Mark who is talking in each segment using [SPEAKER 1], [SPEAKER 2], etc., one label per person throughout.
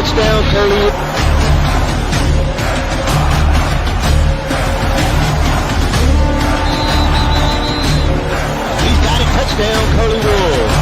[SPEAKER 1] touchdown, Curley. He's got it, touchdown, Curley Wolves.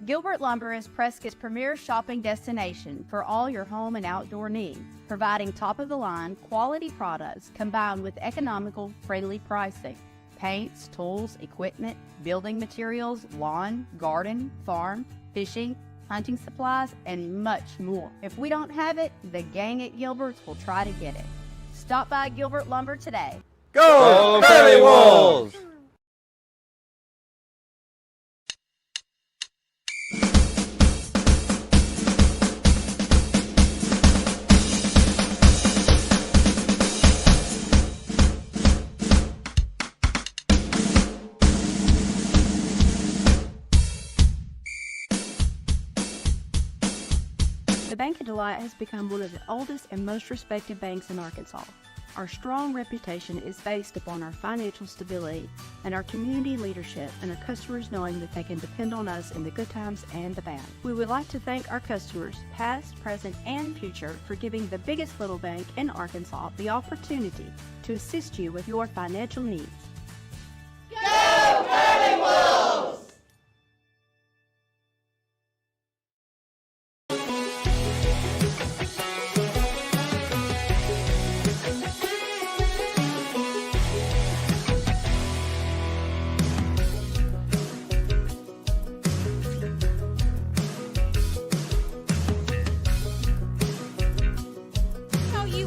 [SPEAKER 2] Gilbert Lumber is Prescott's premier shopping destination for all your home and outdoor needs, providing top-of-the-line quality products combined with economical, friendly pricing. Paints, tools, equipment, building materials, lawn, garden, farm, fishing, hunting supplies, and much more. If we don't have it, the gang at Gilbert's will try to get it. Stop by Gilbert Lumber today.
[SPEAKER 3] Go Curley Wolves!
[SPEAKER 4] The Bank of Delight has become one of the oldest and most respected banks in Arkansas. Our strong reputation is based upon our financial stability and our community leadership and our customers knowing that they can depend on us in the good times and the bad. We would like to thank our customers, past, present, and future, for giving the biggest little bank in Arkansas the opportunity to assist you with your financial needs.
[SPEAKER 5] Go Curley Wolves!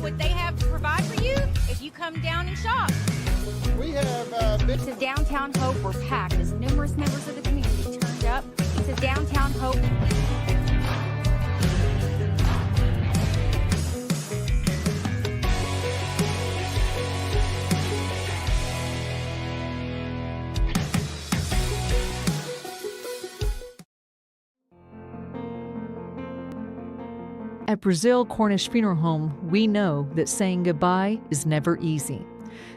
[SPEAKER 6] What they have to provide for you if you come down and shop.
[SPEAKER 7] We have
[SPEAKER 6] It's a downtown hope. We're packed as numerous members of the community turned up. It's a downtown hope.
[SPEAKER 8] At Brazil Cornish Funeral Home, we know that saying goodbye is never easy.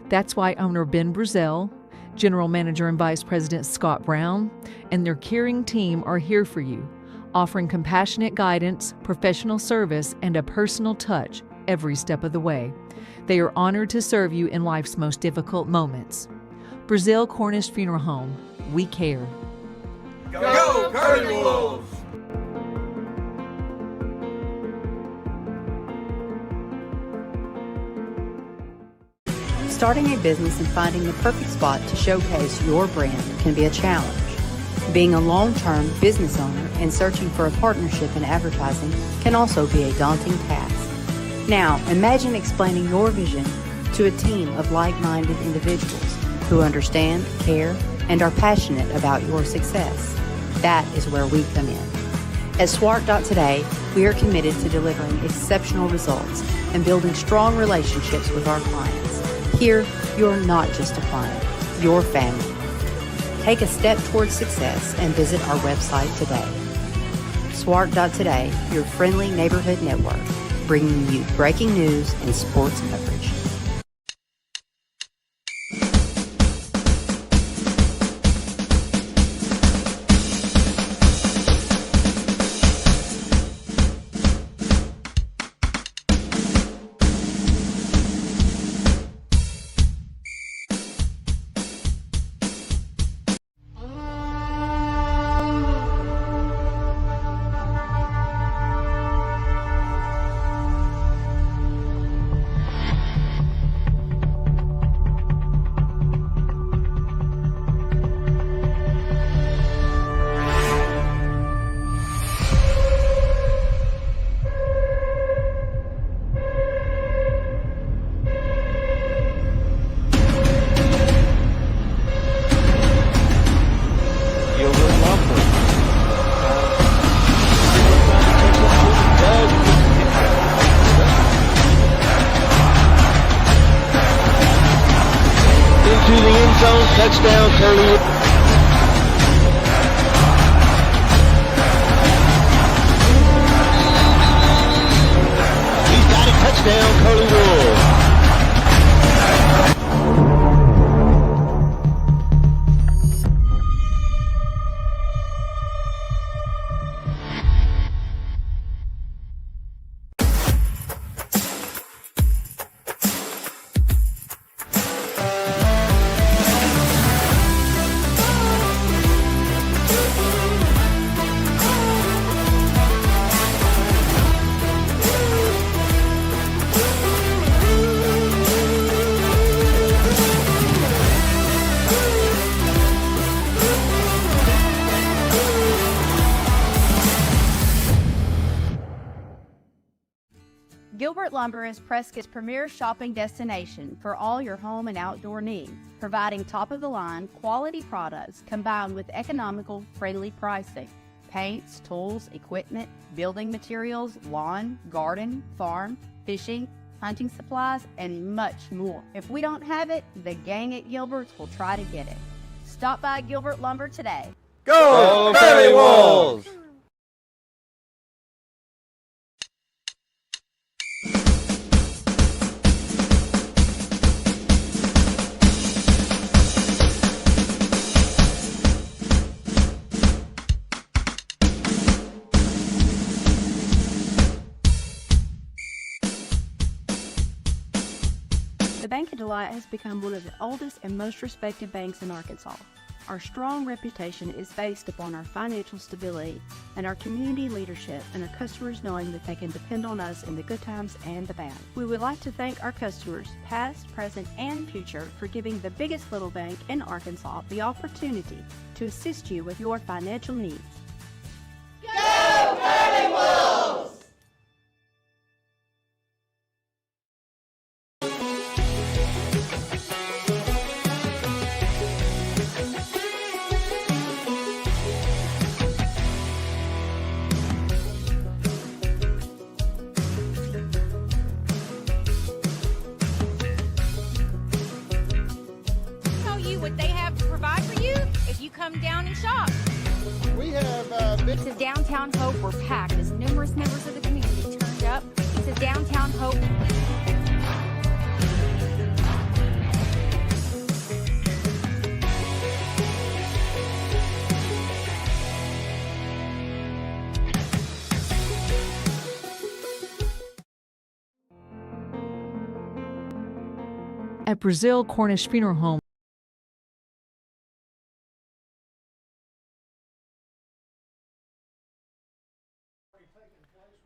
[SPEAKER 8] That's why owner Ben Brazil, General Manager and Vice President Scott Brown, and their caring team are here for you, offering compassionate guidance, professional service, and a personal touch every step of the way. They are honored to serve you in life's most difficult moments. Brazil Cornish Funeral Home, we care.
[SPEAKER 3] Go Curley Wolves!
[SPEAKER 9] Starting a business and finding the perfect spot to showcase your brand can be a challenge. Being a long-term business owner and searching for a partnership in advertising can also be a daunting task. Now, imagine explaining your vision to a team of like-minded individuals who understand, care, and are passionate about your success. That is where we come in. At Swart.Today, we are committed to delivering exceptional results and building strong relationships with our clients. Here, you're not just a client, you're family. Take a step towards success and visit our website today. Swart.Today, your friendly neighborhood network, bringing you breaking news and sports coverage.
[SPEAKER 1] into the end zone. Touchdown, Curley. He's got it. Touchdown, Curley Wolves.
[SPEAKER 2] Gilbert Lumber is Prescott's premier shopping destination for all your home and outdoor needs, providing top-of-the-line quality products combined with economical, friendly pricing. Paints, tools, equipment, building materials, lawn, garden, farm, fishing, hunting supplies, and much more. If we don't have it, the gang at Gilbert's will try to get it. Stop by Gilbert Lumber today.
[SPEAKER 3] Go Curley Wolves!
[SPEAKER 4] The Bank of Delight has become one of the oldest and most respected banks in Arkansas. Our strong reputation is based upon our financial stability and our community leadership and our customers knowing that they can depend on us in the good times and the bad. We would like to thank our customers, past, present, and future, for giving the biggest little bank in Arkansas the opportunity to assist you with your financial needs.
[SPEAKER 5] Go Curley Wolves!
[SPEAKER 6] Tell you what they have to provide for you if you come down and shop.
[SPEAKER 7] We have
[SPEAKER 6] This is Downtown Hope. We're packed as numerous members of the community turned up. This is Downtown Hope.
[SPEAKER 8] At Brazil Cornish Funeral Home,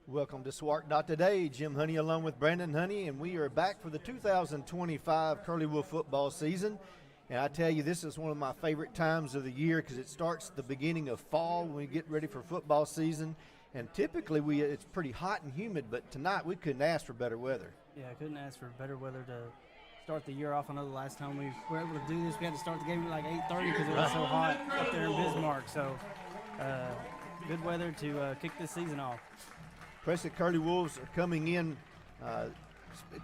[SPEAKER 10] Welcome to SWART Today. Jim Honey along with Brandon Honey, and we are back for the 2025 Curley Wolf football season. And I tell you, this is one of my favorite times of the year because it starts the beginning of fall when we get ready for football season. And typically it's pretty hot and humid, but tonight we couldn't ask for better weather.
[SPEAKER 11] Yeah, I couldn't ask for better weather to start the year off. I know the last time we were able to do this, we had to start the game at like 8:30 because it was so hot up there in Bismarck. So good weather to kick this season off.
[SPEAKER 10] Prescott Curley Wolves are coming in,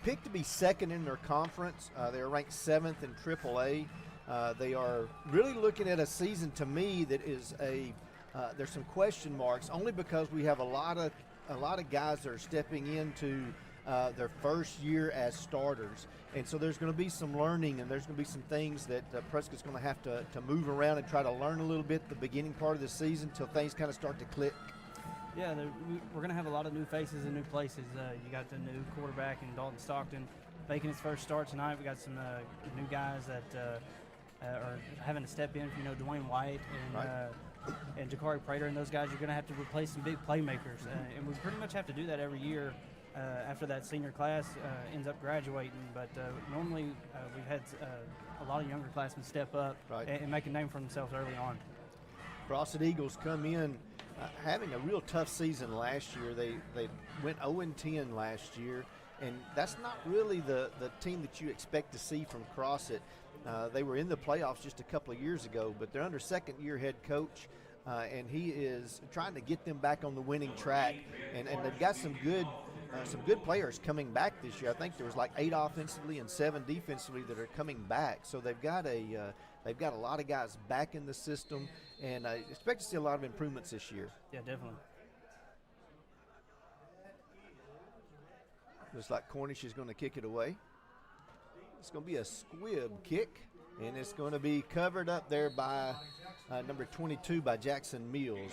[SPEAKER 10] picked to be second in their conference. They are ranked 7th in AAA. They are really looking at a season to me that is there's some question marks only because we have a lot of guys that are stepping into their first year as starters. And so there's going to be some learning, and there's going to be some things that Prescott's going to have to move around and try to learn a little bit the beginning part of the season until things kind of start to click.
[SPEAKER 11] Yeah, we're going to have a lot of new faces in new places. You got the new quarterback in Dalton Stockton making his first start tonight. We got some new guys that are having to step in. You know, Dwayne White and Jakari Prater, and those guys are going to have to replace some big playmakers. And we pretty much have to do that every year after that senior class ends up graduating. But normally we've had a lot of younger classmen step up and make a name for themselves early on.
[SPEAKER 10] Crossett Eagles come in having a real tough season last year. They went 0-10 last year, and that's not really the team that you expect to see from Crossett. They were in the playoffs just a couple of years ago, but they're under second-year head coach, and he is trying to get them back on the winning track. And they've got some good some good players coming back this year. I think there was like 8 offensively and 7 defensively that are coming back. So they've got a lot of guys back in the system, and I expect to see a lot of improvements this year.
[SPEAKER 11] Yeah, definitely.
[SPEAKER 10] Looks like Cornish is going to kick it away. It's going to be a squib kick, and it's going to be covered up there by number 22 by Jackson Mills.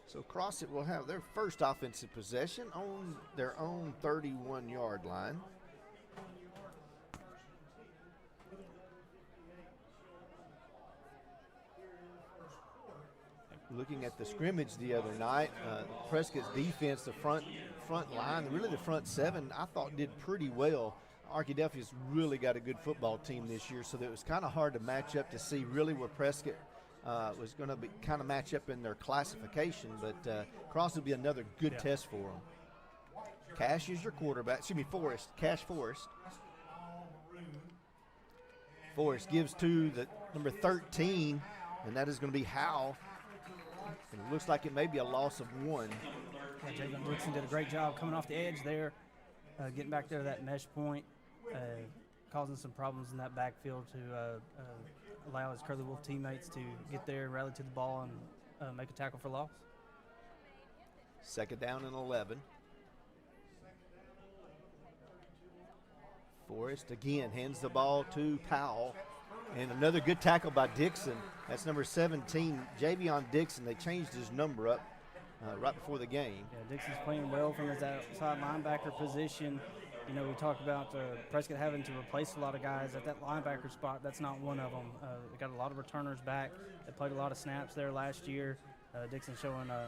[SPEAKER 10] So Crossett will have their first offensive possession on their own 31-yard line. Looking at the scrimmage the other night, Prescott's defense, the front line, really the front 7, I thought did pretty well. Arkadelphia's really got a good football team this year, so that it was kind of hard to match up to see really where Prescott was going to be kind of match up in their classification, but Cross will be another good test for them. Cash is your quarterback. Forrest. Cash Forrest. Forrest gives to the number 13, and that is going to be Howe. And it looks like it may be a loss of 1.
[SPEAKER 11] Yeah, Jalen Dixon did a great job coming off the edge there, getting back there to that mesh point, causing some problems in that backfield to allow his Curley Wolf teammates to get there, rally to the ball, and make a tackle for loss.
[SPEAKER 10] 2nd down and 11. Forrest again hands the ball to Powell. And another good tackle by Dixon. That's number 17, Javion Dixon. They changed his number up right before the game.
[SPEAKER 11] Yeah, Dixon's playing well from his outside linebacker position. You know, we talked about Prescott having to replace a lot of guys at that linebacker spot. That's not one of them. They got a lot of returners back. They played a lot of snaps there last year. Dixon showing a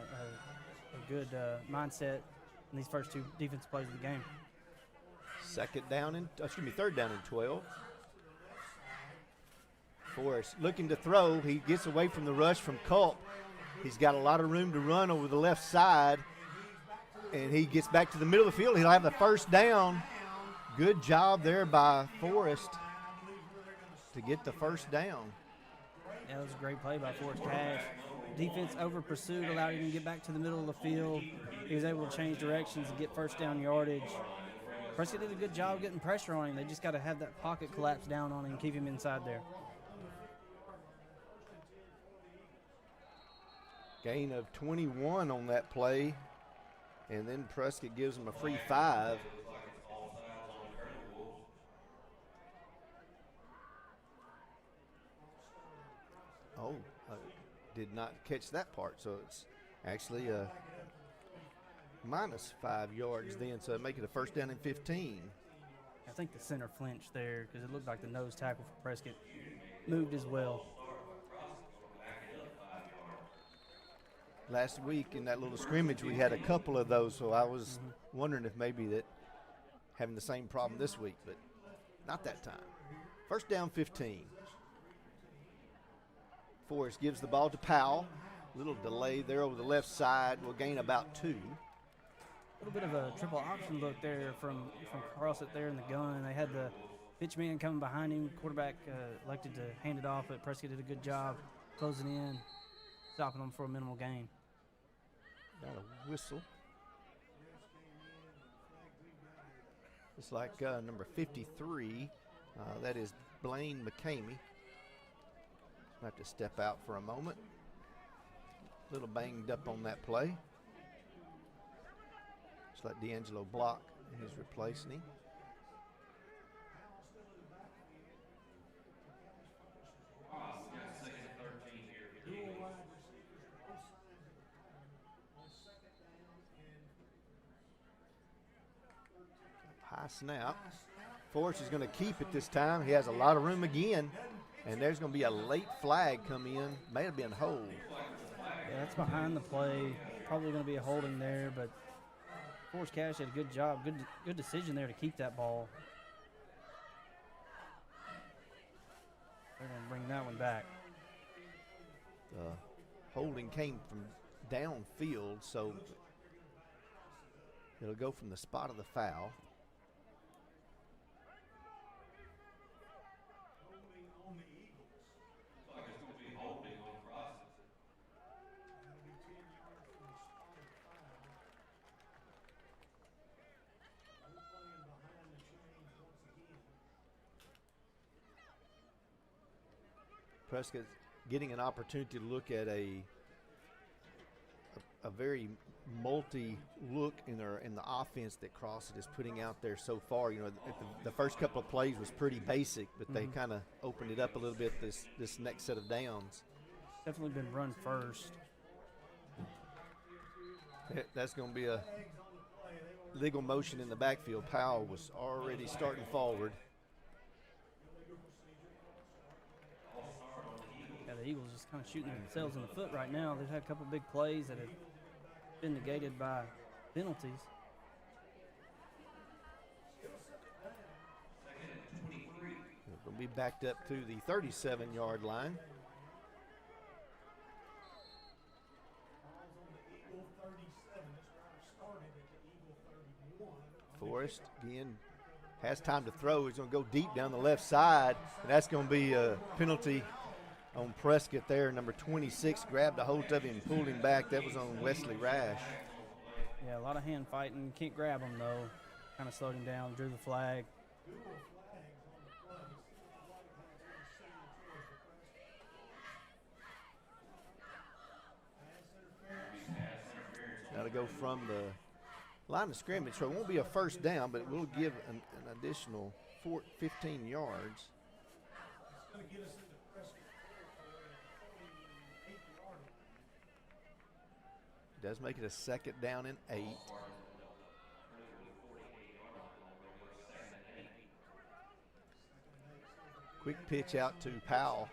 [SPEAKER 11] good mindset in these first 2 defensive plays of the game.
[SPEAKER 10] 3rd down and 12. Forrest looking to throw. He gets away from the rush from Culp. He's got a lot of room to run over the left side, and he gets back to the middle of the field. He'll have the 1st down. Good job there by Forrest to get the 1st down.
[SPEAKER 11] Yeah, that was a great play by Forrest Cash. Defense over pursued, allowed him to get back to the middle of the field. He was able to change directions and get 1st down yardage. Prescott did a good job getting pressure on him. They just got to have that pocket collapse down on him and keep him inside there.
[SPEAKER 10] Gain of 21 on that play, and then Prescott gives him a free 5. Oh, did not catch that part, so it's actually a minus 5 yards then, so make it a 1st down and 15.
[SPEAKER 11] I think the center flinched there because it looked like the nose tackle for Prescott moved as well.
[SPEAKER 10] Last week in that little scrimmage, we had a couple of those, so I was wondering if maybe that having the same problem this week, but not that time. 1st down, 15. Forrest gives the ball to Powell. Little delay there over the left side. Will gain about 2.
[SPEAKER 11] A little bit of a triple option look there from Crossett there in the gun. They had the pitch man coming behind him. Quarterback elected to hand it off, but Prescott did a good job closing in, stopping them for a minimal gain.
[SPEAKER 10] Got a whistle. It's like number 53. That is Blaine McCamey. I have to step out for a moment. A little banged up on that play. Just let D'Angelo block, and he's replacing him. High snap. Forrest is going to keep it this time. He has a lot of room again, and there's going to be a late flag come in. May have been hold.
[SPEAKER 11] Yeah, that's behind the play. Probably going to be a holding there, but Forrest Cash did a good job. Good decision there to keep that ball. They're going to bring that one back.
[SPEAKER 10] Holding came from downfield, so it'll go from the spot of the foul. Prescott getting an opportunity to look at a very multi-look in the offense that Crossett is putting out there so far. You know, the first couple of plays was pretty basic, but they kind of opened it up a little bit this next set of downs.
[SPEAKER 11] Definitely been run first.
[SPEAKER 10] That's going to be a legal motion in the backfield. Powell was already starting forward.
[SPEAKER 11] Yeah, the Eagles just kind of shooting themselves in the foot right now. They've had a couple big plays that have been negated by penalties.
[SPEAKER 10] They'll be backed up to the 37-yard line. Forrest again has time to throw. He's going to go deep down the left side, and that's going to be a penalty on Prescott there. Number 26 grabbed a hold of him and pulled him back. That was on Wesley Rash.
[SPEAKER 11] Yeah, a lot of hand fighting. Can't grab him, though. Kind of slowed him down, drew the flag.
[SPEAKER 10] Got to go from the line of scrimmage, so it won't be a first down, but it will give an additional 15 yards. Does make it a second down and 8. Quick pitch out to Powell.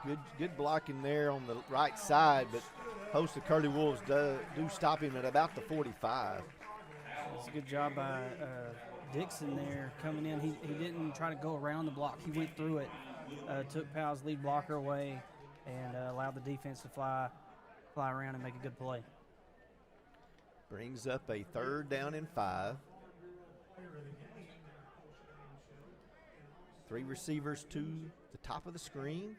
[SPEAKER 10] And good blocking there on the right side, but host of Curley Wolves do stop him at about the 45.
[SPEAKER 11] It's a good job by Dixon there coming in. He didn't try to go around the block. He went through it, took Powell's lead blocker away, and allowed the defense to fly around and make a good play.
[SPEAKER 10] Brings up a 3rd down and 5. 3 receivers to the top of the screen.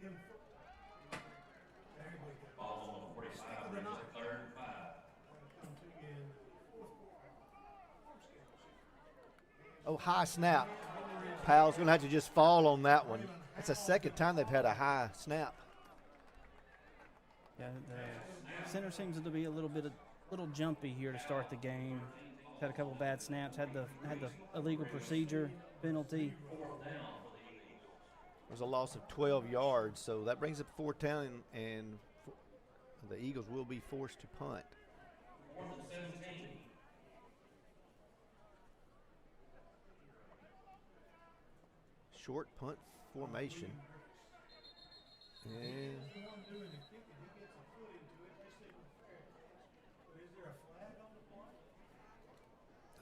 [SPEAKER 10] Oh, high snap. Powell's going to have to just fall on that one. That's the second time they've had a high snap.
[SPEAKER 11] Yeah, the center seems to be a little jumpy here to start the game. Had a couple bad snaps. Had the illegal procedure penalty.
[SPEAKER 10] There's a loss of 12 yards, so that brings up 4th down, and the Eagles will be forced to punt. Short punt formation. And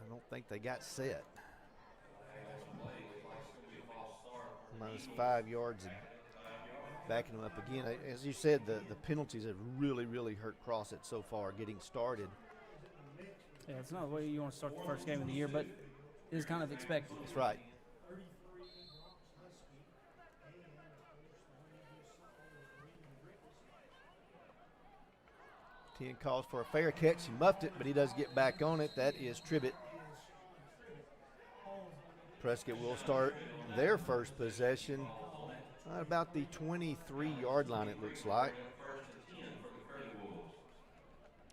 [SPEAKER 10] I don't think they got set. Minus 5 yards and backing them up again. As you said, the penalties have really hurt Crossett so far getting started.
[SPEAKER 11] Yeah, it's not the way you want to start the first game of the year, but it is kind of expected.
[SPEAKER 10] That's right. Ten calls for a fair catch. He muffed it, but he does get back on it. That is Tribbett. Prescott will start their first possession about the 23-yard line, it looks like.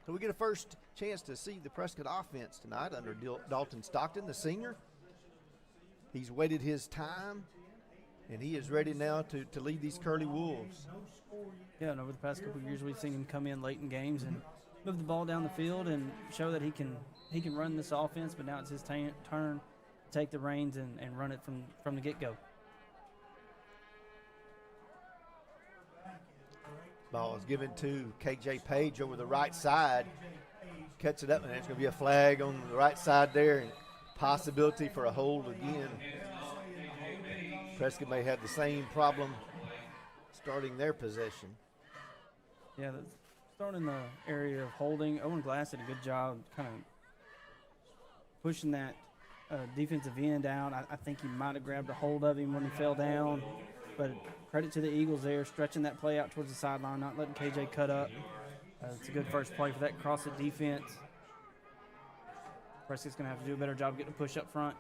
[SPEAKER 10] So we get a first chance to see the Prescott offense tonight under Dalton Stockton, the senior. He's waited his time, and he is ready now to lead these Curley Wolves.
[SPEAKER 11] Yeah, and over the past couple of years, we've seen him come in late in games and move the ball down the field and show that he can run this offense, but now it's his turn to take the reins and run it from the get-go.
[SPEAKER 10] Ball is given to KJ Page over the right side. Cuts it up, and there's going to be a flag on the right side there, and possibility for a hold again. Prescott may have the same problem starting their possession.
[SPEAKER 11] Yeah, starting in the area of holding. Owen Glass did a good job kind of pushing that defensive end out. I think he might have grabbed a hold of him when he fell down. But credit to the Eagles there, stretching that play out towards the sideline, not letting KJ cut up. It's a good first play for that Crossett defense. Prescott's going to have to do a better job getting a push up front.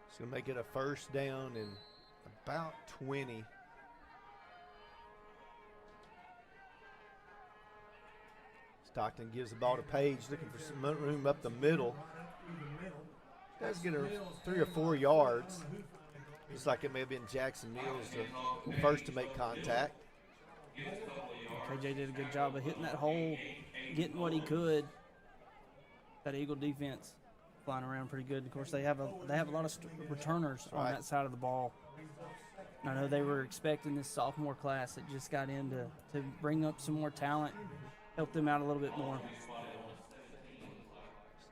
[SPEAKER 10] It's going to make it a first down and about 20. Stockton gives the ball to Page, looking for some room up the middle. Does get her 3 or 4 yards. Just like it may have been Jackson Mills the first to make contact.
[SPEAKER 11] KJ did a good job of hitting that hole, getting what he could. That Eagle defense flying around pretty good. Of course, they have a lot of returners on that side of the ball. And I know they were expecting this sophomore class that just got in to bring up some more talent, help them out a little bit more.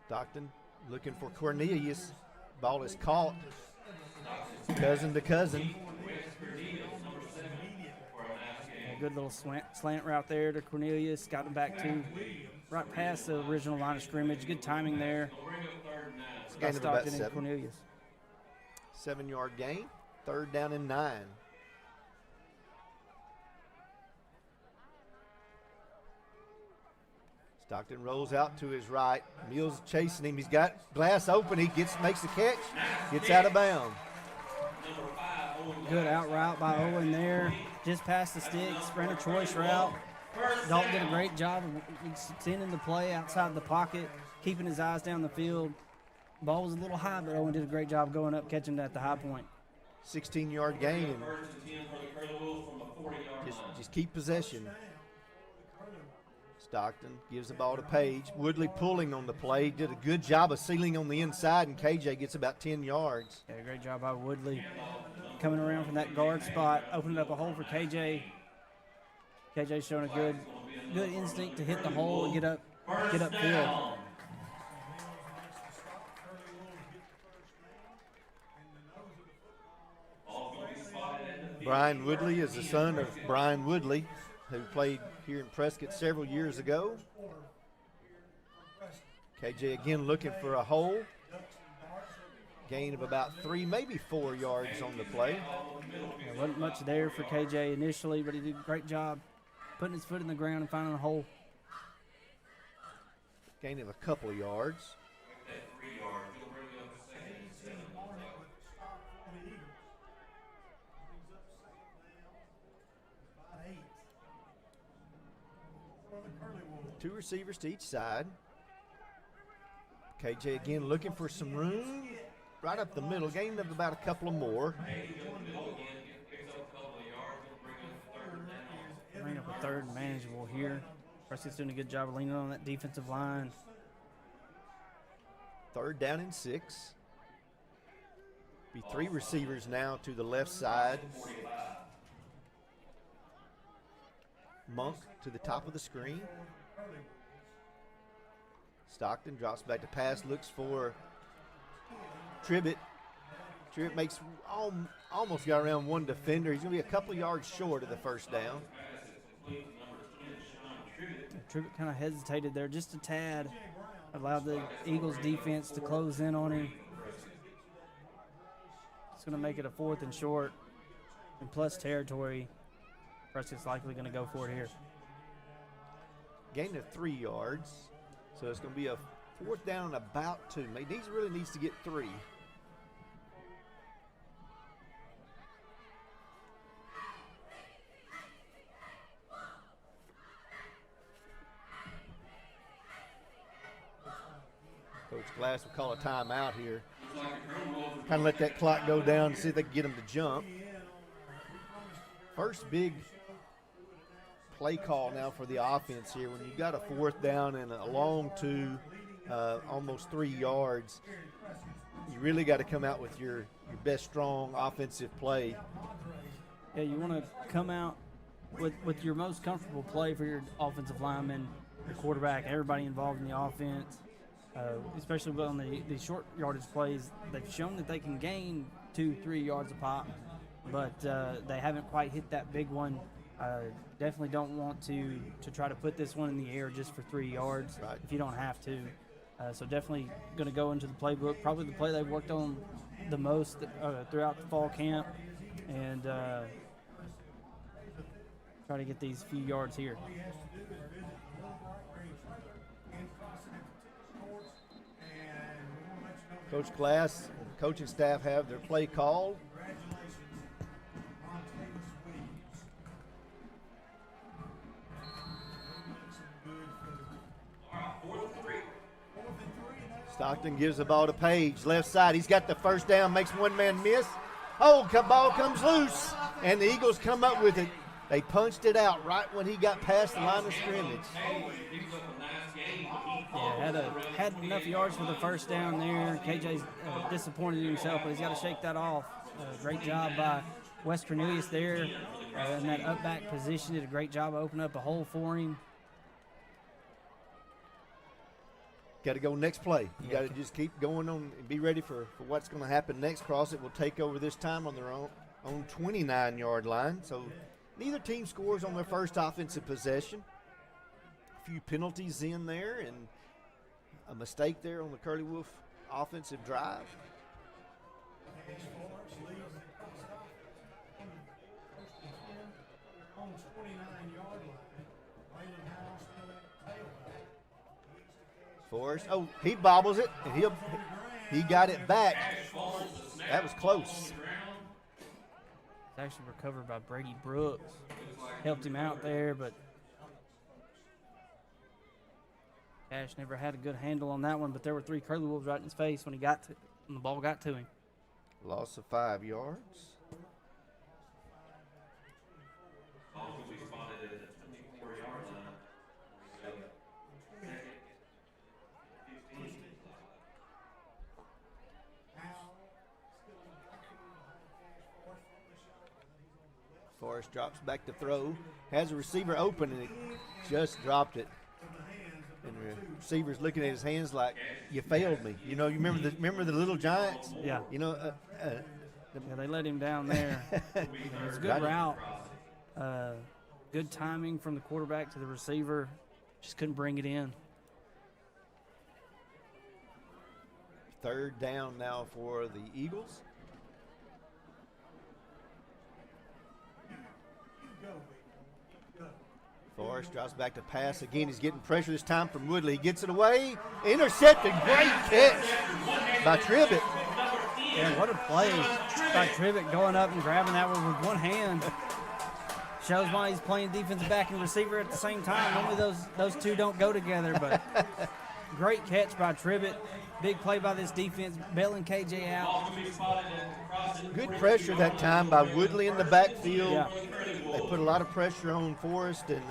[SPEAKER 10] Stockton looking for Cornelius. Ball is caught. Cousin to cousin.
[SPEAKER 11] A good little slant route there to Cornelius. Got him back to right past the original line of scrimmage. Good timing there.
[SPEAKER 10] Gain of about 7.
[SPEAKER 11] Cornelius.
[SPEAKER 10] 7-yard gain. 3rd down and 9. Stockton rolls out to his right. Mills chasing him. He's got glass open. He makes the catch. Gets out of bounds.
[SPEAKER 11] Good out route by Owen there. Just past the sticks. Ran a choice route. Dalton did a great job of extending the play outside the pocket, keeping his eyes down the field. Ball was a little high, but Owen did a great job going up, catching it at the high point.
[SPEAKER 10] 16-yard gain. And just keep possession. Stockton gives the ball to Page. Woodley pulling on the play. Did a good job of sealing on the inside, and KJ gets about 10 yards.
[SPEAKER 11] Yeah, great job by Woodley. Coming around from that guard spot, opening up a hole for KJ. KJ showing a good instinct to hit the hole and get upfield.
[SPEAKER 10] Brian Woodley is the son of Brian Woodley, who played here in Prescott several years ago. KJ again looking for a hole. Gain of about 3, maybe 4 yards on the play.
[SPEAKER 11] There wasn't much there for KJ initially, but he did a great job putting his foot in the ground and finding a hole.
[SPEAKER 10] Gain of a couple of yards. Two receivers to each side. KJ again looking for some room. Right up the middle, gain of about a couple of more.
[SPEAKER 11] Bring up a 3rd and manageable here. Prescott's doing a good job of leaning on that defensive line.
[SPEAKER 10] 3rd down and 6. Be 3 receivers now to the left side. Monk to the top of the screen. Stockton drops back to pass, looks for Tribbett. Tribbett makes almost got around one defender. He's going to be a couple yards short of the first down.
[SPEAKER 11] Tribbett kind of hesitated there just a tad. Allowed the Eagles defense to close in on him. It's going to make it a 4th and short. And plus territory. Prescott's likely going to go for it here.
[SPEAKER 10] Gain of 3 yards. So it's going to be a 4th down and about 2. He really needs to get 3. Coach Glass will call a timeout here. Kind of let that clock go down and see if they can get him to jump. First big play call now for the offense here. When you've got a 4th down and a long 2, almost 3 yards, you really got to come out with your best strong offensive play.
[SPEAKER 11] Yeah, you want to come out with your most comfortable play for your offensive lineman, your quarterback, everybody involved in the offense, especially on the short yardage plays. They've shown that they can gain 2-3 yards a pop, but they haven't quite hit that big one. Definitely don't want to try to put this one in the air just for 3 yards if you don't have to. So definitely going to go into the playbook, probably the play they've worked on the most throughout the fall camp, and try to get these few yards here.
[SPEAKER 10] Coach Glass and the coaching staff have their play called. Stockton gives the ball to Page, left side. He's got the first down, makes one man miss. Oh, ball comes loose, and the Eagles come up with it. They punched it out right when he got past the line of scrimmage.
[SPEAKER 11] Yeah, had enough yards for the first down there. KJ's disappointed in himself, but he's got to shake that off. Great job by West Cornelius there in that up back position. Did a great job of opening up a hole for him.
[SPEAKER 10] Got to go next play. You got to just keep going on and be ready for what's going to happen next. Crossett will take over this time on their own 29-yard line. So neither team scores on their first offensive possession. A few penalties in there and a mistake there on the Curley Wolf offensive drive. Forrest, oh, he bobbles it, and he got it back. That was close.
[SPEAKER 11] It's actually recovered by Brady Brooks. Helped him out there, but Cash never had a good handle on that one, but there were 3 Curly Wolves right in his face when the ball got to him.
[SPEAKER 10] Loss of 5 yards. Forrest drops back to throw, has a receiver open, and he just dropped it. And the receiver's looking at his hands like, you failed me. You know, you remember the little Giants?
[SPEAKER 11] Yeah.
[SPEAKER 10] You know,
[SPEAKER 11] yeah, they let him down there. It was a good route. Good timing from the quarterback to the receiver. Just couldn't bring it in.
[SPEAKER 10] 3rd down now for the Eagles. Forrest drops back to pass again. He's getting pressure this time from Woodley. He gets it away. Intercepted. Great catch by Tribbett.
[SPEAKER 11] Yeah, what a play by Tribbett going up and grabbing that one with one hand. Shows why he's playing defensive back and receiver at the same time. Normally those two don't go together, but great catch by Tribbett. Big play by this defense, bailing KJ out.
[SPEAKER 10] Good pressure that time by Woodley in the backfield.
[SPEAKER 11] Yeah.
[SPEAKER 10] They put a lot of pressure on Forrest and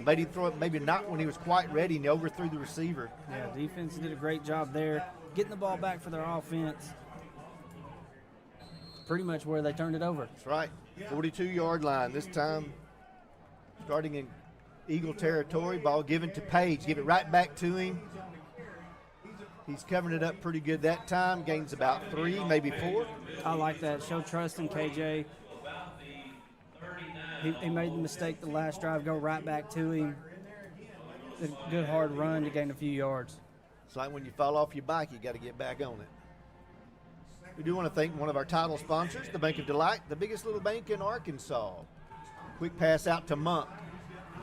[SPEAKER 10] made him throw it maybe not when he was quite ready, and he overthrew the receiver.
[SPEAKER 11] Yeah, defense did a great job there, getting the ball back for their offense. Pretty much where they turned it over.
[SPEAKER 10] That's right. 42-yard line. This time starting in Eagle territory. Ball given to Page. Give it right back to him. He's covering it up pretty good that time. Gains about 3, maybe 4.
[SPEAKER 11] I like that. Show trust in KJ. He made the mistake the last drive, go right back to him. A good hard run to gain a few yards.
[SPEAKER 10] It's like when you fall off your bike, you got to get back on it. We do want to thank one of our title sponsors, the Bank of Delight, the biggest little bank in Arkansas. Quick pass out to Monk.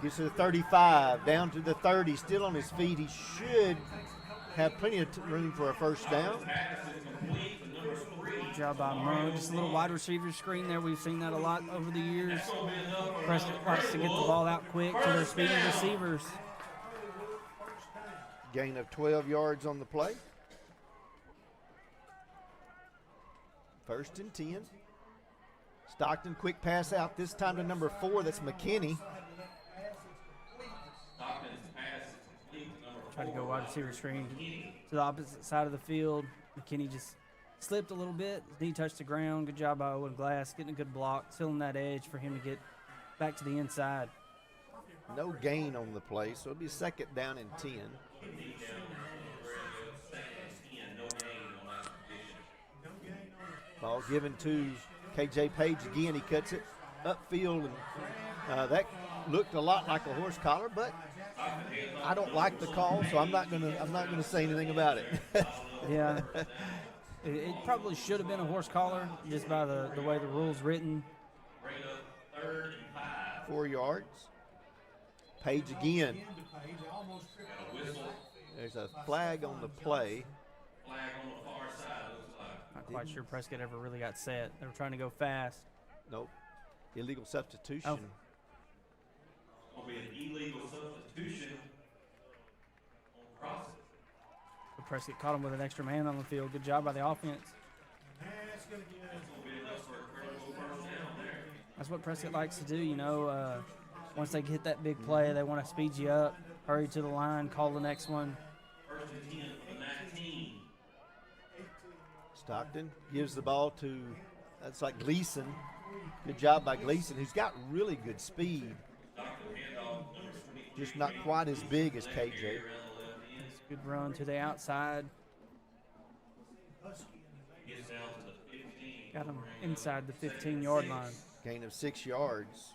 [SPEAKER 10] Gets to the 35, down to the 30, still on his feet. He should have plenty of room for a first down.
[SPEAKER 11] Good job by Monk. Just a little wide receiver screen there. We've seen that a lot over the years. Prescott likes to get the ball out quick to their speedy receivers.
[SPEAKER 10] Gain of 12 yards on the play. 1st and 10. Stockton, quick pass out, this time to number 4. That's McKinney.
[SPEAKER 11] Tried to go wide receiver screen to the opposite side of the field. McKinney just slipped a little bit. His knee touched the ground. Good job by Owen Glass, getting a good block, sealing that edge for him to get back to the inside.
[SPEAKER 10] No gain on the play, so it'll be 2nd down and 10. Ball given to KJ Page again. He cuts it upfield, and that looked a lot like a horse collar, but I don't like the call, so I'm not gonna say anything about it.
[SPEAKER 11] Yeah, it probably should have been a horse collar just by the way the rule's written.
[SPEAKER 10] 4 yards. Page again. There's a flag on the play.
[SPEAKER 11] Not quite sure Prescott ever really got set. They were trying to go fast.
[SPEAKER 10] Nope. Illegal substitution.
[SPEAKER 11] Oh.
[SPEAKER 5] Will be an illegal substitution on Crossett.
[SPEAKER 11] But Prescott caught him with an extra man on the field. Good job by the offense. That's what Prescott likes to do, you know. Once they hit that big play, they want to speed you up, hurry to the line, call the next one.
[SPEAKER 5] First and 10 for the 19.
[SPEAKER 10] Stockton gives the ball to, that's like Gleason. Good job by Gleason, who's got really good speed. Just not quite as big as KJ.
[SPEAKER 11] It's a good run to the outside. Got him inside the 15-yard line.
[SPEAKER 10] Gain of 6 yards.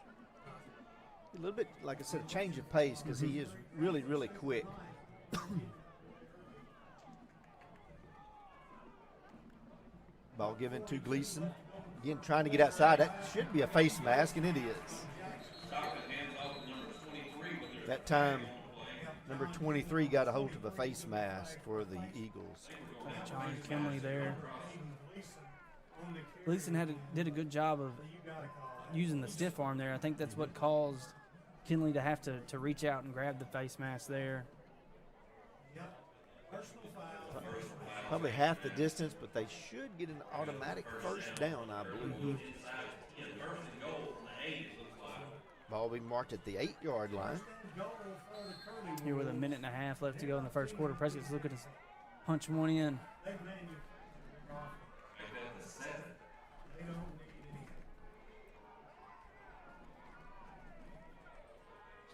[SPEAKER 10] A little bit, like I said, a change of pace because he is really, really quick. Ball given to Gleason. Again, trying to get outside. That should be a face mask, and it is. That time, number 23 got a hold of a face mask for the Eagles.
[SPEAKER 11] John Kinley there. Gleason did a good job of using the stiff arm there. I think that's what caused Kinley to have to reach out and grab the face mask there.
[SPEAKER 10] Probably half the distance, but they should get an automatic first down, I believe. Ball being marked at the 8-yard line.
[SPEAKER 11] Here with a minute and a half left to go in the first quarter. Prescott's looking to punch one in.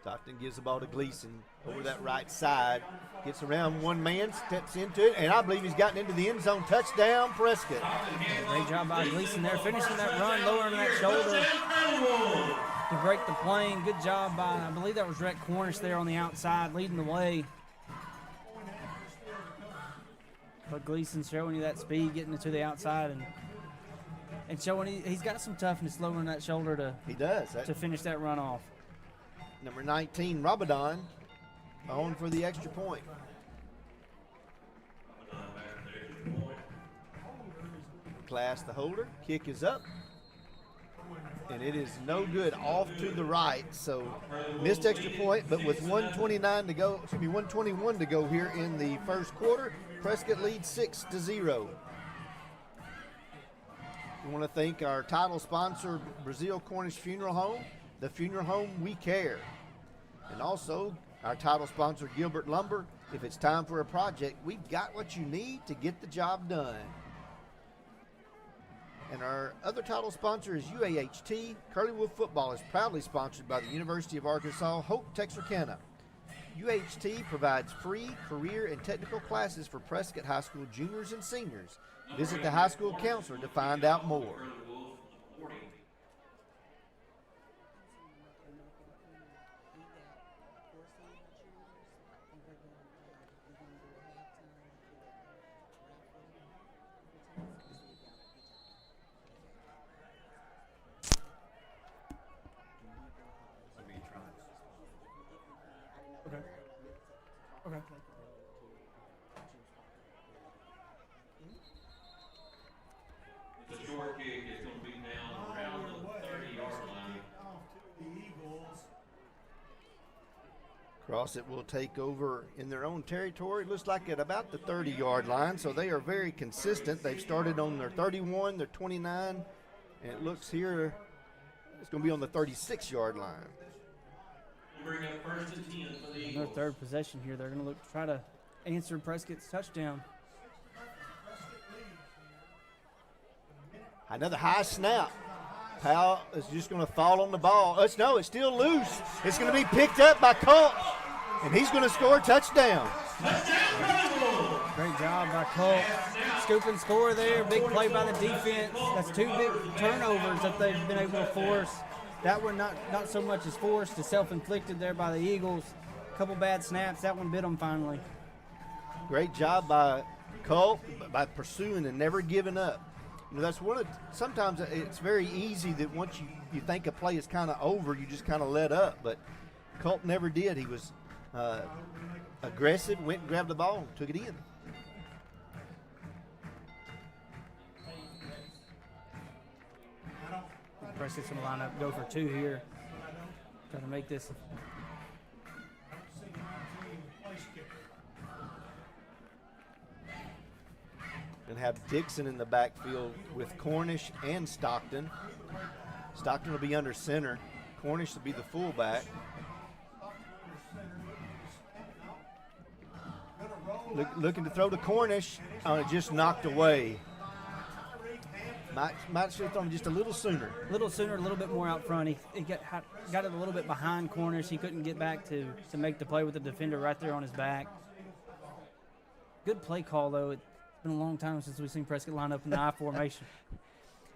[SPEAKER 10] Stockton gives the ball to Gleason over that right side. Gets around one man, steps into it, and I believe he's gotten into the end zone. Touchdown, Prescott.
[SPEAKER 11] Great job by Gleason there, finishing that run, lowering that shoulder to break the plane. Good job by, I believe that was Rhett Cornish there on the outside, leading the way. But Gleason showing you that speed, getting it to the outside, and showing he's got some toughness, lowering that shoulder to finish that run off.
[SPEAKER 10] Number 19, Rabadon, on for the extra point. Class the holder. Kick is up. And it is no good, off to the right. So missed extra point, but with 1:29 to go, 1:21 to go here in the first quarter, Prescott leads 6-0. We want to thank our title sponsor, Brazil Cornish Funeral Home. The funeral home we care. And also our title sponsor, Gilbert Lumber. If it's time for a project, we've got what you need to get the job done. And our other title sponsor is UAHT. Curley football is proudly sponsored by the University of Arkansas Hope Texarkana. UAHT provides free career and technical classes for Prescott High School juniors and seniors. Visit the high school counselor to find out more.
[SPEAKER 11] Okay.
[SPEAKER 5] The short kick is going to be down around the 30-yard line.
[SPEAKER 10] Crossett will take over in their own territory. It looks like at about the 30-yard line, so they are very consistent. They've started on their 31, their 29, and it looks here it's going to be on the 36-yard line.
[SPEAKER 5] Bring up first and 10 for the
[SPEAKER 11] In their
[SPEAKER 5] Eagles.
[SPEAKER 11] third possession here, they're going to look to try to answer Prescott's touchdown.
[SPEAKER 10] Another high snap. Powell is just going to fall on the ball. No, it's still loose. It's going to be picked up by Colt, and he's going to score a touchdown.
[SPEAKER 11] Great job by Colt. Scoop and score there. Big play by the defense. That's two big turnovers that they've been able to force. That one not so much as forced, as self-inflicted there by the Eagles. A couple bad snaps. That one bit them finally.
[SPEAKER 10] Great job by Colt by pursuing and never giving up. You know, that's one of sometimes it's very easy that once you think a play is kind of over, you just kind of let up. But Colt never did. He was aggressive, went and grabbed the ball, and took it in.
[SPEAKER 11] Prescott's going to line up, go for 2 here. Trying to make this.
[SPEAKER 10] And have Dixon in the backfield with Cornish and Stockton. Stockton will be under center. Cornish will be the fullback. Looking to throw to Cornish. It just knocked away. Might should have thrown just a little sooner.
[SPEAKER 11] A little sooner, a little bit more out front. He got it a little bit behind Cornish. He couldn't get back to make the play with the defender right there on his back. Good play call, though. It's been a long time since we've seen Prescott line up in the I formation.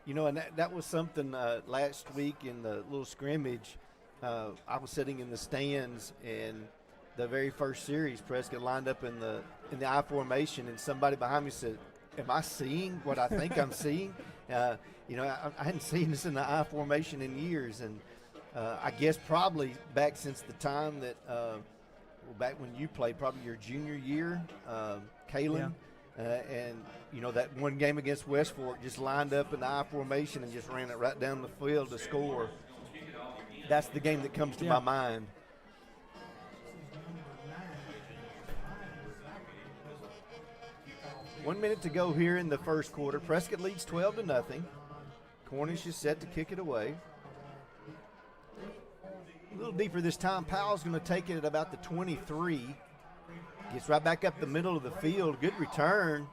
[SPEAKER 10] You know, and that was something last week in the little scrimmage. I was sitting in the stands, and the very first series, Prescott lined up in the I formation, and somebody behind me said, "Am I seeing what I think I'm seeing?" You know, I hadn't seen this in the I formation in years, and I guess probably back since the time that back when you played, probably your junior year, Kalen. Yeah. And, you know, that one game against West Fork, just lined up in the I formation and just ran it right down the field to score. That's the game that comes to my mind. One minute to go here in the first quarter. Prescott leads 12-0. Cornish is set to kick it away. A little deeper this time. Powell's going to take it at about the 23. Gets right back up the middle of the field. Good return.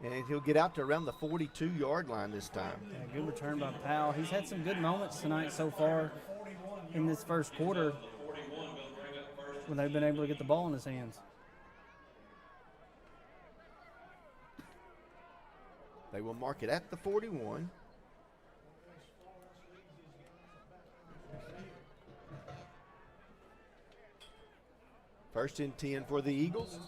[SPEAKER 10] And he'll get out to around the 42-yard line this time.
[SPEAKER 11] Yeah, good return by Powell. He's had some good moments tonight so far in this first quarter when they've been able to get the ball in his hands.
[SPEAKER 10] They will mark it at the 41. First and 10 for the Eagles.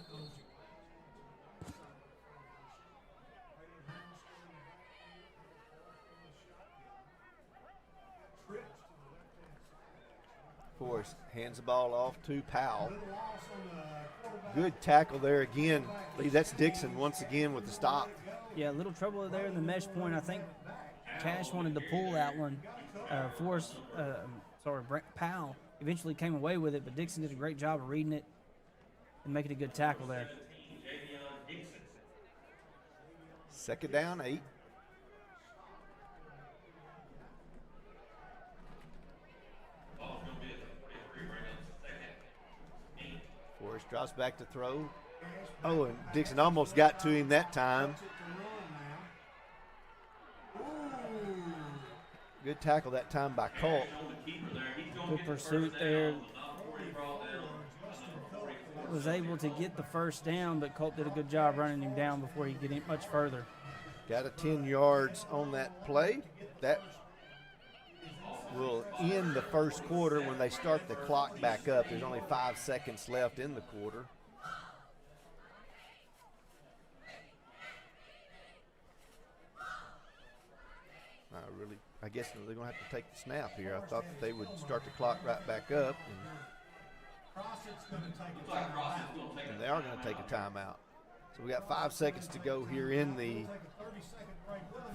[SPEAKER 10] Forrest hands the ball off to Powell. Good tackle there again. I believe that's Dixon once again with the stop.
[SPEAKER 11] Yeah, a little trouble there in the mesh point. I think Cash wanted to pull that one. Powell eventually came away with it, but Dixon did a great job of reading it and making a good tackle there.
[SPEAKER 10] Second down, 8. Forrest drops back to throw. Oh, and Dixon almost got to him that time. Good tackle that time by Colt.
[SPEAKER 11] Good pursuit there. Was able to get the first down, but Colt did a good job running him down before he could get much further.
[SPEAKER 10] Got a 10 yards on that play. That will end the first quarter when they start the clock back up. There's only 5 seconds left in the quarter. I guess they're going to have to take the snap here. I thought that they would start the clock right back up. And they are going to take a timeout. So we got 5 seconds to go here in the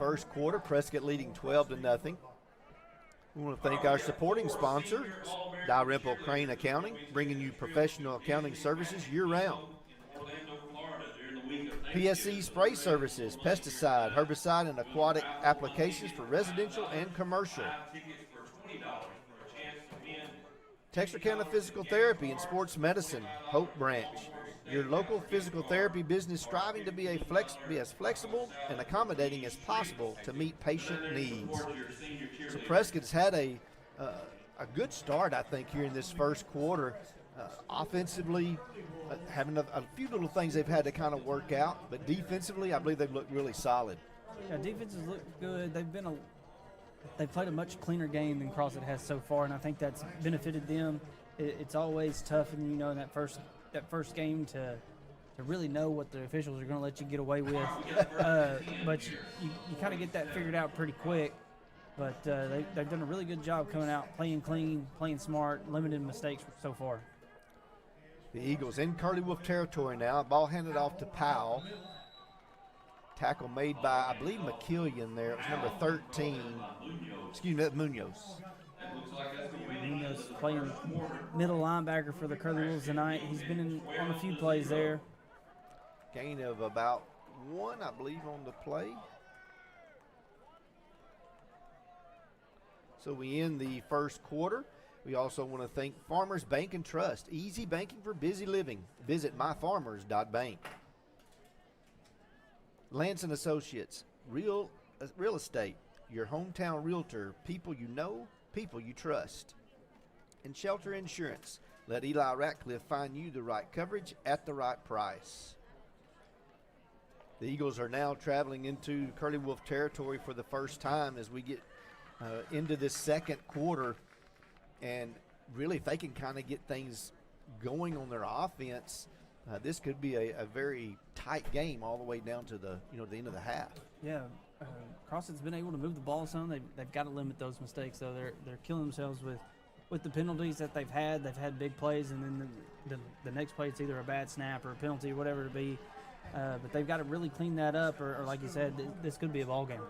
[SPEAKER 10] first quarter. Prescott leading 12-0. We want to thank our supporting sponsor, Dalrymple Crane Accounting, bringing you professional accounting services year-round. PSE Spray Services, pesticide, herbicide, and aquatic applications for residential and commercial. Texarkana Physical Therapy and Sports Medicine, Hope Branch. Your local physical therapy business striving to be as flexible and accommodating as possible to meet patient needs. So Prescott's had a good start, I think, here in this first quarter. Offensively, having a few little things they've had to kind of work out, but defensively, I believe they've looked really solid.
[SPEAKER 11] Yeah, defenses look good. They've played a much cleaner game than Crossett has so far, and I think that's benefited them. It's always tough, and in that first game to really know what the officials are going to let you get away with. But you kind of get that figured out pretty quick. But they've done a really good job coming out, playing clean, playing smart, limited mistakes so far.
[SPEAKER 10] The Eagles in Curley Wolf territory now. Ball handed off to Powell. Tackle made by, I believe, McKillian there. It was number 13. Excuse me, that's Munoz.
[SPEAKER 11] Munoz playing middle linebacker for the Curley Wolves tonight. He's been on a few plays there.
[SPEAKER 10] Gain of about 1, I believe, on the play. So we end the first quarter. We also want to thank Farmers Bank and Trust. Easy banking for busy living. Visit myfarmers.bank. Lance and Associates, real estate, your hometown realtor, people you know, people you trust. And Shelter Insurance, let Eli Ratcliffe find you the right coverage at the right price. The Eagles are now traveling into Curley Wolf territory for the first time as we get into this second quarter, and really if they can kind of get things going on their offense, this could be a very tight game all the way down to the the end of the half.
[SPEAKER 11] Yeah, Crossett's been able to move the ball some. They've got to limit those mistakes, though. They're killing themselves with the penalties that they've had. They've had big plays, and then the next play it's either a bad snap or a penalty, whatever it be. But they've got to really clean that up, or like you said, this could be a ball game.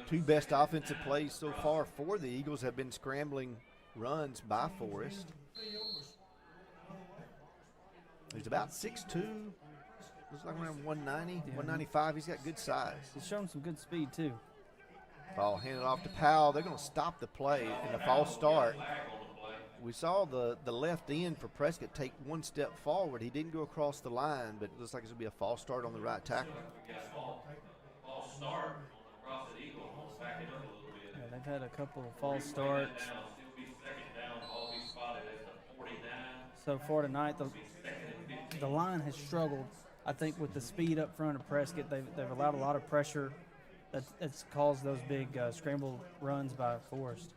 [SPEAKER 10] Two best offensive plays so far for the Eagles have been scrambling runs by Forrest. He's about 6'2", looks like around 190, 195. He's got good size.
[SPEAKER 11] He's shown some good speed, too.
[SPEAKER 10] Ball handed off to Powell. They're going to stop the play in a false start. We saw the left end for Prescott take one step forward. He didn't go across the line, but it looks like it's going to be a false start on the right tackle.
[SPEAKER 5] False start on the Crossett Eagles. Back it up a little bit.
[SPEAKER 11] Yeah, they've had a couple of false starts. So far tonight, the line has struggled, I think, with the speed up front of Prescott. They've allowed a lot of pressure that's caused those big scramble runs by Forrest.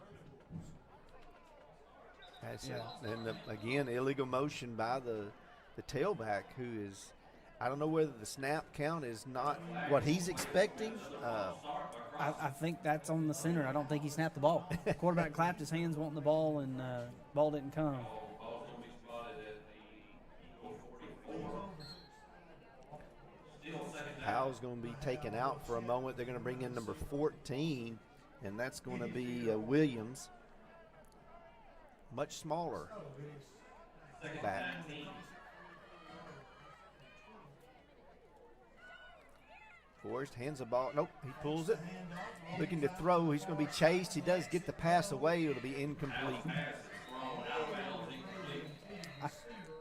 [SPEAKER 10] That's it. And again, illegal motion by the tailback, who is, I don't know whether the snap count is not what he's expecting.
[SPEAKER 11] I think that's on the center. I don't think he snapped the ball. Quarterback clapped his hands wanting the ball, and ball didn't come.
[SPEAKER 10] Powell's going to be taken out for a moment. They're going to bring in number 14, and that's going to be Williams. Much smaller back. Forrest hands the ball. Nope, he pulls it. Looking to throw. He's going to be chased. He does get the pass away. It'll be incomplete.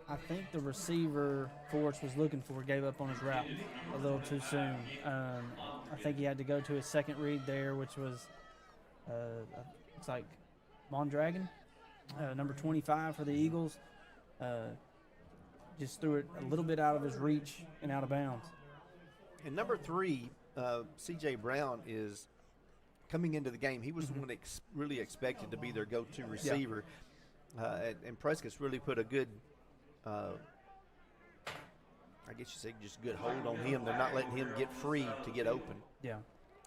[SPEAKER 11] I think the receiver Forrest was looking for gave up on his route a little too soon. I think he had to go to his second read there, which was looks like Mondragon, number 25 for the Eagles. Just threw it a little bit out of his reach and out of bounds.
[SPEAKER 10] And number 3, C.J. Brown is coming into the game. He was the one really expected to be their go-to receiver. Yeah. And Prescott's really put a good, I guess you say, just good hold on him. They're not letting him get free to get open.
[SPEAKER 11] Yeah.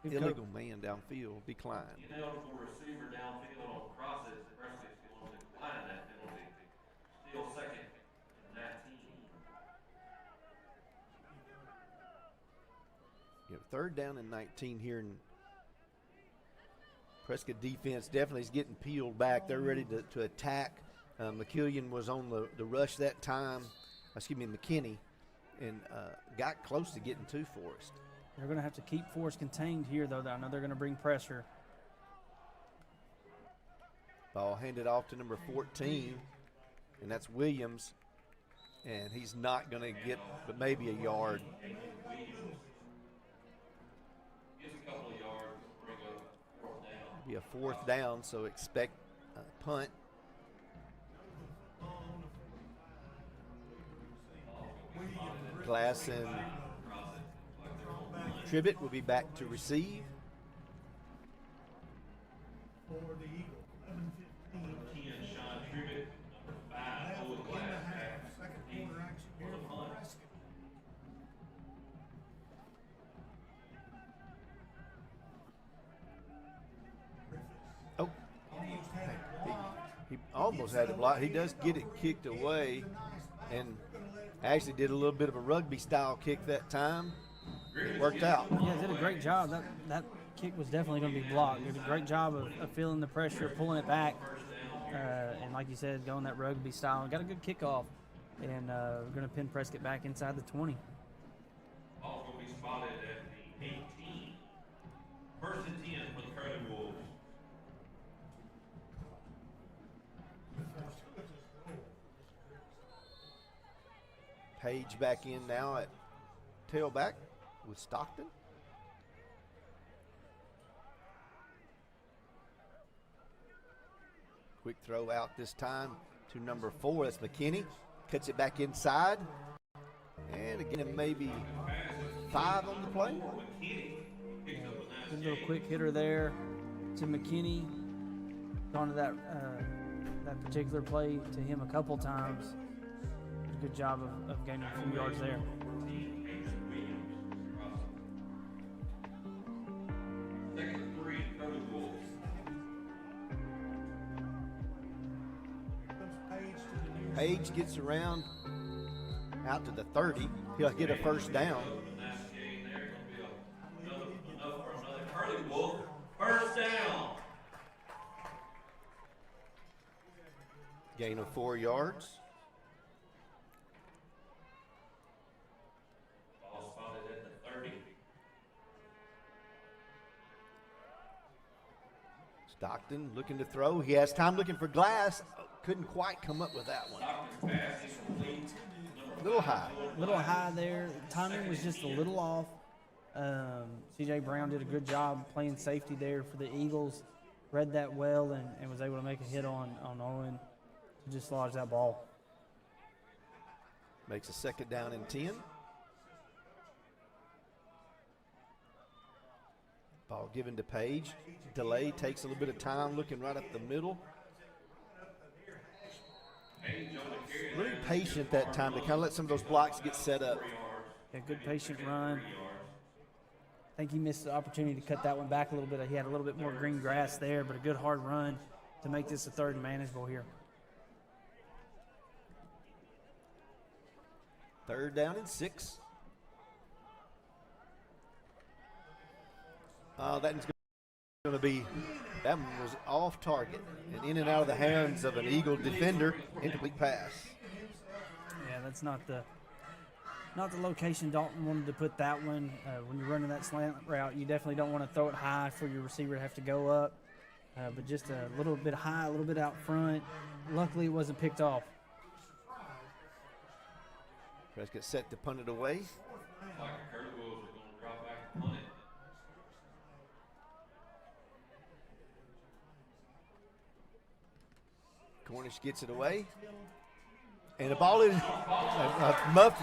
[SPEAKER 10] Illegal man downfield, decline.
[SPEAKER 5] For receiver downfield on Crossett, Prescott's going to decline that penalty. Still second and 19.
[SPEAKER 10] Third down and 19 here, and Prescott defense definitely is getting peeled back. They're ready to attack. McKillian was on the rush that time. McKinney, and got close to getting to Forrest.
[SPEAKER 11] They're going to have to keep Forrest contained here, though. I know they're going to bring pressure.
[SPEAKER 10] Ball handed off to number 14, and that's Williams. And he's not going to get but maybe a yard. Be a fourth down, so expect a punt. Glass and Tribbitt will be back to receive.
[SPEAKER 7] For the Eagles, 11-15.
[SPEAKER 5] Sean Tribbitt, number 5, Owen Glass,
[SPEAKER 7] Second quarter action here for Prescott.
[SPEAKER 10] He almost had the block. He does get it kicked away, and actually did a little bit of a rugby style kick that time. It worked out.
[SPEAKER 11] Yeah, did a great job. That kick was definitely going to be blocked. Did a great job of feeling the pressure, pulling it back, and like you said, going that rugby style. And got a good kickoff, and we're going to pin Prescott back inside the 20.
[SPEAKER 5] Ball's going to be spotted at the 18. First and 10 for the Curley Wolves.
[SPEAKER 10] Page back in now at tailback with Stockton. Quick throw out this time to number 4. That's McKinney. Cuts it back inside. And again, maybe 5 on the play.
[SPEAKER 11] Good little quick hitter there to McKinney. Gone to that particular play to him a couple times. Good job of gaining a few yards there.
[SPEAKER 5] Second and 3, Curley Wolves.
[SPEAKER 10] Page gets around out to the 30. He'll get a first down.
[SPEAKER 5] Enough for another Curley Wolf. First down.
[SPEAKER 10] Gain of 4 yards.
[SPEAKER 5] Ball spotted at the 30.
[SPEAKER 10] Stockton looking to throw. He has time looking for Glass. Couldn't quite come up with that one. A little high.
[SPEAKER 11] Little high there. Timing was just a little off. C.J. Brown did a good job playing safety there for the Eagles. Read that well and was able to make a hit on Owen to just lodge that ball.
[SPEAKER 10] Makes a second down and 10. Ball given to Page. Delay takes a little bit of time looking right up the middle. Really patient that time to kind of let some of those blocks get set up.
[SPEAKER 11] A good patient run. I think he missed the opportunity to cut that one back a little bit. He had a little bit more green grass there, but a good hard run to make this a third and manageable here.
[SPEAKER 10] Third down and 6. That one was off target and in and out of the hands of an Eagle defender. Incomplete pass.
[SPEAKER 11] Yeah, that's not the location Dalton wanted to put that one. When you're running that slant route, you definitely don't want to throw it high for your receiver to have to go up. But just a little bit high, a little bit out front. Luckily, it wasn't picked off.
[SPEAKER 10] Prescott set to punt it away.
[SPEAKER 5] Like the Curley Wolves are going to drop back and punt it.
[SPEAKER 10] Cornish gets it away. And the ball is muff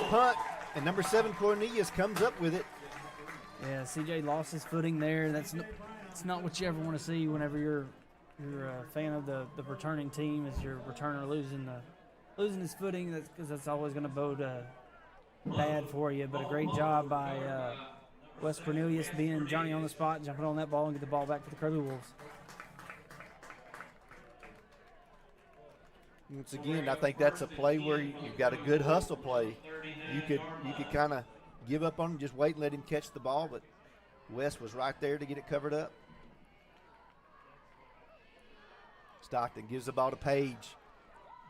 [SPEAKER 10] punt. And number 7, Cornelius, comes up with it.
[SPEAKER 11] Yeah, CJ lost his footing there. That's not what you ever want to see whenever you're a fan of the returning team, is your returner losing his footing. Because that's always going to bode bad for you. But a great job by Wes Cornelius being Johnny on the spot, jumping on that ball and get the ball back for the Curley Wolves.
[SPEAKER 10] Once again, I think that's a play where you've got a good hustle play. You could kind of give up on him, just wait and let him catch the ball, but Wes was right there to get it covered up. Stockton gives the ball to Page.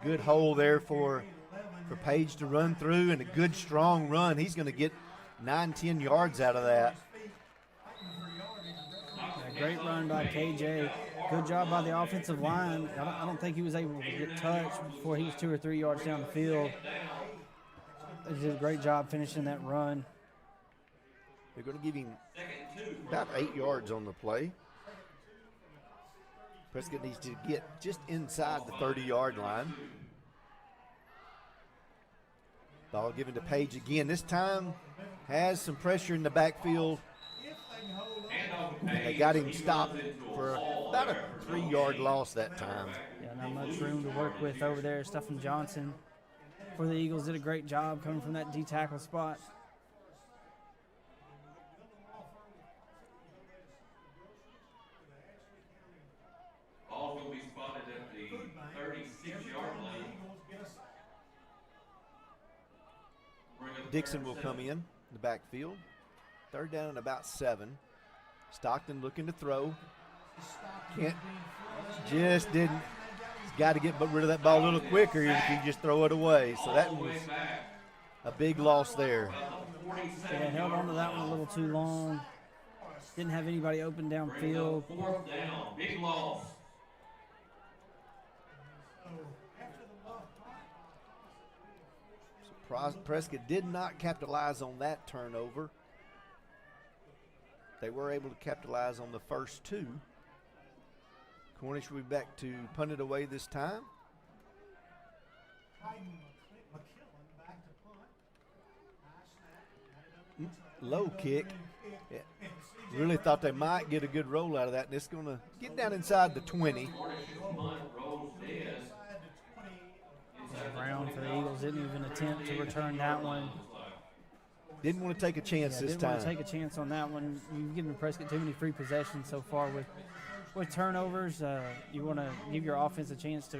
[SPEAKER 10] Good hole there for Page to run through, and a good strong run. He's going to get 9-10 yards out of that.
[SPEAKER 11] Yeah, great run by KJ. Good job by the offensive line. I don't think he was able to get touched before he was 2 or 3 yards down the field. They did a great job finishing that run.
[SPEAKER 10] They're going to give him about 8 yards on the play. Prescott needs to get just inside the 30-yard line. Ball given to Page again. This time has some pressure in the backfield. And they got him stopped for about a 3-yard loss that time.
[SPEAKER 11] Yeah, not much room to work with over there. Stephen Johnson for the Eagles did a great job coming from that D-tackle spot.
[SPEAKER 5] Ball's going to be spotted
[SPEAKER 10] Dixon will come in the backfield. Third down and about 7. Stockton looking to throw. Just didn't. He's got to get rid of that ball a little quicker if you just throw it away. So that was a big loss there.
[SPEAKER 11] Yeah, held on to that one a little too long. Didn't have anybody open downfield.
[SPEAKER 5] Fourth down, big loss.
[SPEAKER 10] Prescott did not capitalize on that turnover. They were able to capitalize on the first 2. Cornish will be back to punt it away this time. Low kick. Yeah. Really thought they might get a good roll out of that, and it's going to get down inside the 20.
[SPEAKER 11] Brown for the Eagles didn't even attempt to return that one.
[SPEAKER 10] Didn't want to take a chance this
[SPEAKER 11] didn't
[SPEAKER 10] time.
[SPEAKER 11] Want to take a chance on that one. You've given Prescott too many free possessions so far with turnovers. You want to give your offense a chance to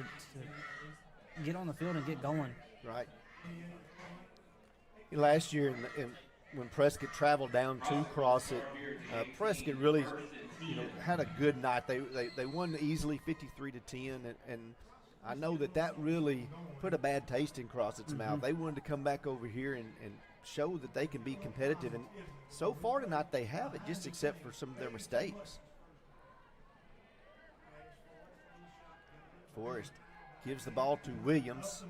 [SPEAKER 11] get on the field and get going.
[SPEAKER 10] Right. Last year, when Prescott traveled down to Crossett, Prescott really, had a good night. They won easily, 53-10, and I know that really put a bad taste in Crossett's mouth. They wanted to come back over here and show that they can be competitive, and so far tonight they have it, just except for some of their mistakes. Forrest gives the ball to Williams.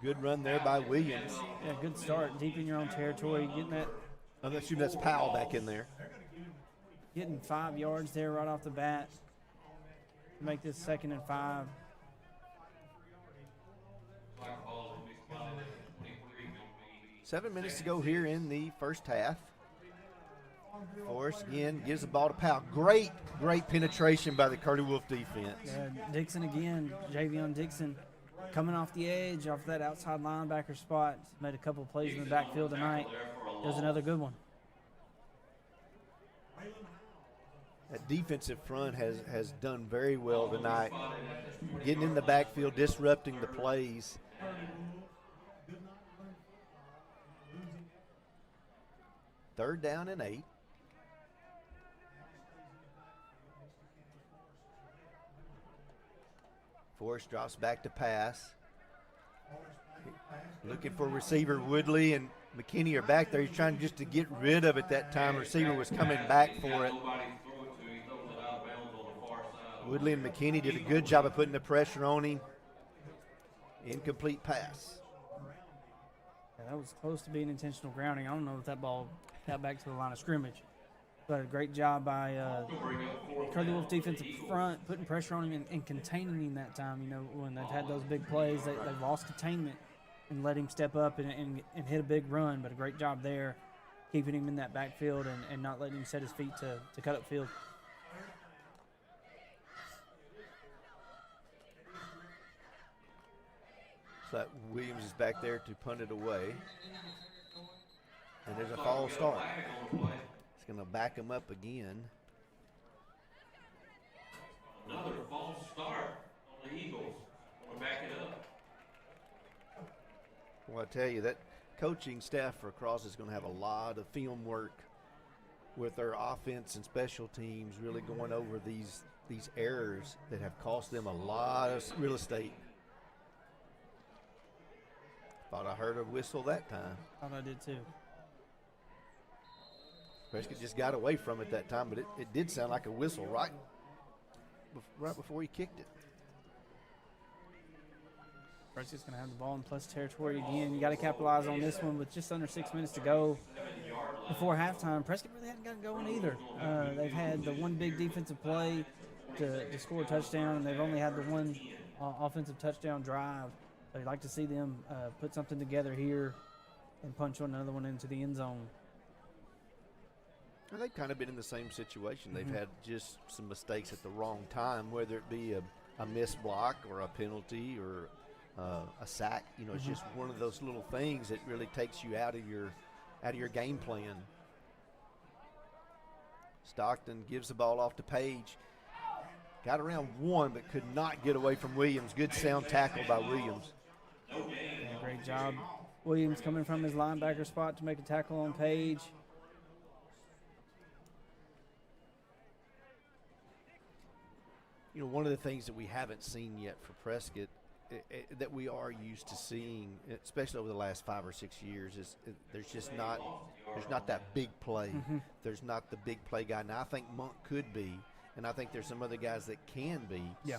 [SPEAKER 10] Good run there by Williams.
[SPEAKER 11] Yeah, good start, deep in your own territory, getting that.
[SPEAKER 10] I'm assuming that's Powell back in there.
[SPEAKER 11] Getting 5 yards there right off the bat to make this 2nd and 5.
[SPEAKER 10] 7 minutes to go here in the first half. Forrest again gives the ball to Powell. Great penetration by the Curley Wolf defense.
[SPEAKER 11] Yeah, Dixon again, Javion Dixon coming off the edge, off that outside linebacker spot. Made a couple of plays in the backfield tonight. There's another good one.
[SPEAKER 10] That defensive front has done very well tonight. Getting in the backfield, disrupting the plays. Third down and 8. Forrest drops back to pass. Looking for receiver. Woodley and McKinney are back there. He's trying just to get rid of it that time. Receiver was coming back for it. Woodley and McKinney did a good job of putting the pressure on him. Incomplete pass.
[SPEAKER 11] Yeah, that was close to being intentional grounding. I don't know if that ball got back to the line of scrimmage. But a great job by Curley Wolf defensive front, putting pressure on him and containing him that time. When they've had those big plays, they've lost containment and let him step up and hit a big run. But a great job there, keeping him in that backfield and not letting him set his feet to cut up field.
[SPEAKER 10] So that Williams is back there to punt it away. And there's a false start. It's going to back him up again.
[SPEAKER 5] Another false start on the Eagles. Want to back it up.
[SPEAKER 10] Well, I tell you, that coaching staff for Cross is going to have a lot of film work with their offense and special teams, really going over these errors that have cost them a lot of real estate. Thought I heard a whistle that time.
[SPEAKER 11] Thought I did too.
[SPEAKER 10] Prescott just got away from it that time, but it did sound like a whistle right before he kicked it.
[SPEAKER 11] Prescott's going to have the ball in plus territory again. You got to capitalize on this one with just under 6 minutes to go before halftime. Prescott really hadn't gotten going either. They've had the one big defensive play to score a touchdown, and they've only had the one offensive touchdown drive. So you'd like to see them put something together here and punch another one into the end zone.
[SPEAKER 10] Well, they've kind of been in the same situation. They've had just some mistakes at the wrong time, whether it be a missed block or a penalty or a sack. It's just one of those little things that really takes you out of your game plan. Stockton gives the ball off to Page. Got around one, but could not get away from Williams. Good sound tackle by Williams.
[SPEAKER 11] Yeah, Great job. Williams coming from his linebacker spot to make a tackle on Page.
[SPEAKER 10] You know, one of the things that we haven't seen yet for Prescott that we are used to seeing, especially over the last 5 or 6 years, is there's not that big play. There's not the big play guy. Now I think Monk could be, and I think there's some other guys that can be.
[SPEAKER 11] Yeah.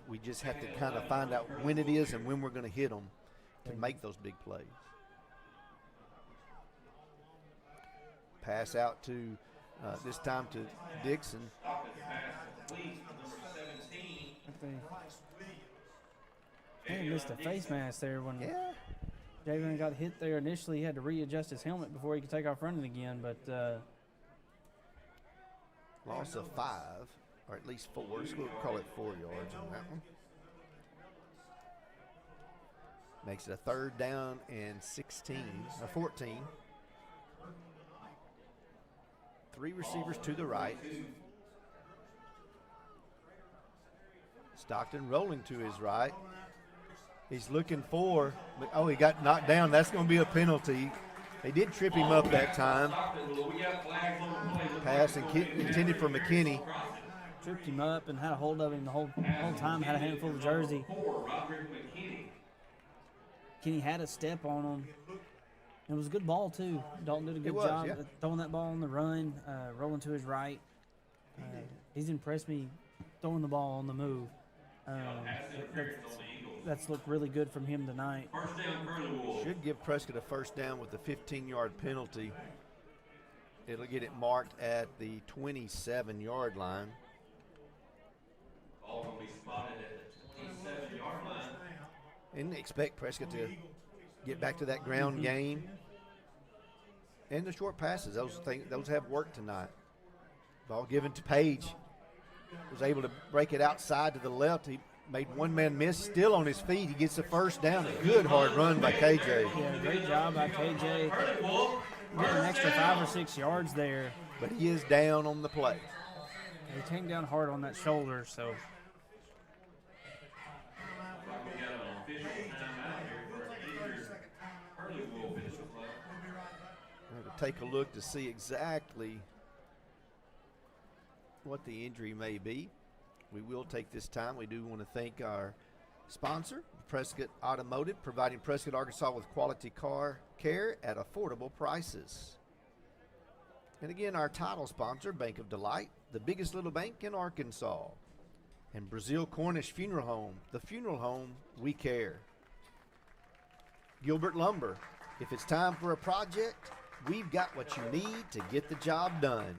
[SPEAKER 10] We just have to kind of find out when it is and when we're going to hit them to make those big plays. Pass out to this time to Dixon.
[SPEAKER 11] He missed a face mask there when Javen got hit there initially. He had to readjust his helmet before he could take off running again, but
[SPEAKER 10] loss of 5, or at least 4. So we'll call it 4 yards on that one. Makes it a 3rd down and 14. 3 receivers to the right. Stockton rolling to his right. He's looking for, he got knocked down. That's going to be a penalty. They did trip him up that time. Pass intended for McKinney.
[SPEAKER 11] Tripped him up and had a hold of him the whole time, had a handful of jersey. McKinney had a step on him. It was a good ball, too. Dalton did a good job throwing that ball on the run, rolling to his right. He's impressed me throwing the ball on the move. That's looked really good from him tonight.
[SPEAKER 10] Should give Prescott a 1st down with the 15-yard penalty. It'll get it marked at the 27-yard line.
[SPEAKER 5] Ball will be spotted at the 27-yard line.
[SPEAKER 10] And expect Prescott to get back to that ground game. And the short passes, those have worked tonight. Ball given to Page. Was able to break it outside to the left. He made one man miss, still on his feet. He gets the 1st down. A good hard run by KJ.
[SPEAKER 11] Yeah, great job by KJ. Getting an extra 5 or 6 yards there.
[SPEAKER 10] But he is down on the play.
[SPEAKER 11] He came down hard on that shoulder, so.
[SPEAKER 5] We got an official timeout here for Curley will finish the play.
[SPEAKER 10] We're going to take a look to see exactly what the injury may be. We will take this time. We do want to thank our sponsor, Prescott Automotive, providing Prescott, Arkansas with quality car care at affordable prices. And again, our title sponsor, Bank of Delight, the biggest little bank in Arkansas. And Brazil Cornish Funeral Home, the funeral home we care. Gilbert Lumber, if it's time for a project, we've got what you need to get the job done.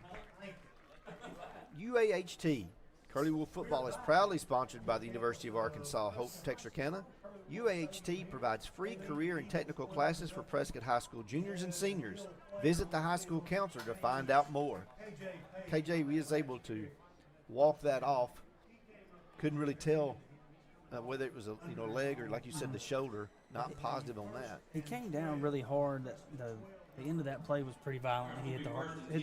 [SPEAKER 10] UAHT, Curley football is proudly sponsored by the University of Arkansas Hope Texarkana. UAHT provides free career and technical classes for Prescott High School juniors and seniors. Visit the high school counselor to find out more. KJ was able to walk that off. Couldn't really tell whether it was a leg or, like you said, the shoulder. Not positive on that.
[SPEAKER 11] He came down really hard. The end of that play was pretty violent. He hit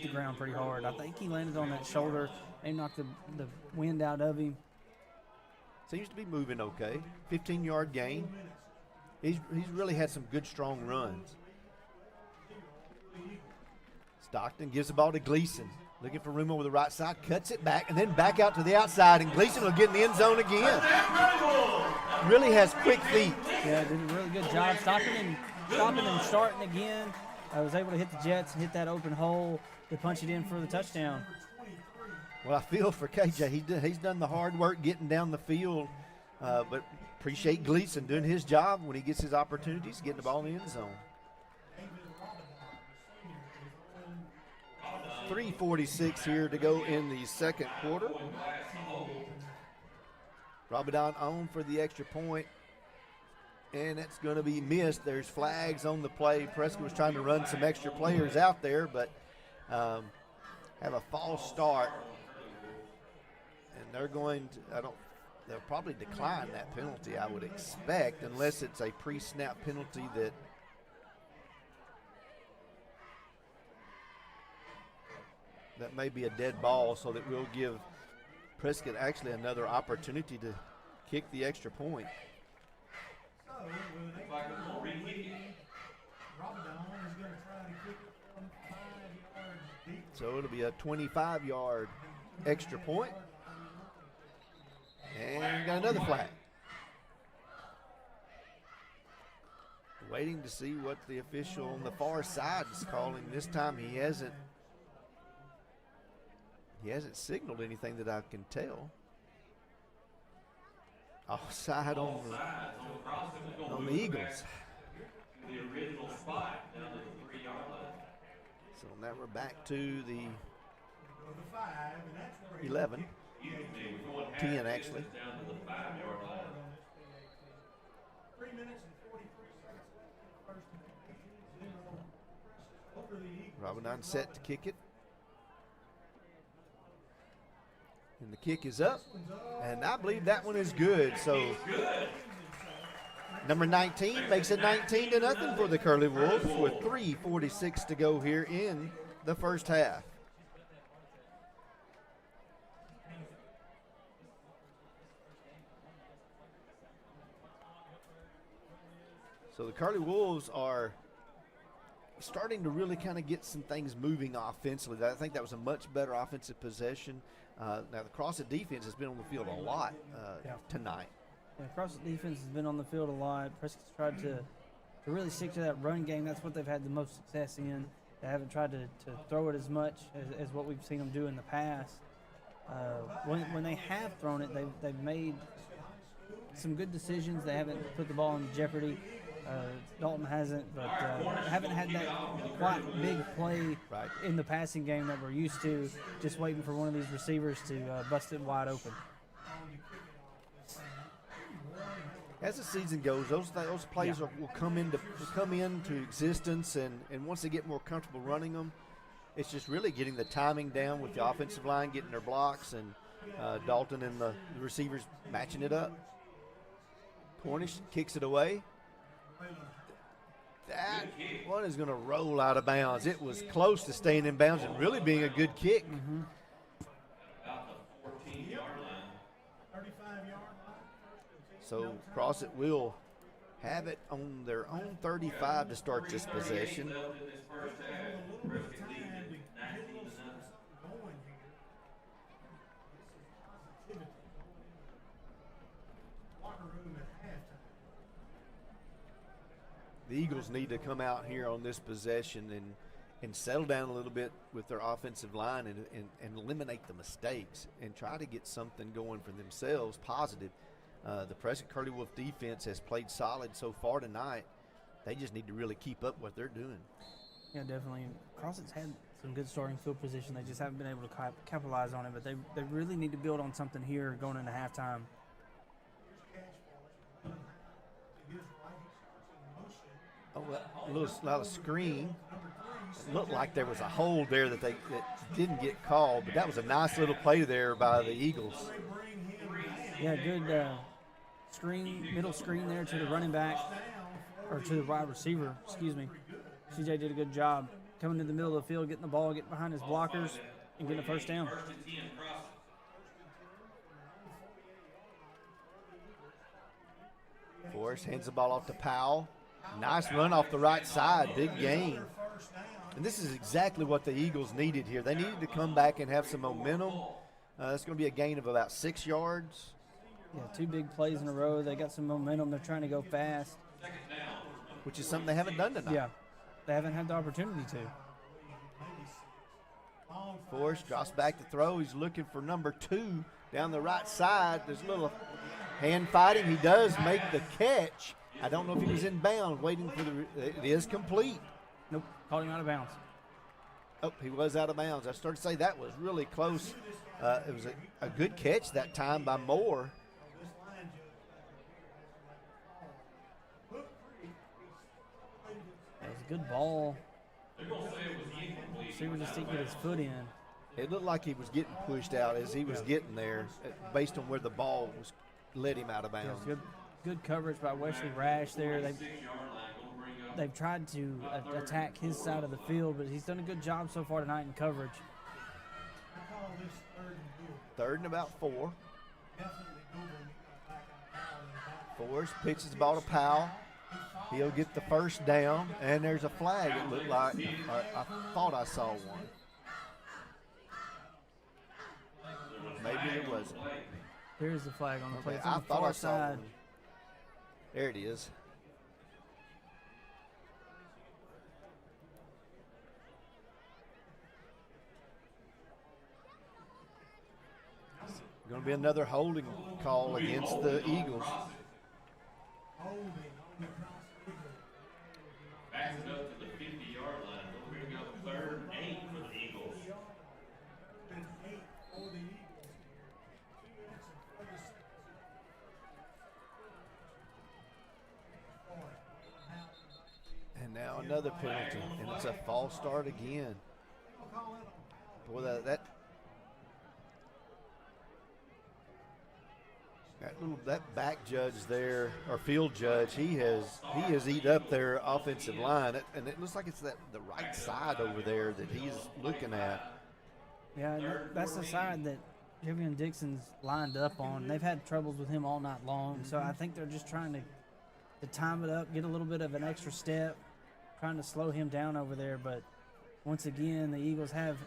[SPEAKER 11] the ground pretty hard. I think he landed on that shoulder and knocked the wind out of him.
[SPEAKER 10] Seems to be moving okay. 15-yard gain. He's really had some good, strong runs. Stockton gives the ball to Gleason. Looking for room over the right side. Cuts it back and then back out to the outside. And Gleason will get in the end zone again. Really has quick feet.
[SPEAKER 11] Yeah, did a really good job stopping and starting again. I was able to hit the Jets and hit that open hole to punch it in for the touchdown.
[SPEAKER 10] Well, I feel for KJ. He's done the hard work getting down the field, but appreciate Gleason doing his job when he gets his opportunities, getting the ball in the end zone. 3:46 here to go in the second quarter. Rabadon on for the extra point, and it's going to be missed. There's flags on the play. Prescott was trying to run some extra players out there, but have a false start. And they're going to, they'll probably decline that penalty, I would expect, unless it's a pre-snap penalty that may be a dead ball, so that will give Prescott actually another opportunity to kick the extra point.
[SPEAKER 7] with an
[SPEAKER 5] Looks like it's gonna re-kick it.
[SPEAKER 7] Ramadan is going to try to kick it from 5 yards deep.
[SPEAKER 10] So it'll be a 25-yard extra point. And got another flag. Waiting to see what the official on the far side is calling. This time he hasn't signaled anything that I can tell. Offside on the Eagles.
[SPEAKER 5] The original spot down to the 3-yard line.
[SPEAKER 10] So now we're back to the
[SPEAKER 7] Go to 5, and that's where
[SPEAKER 10] 11.
[SPEAKER 5] Usually we're going half
[SPEAKER 10] 10
[SPEAKER 5] distance
[SPEAKER 10] actually.
[SPEAKER 5] down to the 5-yard line.
[SPEAKER 7] 3 minutes and 43 seconds left. First and 0 over the Eagles.
[SPEAKER 10] Ramadan set to kick it. And the kick is up. And I believe that one is good. So number 19 makes it 19-0 for the Curley Wolves with 3:46 to go here in the first half. So the Curley Wolves are starting to really kind of get some things moving offensively. I think that was a much better offensive possession. Now the Crossett defense has been on the field a lot tonight.
[SPEAKER 11] Yeah, Crossett defense has been on the field a lot. Prescott's tried to really stick to that run game. That's what they've had the most success in. They haven't tried to throw it as much as what we've seen them do in the past. When they have thrown it, they've made some good decisions. They haven't put the ball in jeopardy. Dalton hasn't, but haven't had that quite big play in the passing game that we're used to, just waiting for one of these receivers to bust it wide open.
[SPEAKER 10] As the season goes, those plays will come into existence, and once they get more comfortable running them, it's just really getting the timing down with the offensive line, getting their blocks, and Dalton and the receivers matching it up. Cornish kicks it away. That one is going to roll out of bounds. It was close to staying in bounds and really being a good kick.
[SPEAKER 11] Mm-hmm.
[SPEAKER 5] About the 14-yard line.
[SPEAKER 7] 35-yard line.
[SPEAKER 10] So Crossett will have it on their own 35 to start this possession.
[SPEAKER 5] Left in this first half. Prescott leading it 19-0.
[SPEAKER 7] Going here. This is positivity. Locker room at halftime.
[SPEAKER 10] The Eagles need to come out here on this possession and settle down a little bit with their offensive line and eliminate the mistakes and try to get something going for themselves positive. The Prescott Curley Wolf defense has played solid so far tonight. They just need to really keep up what they're doing.
[SPEAKER 11] Yeah, definitely. Crossett's had some good starting field position. They just haven't been able to capitalize on it, but they really need to build on something here going into halftime.
[SPEAKER 10] Oh, a little screen. It looked like there was a hold there that didn't get called, but that was a nice little play there by the Eagles.
[SPEAKER 11] Yeah, good middle screen there to the running back, or to the wide receiver, excuse me. CJ did a good job coming to the middle of the field, getting the ball, getting behind his blockers, and getting a first down.
[SPEAKER 10] Forrest hands the ball off to Powell. Nice run off the right side, big gain. And this is exactly what the Eagles needed here. They needed to come back and have some momentum. It's going to be a gain of about 6 yards.
[SPEAKER 11] Yeah, 2 big plays in a row. They got some momentum. They're trying to go fast.
[SPEAKER 10] Which is something they haven't done tonight.
[SPEAKER 11] Yeah, they haven't had the opportunity to.
[SPEAKER 10] Forrest drops back to throw. He's looking for number 2 down the right side. There's a little hand fighting. He does make the catch. I don't know if he was in bounds, waiting for it is complete.
[SPEAKER 11] Nope, caught him out of bounds.
[SPEAKER 10] Oh, he was out of bounds. I started to say that was really close. It was a good catch that time by Moore.
[SPEAKER 11] That was a good ball. Receiver just didn't get his foot in.
[SPEAKER 10] It looked like he was getting pushed out as he was getting there, based on where the ball was led him out of bounds.
[SPEAKER 11] Yes, good coverage by Wesley Rash there. They've tried to attack his side of the field, but he's done a good job so far tonight in coverage.
[SPEAKER 10] Third and about 4. Forrest pitches the ball to Powell. He'll get the first down, and there's a flag, it looked like. I thought I saw one. Maybe there wasn't.
[SPEAKER 11] There's the flag on the play.
[SPEAKER 10] Okay,
[SPEAKER 11] It's on
[SPEAKER 10] I
[SPEAKER 11] the
[SPEAKER 10] thought
[SPEAKER 11] far
[SPEAKER 10] I saw
[SPEAKER 11] side.
[SPEAKER 10] one. There it is. Going to be another holding call against the Eagles.
[SPEAKER 5] Backs it up to the 50-yard line. Don't bring up 3rd and 8 for the Eagles.
[SPEAKER 10] And now another penalty, and it's a false start again. Boy, that back judge there, or field judge, he has eaten up their offensive line, and it looks like it's the right side over there that he's looking at.
[SPEAKER 11] Yeah, and that's the side that Javion Dixon's lined up on. They've had troubles with him all night long, so I think they're just trying to time it up, get a little bit of an extra step, trying to slow him down over there. But once again, the Eagles have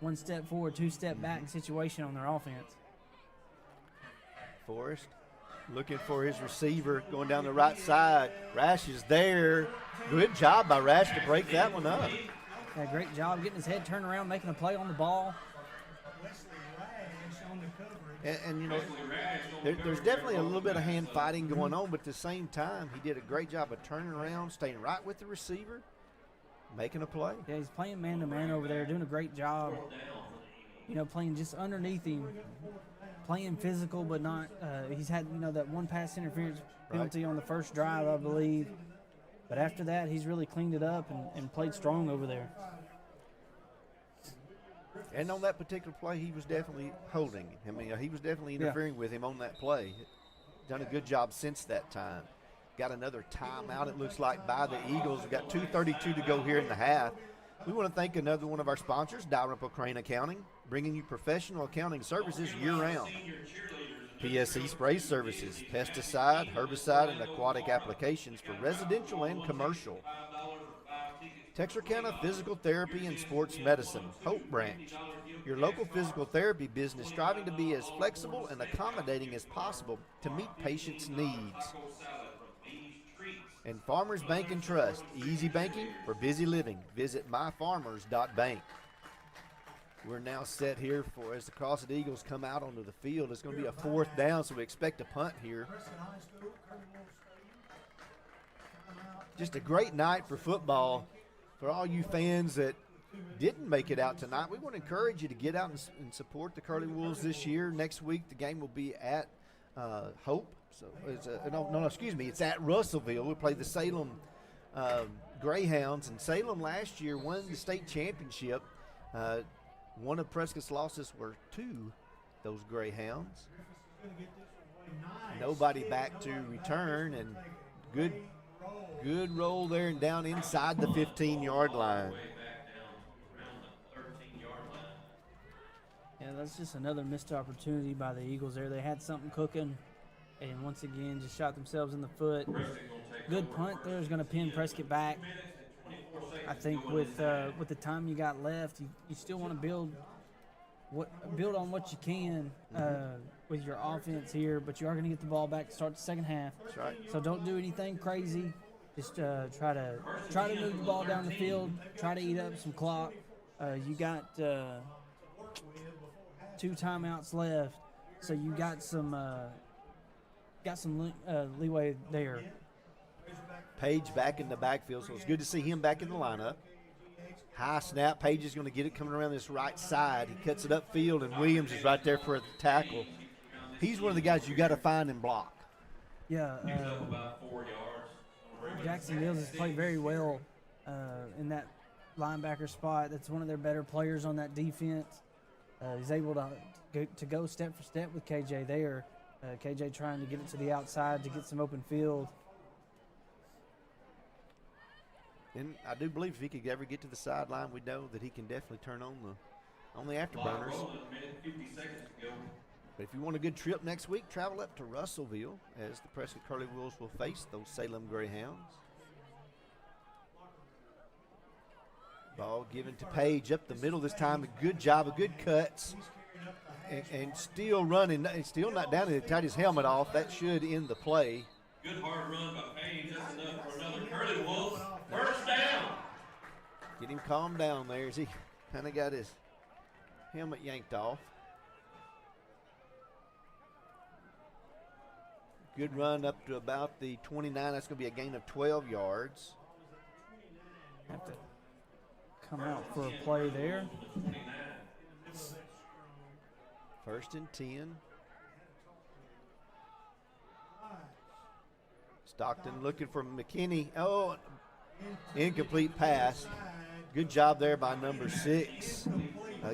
[SPEAKER 11] one step forward, two step back situation on their offense.
[SPEAKER 10] Forrest looking for his receiver, going down the right side. Rash is there. Good job by Rash to break that one up.
[SPEAKER 11] Yeah, great job getting his head turned around, making a play on the ball.
[SPEAKER 10] And you know, there's definitely a little bit of hand fighting going on, but at the same time, he did a great job of turning around, staying right with the receiver, making a play.
[SPEAKER 11] Yeah, he's playing man-to-man over there, doing a great job. You know, playing just underneath him, playing physical, but not he's had, you know, that one pass interference penalty on the first drive, I believe. But after that, he's really cleaned it up and played strong over there.
[SPEAKER 10] And on that particular play, he was definitely holding. I mean, he was definitely interfering with him on that play. Done a good job since that time. Got another timeout, it looks like, by the Eagles. We've got 2:32 to go here in the half. We want to thank another one of our sponsors, Dalrymple Crane Accounting, bringing you professional accounting services year-round. PSE Spray Services, pesticide, herbicide, and aquatic applications for residential and commercial. Texarkana Physical Therapy and Sports Medicine, Hope Branch, your local physical therapy business striving to be as flexible and accommodating as possible to meet patients' needs. And Farmers Bank and Trust, easy banking for busy living. Visit myfarmers.bank. We're now set here for, as the Crossett Eagles come out onto the field, it's going to be a 4th down, so we expect a punt here. Just a great night for football. For all you fans that didn't make it out tonight, we want to encourage you to get out and support the Curley Wolves this year. Next week, the game will be at Hope. So it's at Russellville. We'll play the Salem Greyhounds, and Salem last year won the state championship. One of Prescott's losses were to those Greyhounds. Nobody back to return, and good roll there and down inside the 15-yard line.
[SPEAKER 11] Yeah, that's just another missed opportunity by the Eagles there. They had something cooking, and once again just shot themselves in the foot. Good punt there is going to pin Prescott back. I think with the time you got left, you still want to build on what you can with your offense here, but you are going to get the ball back to start the second half.
[SPEAKER 10] That's right.
[SPEAKER 11] So don't do anything crazy. Just try to move the ball down the field. Try to eat up some clock. You got 2 timeouts left, so you got some leeway there.
[SPEAKER 10] Page back in the backfield, so it's good to see him back in the lineup. High snap. Page is going to get it coming around this right side. He cuts it upfield, and Williams is right there for a tackle. He's one of the guys you got to find and block.
[SPEAKER 11] Yeah. Jackson Mills has played very well in that linebacker spot. That's one of their better players on that defense. He's able to go step for step with KJ there. KJ trying to get it to the outside to get some open field.
[SPEAKER 10] And I do believe if he could ever get to the sideline, we know that he can definitely turn on the afterburners. But if you want a good trip next week, travel up to Russellville as the Prescott Curley Wolves will face those Salem Greyhounds. Ball given to Page up the middle this time. A good job, a good cuts. And still running, still not down. He tied his helmet off. That should end the play.
[SPEAKER 5] Good hard run by Page. That's enough for another Curley Wolves. First down.
[SPEAKER 10] Get him calmed down there as he kind of got his helmet yanked off. Good run up to about the 29. That's going to be a gain of 12 yards.
[SPEAKER 11] Have to come out for a play there.
[SPEAKER 5] 29.
[SPEAKER 10] First and 10. Stockton looking for McKinney. Oh, incomplete pass. Good job there by number 6,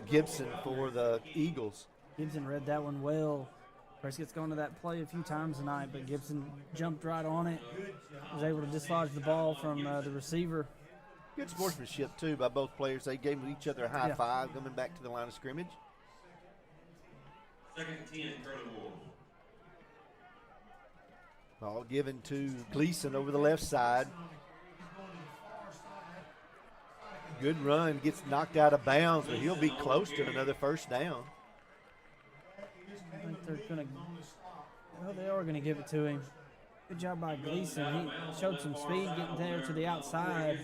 [SPEAKER 10] Gibson for the Eagles.
[SPEAKER 11] Gibson read that one well. Prescott's gone to that play a few times tonight, but Gibson jumped right on it. Was able to dislodge the ball from the receiver.
[SPEAKER 10] Good sportsmanship, too, by both players. They gave each other a high five coming back to the line of scrimmage.
[SPEAKER 5] Second 10, Curley Wolves.
[SPEAKER 10] Ball given to Gleason over the left side. Good run, gets knocked out of bounds, but he'll be close to another first down.
[SPEAKER 11] I think they're going to, well, they are going to give it to him. Good job by Gleason. He showed some speed getting there to the outside.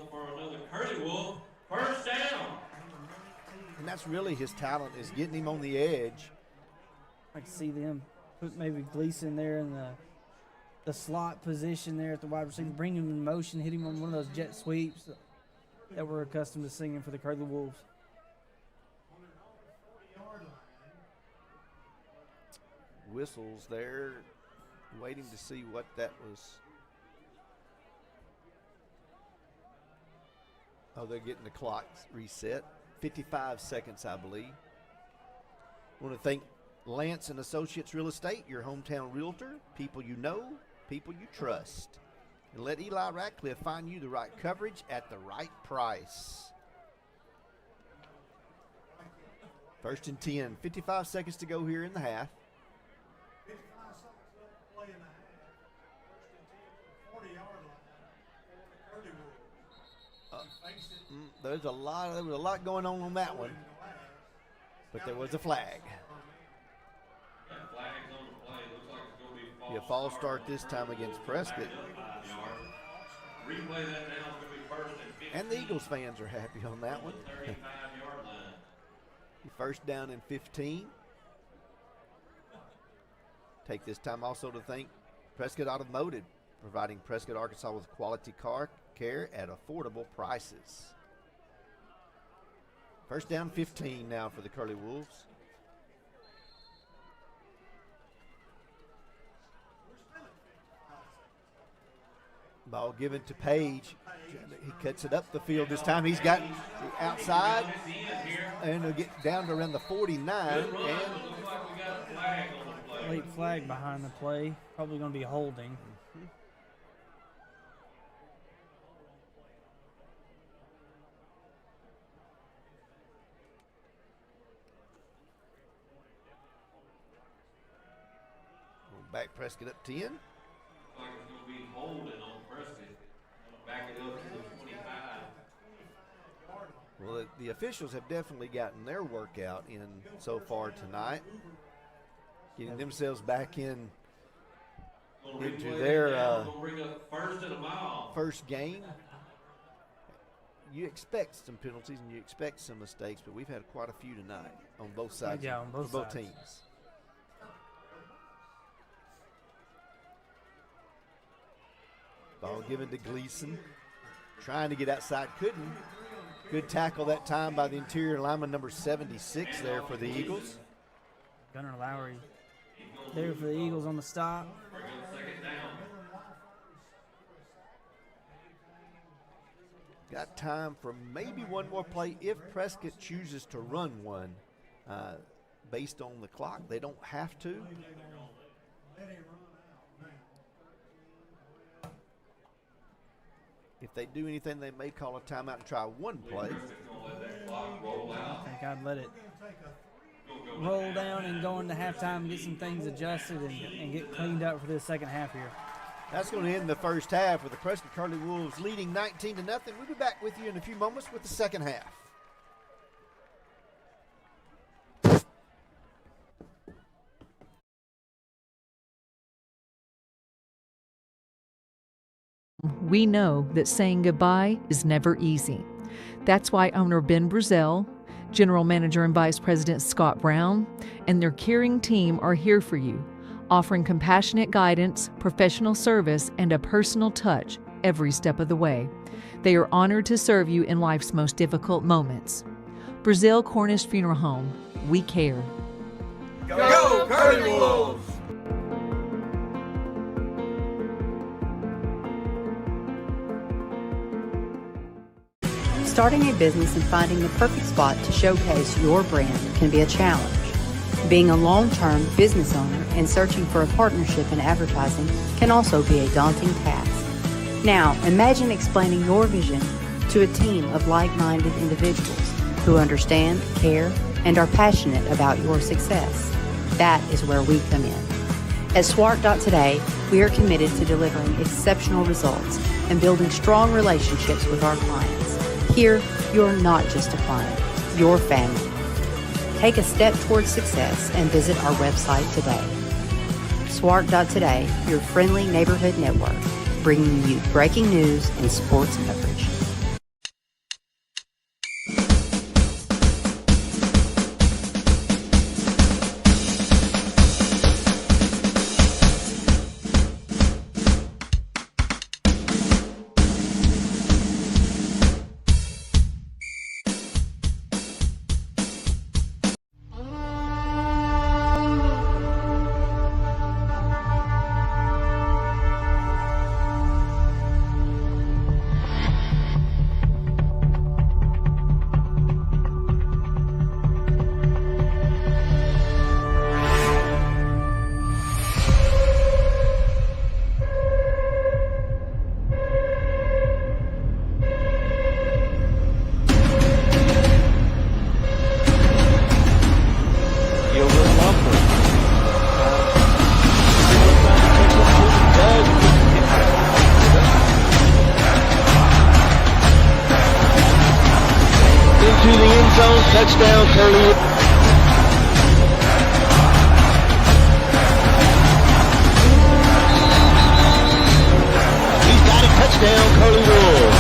[SPEAKER 5] For another Curley Wolf. First down.
[SPEAKER 10] And that's really his talent, is getting him on the edge.
[SPEAKER 11] I can see them put maybe Gleason there in the slot position there at the wide receiver, bring him in motion, hit him on one of those jet sweeps that we're accustomed to singing for the Curley Wolves.
[SPEAKER 10] Whistles there, waiting to see what that was. Oh, they're getting the clock reset. 55 seconds, I believe. I want to thank Lance and Associates Real Estate, your hometown realtor, people you know, people you trust. And let Eli Ratcliffe find you the right coverage at the right price. First and 10, 55 seconds to go here in the half.
[SPEAKER 7] 55 seconds left to play in the half. First and 10, 40-yard line. Curley Wolves. Face it.
[SPEAKER 10] There was a lot going on that one, but there was a flag.
[SPEAKER 5] Flags on the play. Looks like it's going to be
[SPEAKER 10] A false start this time against Prescott.
[SPEAKER 5] Replay that now. It's going to be first and 15.
[SPEAKER 10] And the Eagles fans are happy on that one.
[SPEAKER 5] 35-yard line.
[SPEAKER 10] First down and 15. Take this time also to thank Prescott Automotive, providing Prescott, Arkansas with quality car care at affordable prices. First down 15 now for the Curley Wolves. Ball given to Page. He cuts it up the field this time. He's got the outside, and he'll get down to around the 49. And
[SPEAKER 11] late flag behind the play. Probably going to be holding.
[SPEAKER 10] Back Prescott up 10.
[SPEAKER 5] Looks like it's going to be holding on Prescott. Back it up to the 25.
[SPEAKER 10] Well, the officials have definitely gotten their workout in so far tonight, getting themselves back into their first game. You expect some penalties and you expect some mistakes, but we've had quite a few tonight on both sides.
[SPEAKER 11] Yeah, on both
[SPEAKER 10] for both
[SPEAKER 11] sides.
[SPEAKER 10] teams. Ball given to Gleason, trying to get outside, couldn't. Good tackle that time by the interior lineman, number 76 there for the Eagles.
[SPEAKER 11] Gunnar Lowry there for the Eagles on the stop.
[SPEAKER 10] Got time for maybe one more play if Prescott chooses to run one based on the clock. They don't have to. If they do anything, they may call a timeout and try one play.
[SPEAKER 11] I think I'd let it roll down and go into halftime and get some things adjusted and get cleaned up for this second half here.
[SPEAKER 10] That's going to end the first half with the Prescott Curley Wolves leading 19-0. We'll be back with you in a few moments with the second half.
[SPEAKER 8] We know that saying goodbye is never easy. That's why owner Ben Brazel, General Manager and Vice President Scott Brown, and their caring team are here for you, offering compassionate guidance, professional service, and a personal touch every step of the way. They are honored to serve you in life's most difficult moments. Brazel Cornish Funeral Home, we care.
[SPEAKER 3] Go Curley Wolves!
[SPEAKER 9] Starting a business and finding the perfect spot to showcase your brand can be a challenge. Being a long-term business owner and searching for a partnership in advertising can also be a daunting task. Now, imagine explaining your vision to a team of like-minded individuals who understand, care, and are passionate about your success. That is where we come in. At Swart.Today, we are committed to delivering exceptional results and building strong relationships with our clients. Here, you're not just a client, you're family. Take a step towards success and visit our website today. Swart.Today, your friendly neighborhood network, bringing you breaking news and sports coverage.
[SPEAKER 1] Into the end zone, touchdown, Curley. He's got a touchdown, Curley Wolves.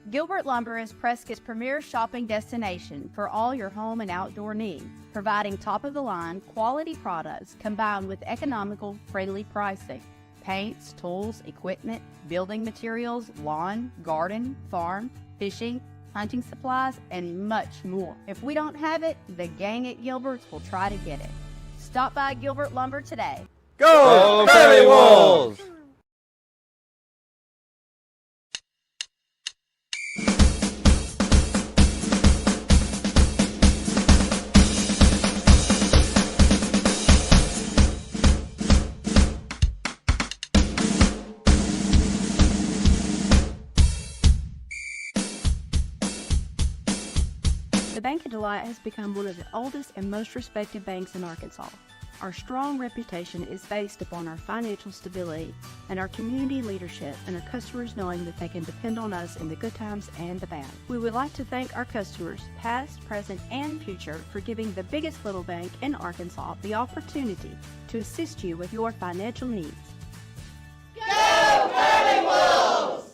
[SPEAKER 2] Gilbert Lumber is Prescott's premier shopping destination for all your home and outdoor needs, providing top-of-the-line quality products combined with economical, friendly pricing. Paints, tools, equipment, building materials, lawn, garden, farm, fishing, hunting supplies, and much more. If we don't have it, the gang at Gilbert's will try to get it. Stop by Gilbert Lumber today.
[SPEAKER 3] Go Curley Wolves!
[SPEAKER 4] The Bank of Delight has become one of the oldest and most respected banks in Arkansas. Our strong reputation is based upon our financial stability and our community leadership and our customers knowing that they can depend on us in the good times and the bad. We would like to thank our customers, past, present, and future, for giving the biggest little bank in Arkansas the opportunity to assist you with your financial needs.
[SPEAKER 1] Go Curley Wolves!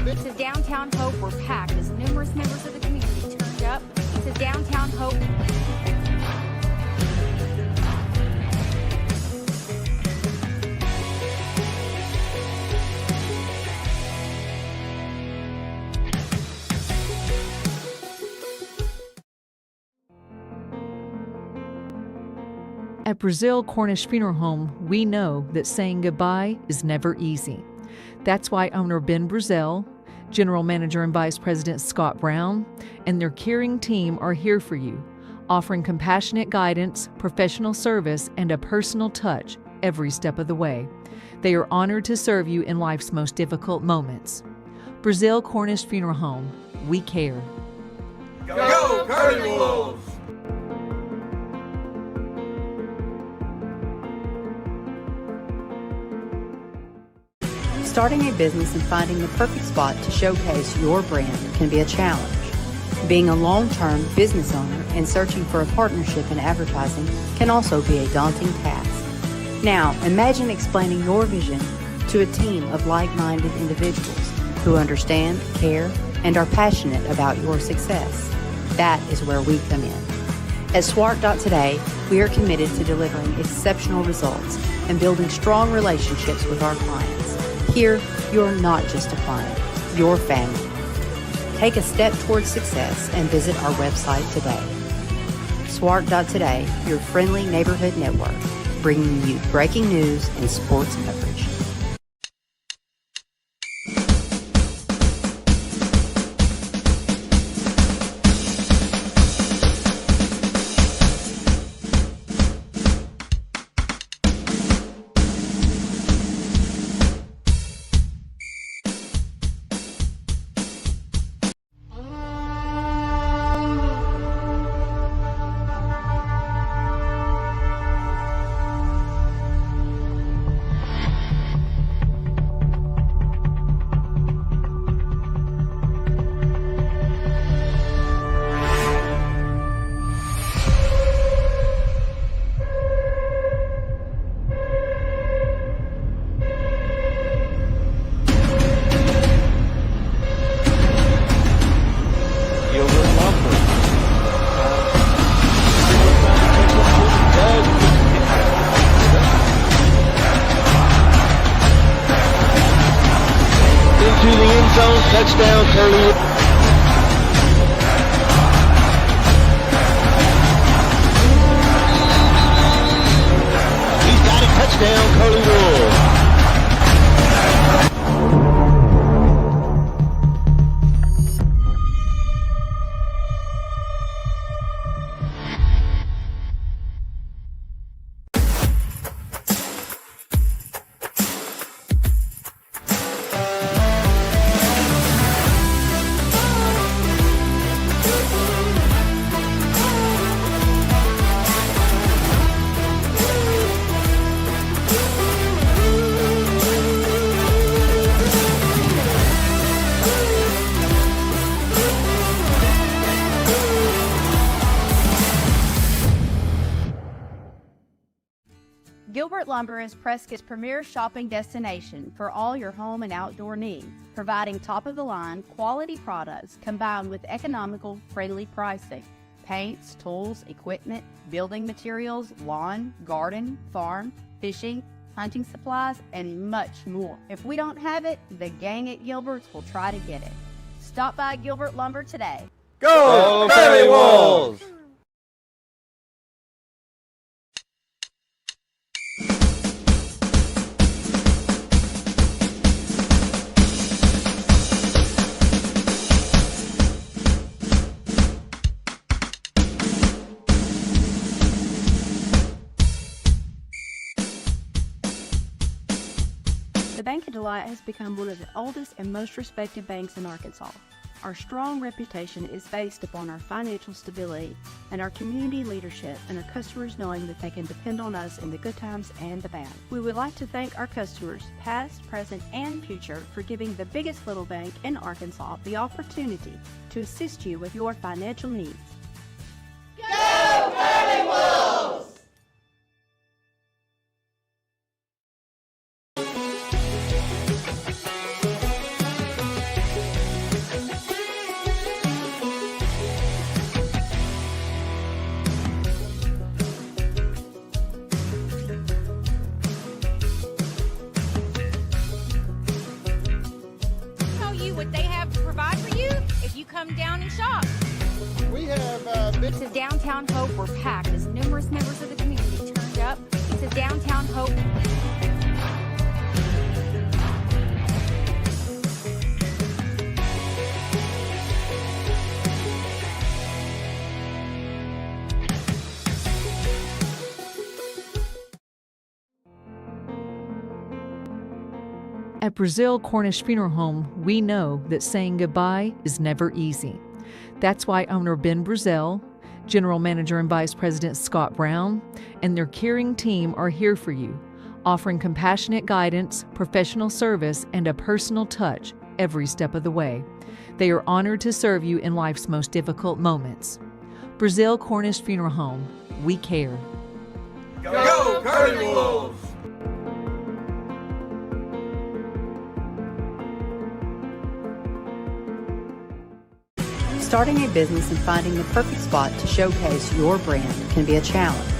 [SPEAKER 6] To downtown Hope, we're packed as numerous members of the community turned up to downtown Hope.
[SPEAKER 8] At Brazil Cornish Funeral Home, we know that saying goodbye is never easy. That's why owner Ben Brazil, General Manager and Vice President Scott Brown, and their caring team are here for you, offering compassionate guidance, professional service, and a personal touch every step of the way. They are honored to serve you in life's most difficult moments. Brazil Cornish Funeral Home, we care.
[SPEAKER 3] Go, Curley Wolves!
[SPEAKER 9] Starting a business and finding the perfect spot to showcase your brand can be a challenge. Being a long-term business owner and searching for a partnership in advertising can also be a daunting task. Now, imagine explaining your vision to a team of like-minded individuals who understand, care, and are passionate about your success. That is where we come in. At Swart.Today, we are committed to delivering exceptional results and building strong relationships with our clients. Here, you're not just a client, you're family. Take a step towards success and visit our website today. Swart.Today, your friendly neighborhood network, bringing you breaking news and sports coverage.
[SPEAKER 1] Into the end zone, touchdown, Curley. He's got it, touchdown, Curley Wolves.
[SPEAKER 2] Gilbert Lumber is Prescott's premier shopping destination for all your home and outdoor needs, providing top-of-the-line quality products combined with economical, friendly pricing. Paints, tools, equipment, building materials, lawn, garden, farm, fishing, hunting supplies, and much more. If we don't have it, the gang at Gilbert's will try to get it. Stop by Gilbert Lumber today.
[SPEAKER 3] Go, Curley Wolves!
[SPEAKER 4] The Bank of Delight has become one of the oldest and most respected banks in Arkansas. Our strong reputation is based upon our financial stability and our community leadership and our customers knowing that they can depend on us in the good times and the bad. We would like to thank our customers, past, present, and future, for giving the biggest little bank in Arkansas the opportunity to assist you with your financial needs.
[SPEAKER 3] Go, Curley Wolves!
[SPEAKER 6] It says downtown Hope were packed as numerous members of the community turned up. It says downtown Hope.
[SPEAKER 8] At Brazil Cornish Funeral Home, we know that saying goodbye is never easy. That's why owner Ben Brazil, General Manager and Vice President Scott Brown, and their caring team are here for you, offering compassionate guidance, professional service, and a personal touch every step of the way. They are honored to serve you in life's most difficult moments. Brazil Cornish Funeral Home, we care.
[SPEAKER 3] Go, Curley Wolves!
[SPEAKER 9] Starting a business and finding the perfect spot to showcase your brand can be a challenge.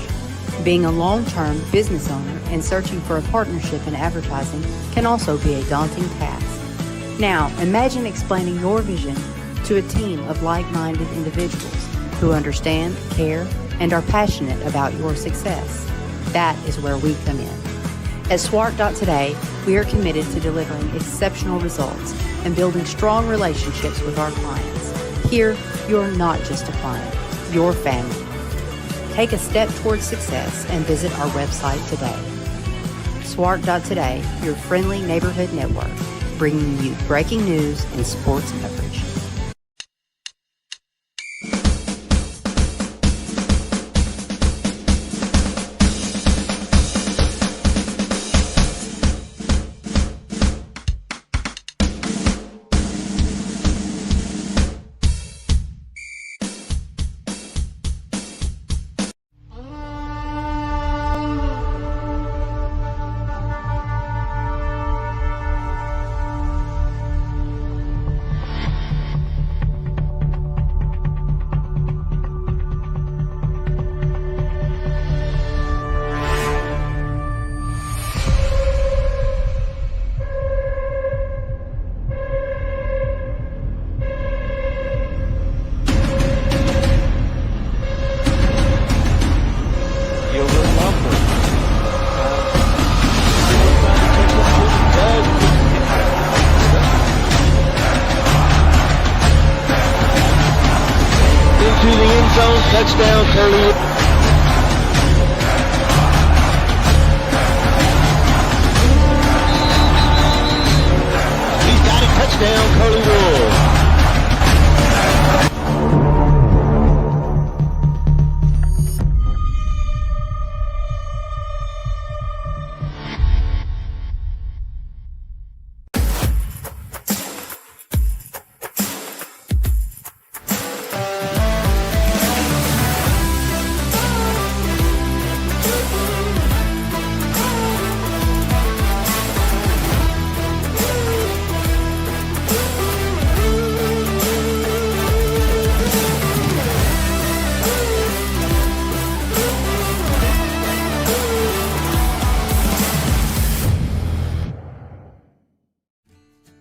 [SPEAKER 9] Being a long-term business owner and searching for a partnership in advertising can also be a daunting task. Now, imagine explaining your vision to a team of like-minded individuals who understand, care, and are passionate about your success. That is where we come in. At Swart.Today, we are committed to delivering exceptional results and building strong relationships with our clients. Here, you're not just a client, you're family. Take a step towards success and visit our website today. Swart.Today, your friendly neighborhood network, bringing you breaking news and sports coverage.
[SPEAKER 1] Touchdown, Curley. He's got it. Touchdown, Curley Wolves.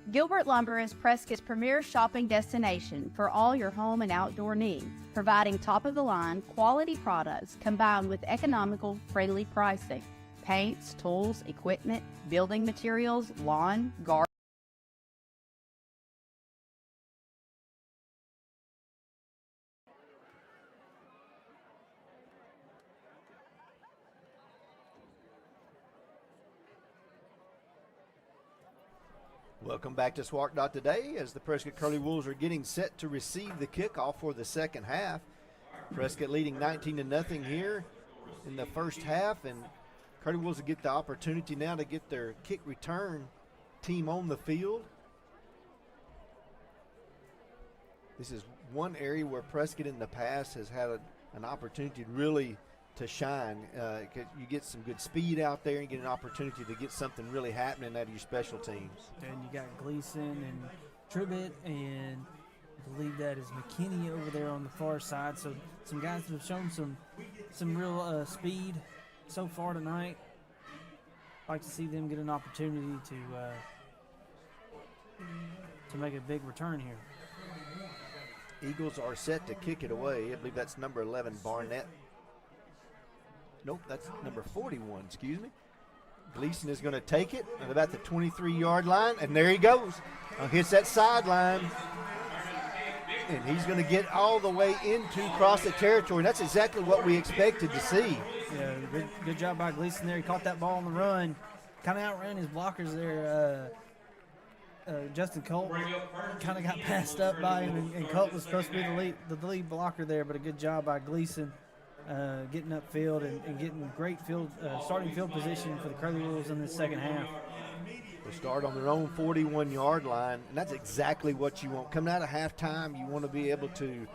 [SPEAKER 2] Gilbert Lumber is Prescott's premier shopping destination for all your home and outdoor needs, providing top-of-the-line quality products combined with economical, friendly pricing. Paints, tools, equipment, building materials, lawn, garden.
[SPEAKER 10] Welcome back to Swart.Today as the Prescott Curley Wolves are getting set to receive the kickoff for the second half. Prescott leading 19-0 here in the first half, and Curley Wolves will get the opportunity now to get their kick return team on the field. This is one area where Prescott in the past has had an opportunity really to shine. You get some good speed out there and get an opportunity to get something really happening out of your special teams.
[SPEAKER 11] And you got Gleason and Tribbett, and I believe that is McKinney over there on the far side. So some guys that have shown some real speed so far tonight. I'd like to see them get an opportunity to make a big return here.
[SPEAKER 10] Eagles are set to kick it away. I believe that's number 11, Barnett. Nope, that's number 41, excuse me. Gleason is going to take it at about the 23-yard line, and there he goes. Hits that sideline, and he's going to get all the way into Crossett territory. That's exactly what we expected to see.
[SPEAKER 11] Yeah, good job by Gleason there. He caught that ball on the run, kind of outran his blockers there. Justin Colt kind of got passed up by him, and Colt was supposed to be the lead blocker there, but a good job by Gleason getting upfield and getting great starting field position for the Curley Wolves in the second half.
[SPEAKER 10] They start on their own 41-yard line, and that's exactly what you want. Coming out of halftime, you want to be able to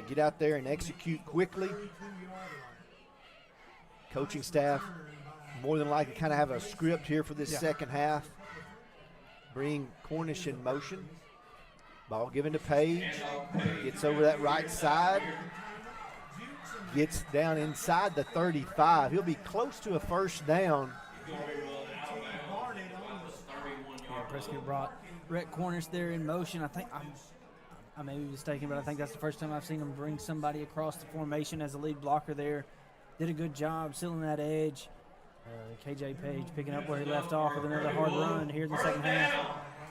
[SPEAKER 10] get out there and execute quickly. Coaching staff more than likely kind of have a script here for this second half. Bring Cornish in motion. Ball given to Page. Gets over that right side. Gets down inside the 35. He'll be close to a first down.
[SPEAKER 11] Yeah, Prescott brought Rhett Cornish there in motion. I think I may be mistaken, but I think that's the first time I've seen him bring somebody across the formation as a lead blocker there. Did a good job sealing that edge. KJ Page picking up where he left off with another hard run here in the second half.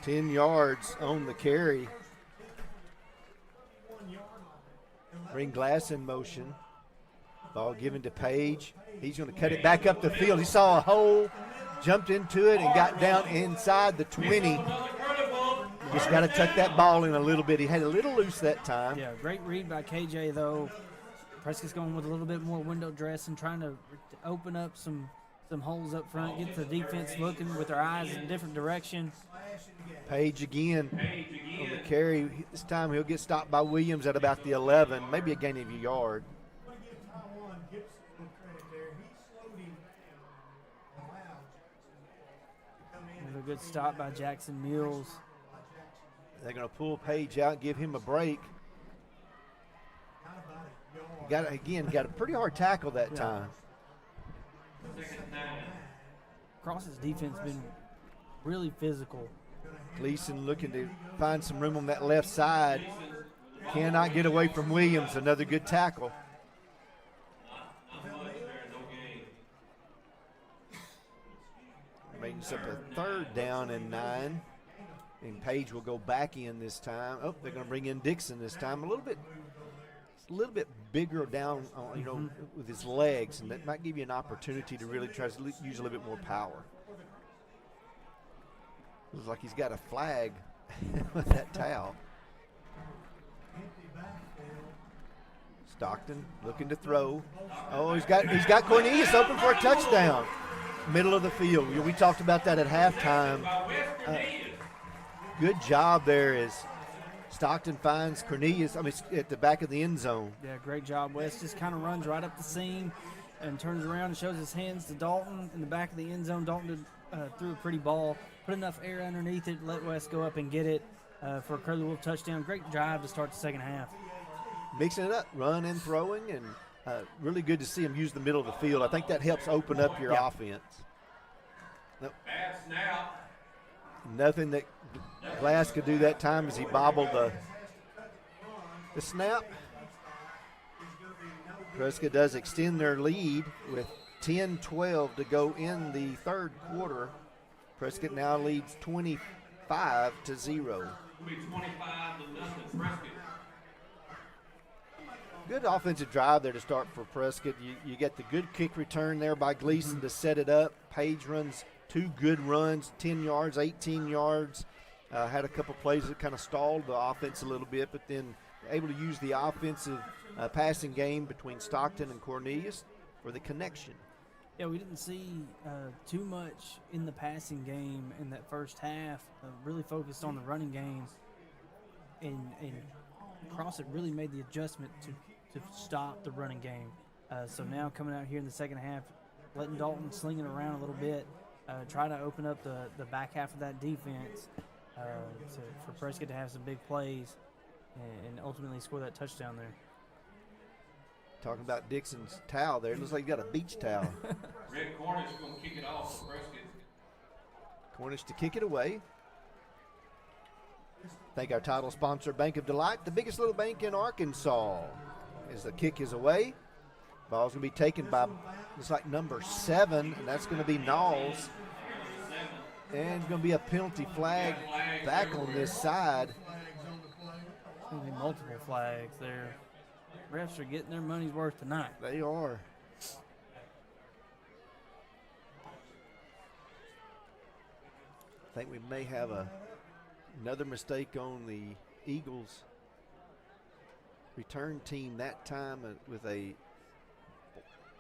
[SPEAKER 10] 10 yards on the carry. Bring Glass in motion. Ball given to Page. He's going to cut it back up the field. He saw a hole, jumped into it, and got down inside the 20. Just got to tuck that ball in a little bit. He had a little loose that time.
[SPEAKER 11] Yeah, great read by KJ, though. Prescott's going with a little bit more window dress and trying to open up some holes up front, get the defense looking with their eyes in a different direction.
[SPEAKER 10] Page again on the carry. This time he'll get stopped by Williams at about the 11, maybe a gain of a yard.
[SPEAKER 11] Another good stop by Jackson Mills.
[SPEAKER 10] They're going to pull Page out, give him a break. Got a pretty hard tackle that time.
[SPEAKER 11] Crossett's defense been really physical.
[SPEAKER 10] Gleason looking to find some room on that left side. Cannot get away from Williams. Another good tackle. Brings up a third down and 9. And Page will go back in this time. Oh, they're going to bring in Dixon this time. A little bit bigger down, with his legs, and that might give you an opportunity to really try to use a little bit more power. Looks like he's got a flag with that towel. Stockton looking to throw. Oh, he's got Cornelius open for a touchdown. Middle of the field. We talked about that at halftime. Good job there as Stockton finds Cornelius, at the back of the end zone.
[SPEAKER 11] Yeah, great job. West just kind of runs right up the seam and turns around and shows his hands to Dalton in the back of the end zone. Dalton threw a pretty ball, put enough air underneath it, let West go up and get it for a Curley Wolf touchdown. Great drive to start the second half.
[SPEAKER 10] Mixing it up, run and throwing, and really good to see him use the middle of the field. I think that helps open up your offense. Nope.
[SPEAKER 5] Bad snap.
[SPEAKER 10] Nothing that Glass could do that time as he bobbled the snap. Prescott does extend their lead with 10-12 to go in the third quarter. Prescott now leads 25-0.
[SPEAKER 5] It'll be 25-0 Prescott.
[SPEAKER 10] Good offensive drive there to start for Prescott. You get the good kick return there by Gleason to set it up. Page runs 2 good runs, 10 yards, 18 yards. Had a couple plays that kind of stalled the offense a little bit, but then able to use the offensive passing game between Stockton and Cornelius for the connection.
[SPEAKER 11] Yeah, we didn't see too much in the passing game in that first half. Really focused on the running games, and Crossett really made the adjustment to stop the running game. So now coming out here in the second half, letting Dalton sling it around a little bit, try to open up the back half of that defense for Prescott to have some big plays and ultimately score that touchdown there.
[SPEAKER 10] Talking about Dixon's towel there. It looks like he got a beach towel.
[SPEAKER 5] Red Cornish is going to kick it off for Prescott.
[SPEAKER 10] Cornish to kick it away. Thank our title sponsor, Bank of Delight, the biggest little bank in Arkansas. As the kick is away, ball's going to be taken by, looks like number 7, and that's going to be Knowles. And going to be a penalty flag back on this side.
[SPEAKER 11] There's going to be multiple flags there. Refs are getting their money's worth tonight.
[SPEAKER 10] They are. I think we may have another mistake on the Eagles return team that time with I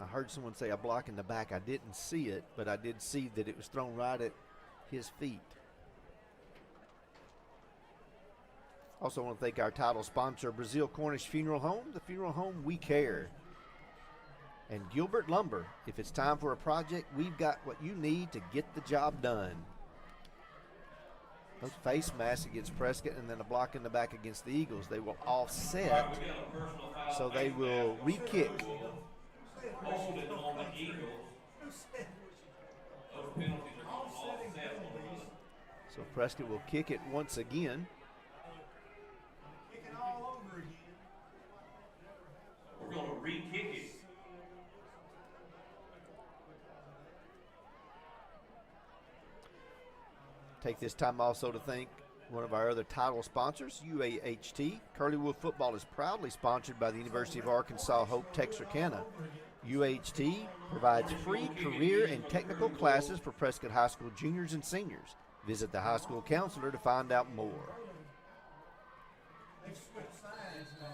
[SPEAKER 10] heard someone say a block in the back. I didn't see it, but I did see that it was thrown right at his feet. Also want to thank our title sponsor, Brazil Cornish Funeral Home, the funeral home we care. And Gilbert Lumber, if it's time for a project, we've got what you need to get the job done. Those face masks against Prescott and then a block in the back against the Eagles. They will offset, so they will re-kick. So Prescott will kick it once again.
[SPEAKER 7] Kicking all over again.
[SPEAKER 5] We're going to re-kick it.
[SPEAKER 10] Take this time also to thank one of our other title sponsors, UAHT. Curleywood football is proudly sponsored by the University of Arkansas Hope Texarkana. UAHT provides free career and technical classes for Prescott High School juniors and seniors. Visit the high school counselor to find out more.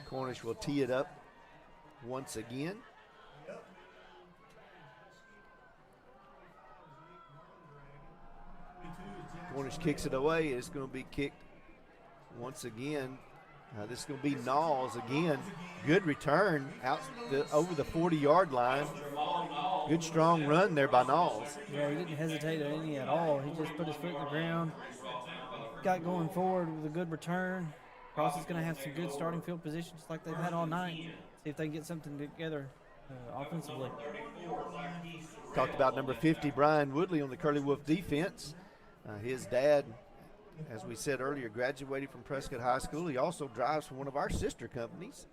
[SPEAKER 10] Cornish will tee it up once again. Cornish kicks it away. It's going to be kicked once again. This is going to be Knowles again. Good return out over the 40-yard line. Good strong run there by Knowles.
[SPEAKER 11] Yeah, he didn't hesitate any at all. He just put his foot in the ground, got going forward with a good return. Crossett's going to have some good starting field positions like they've had all night. See if they can get something together offensively.
[SPEAKER 10] Talked about number 50, Brian Woodley, on the Curly Wolf defense. His dad, as we said earlier, graduated from Prescott High School. He also drives for one of our sister companies.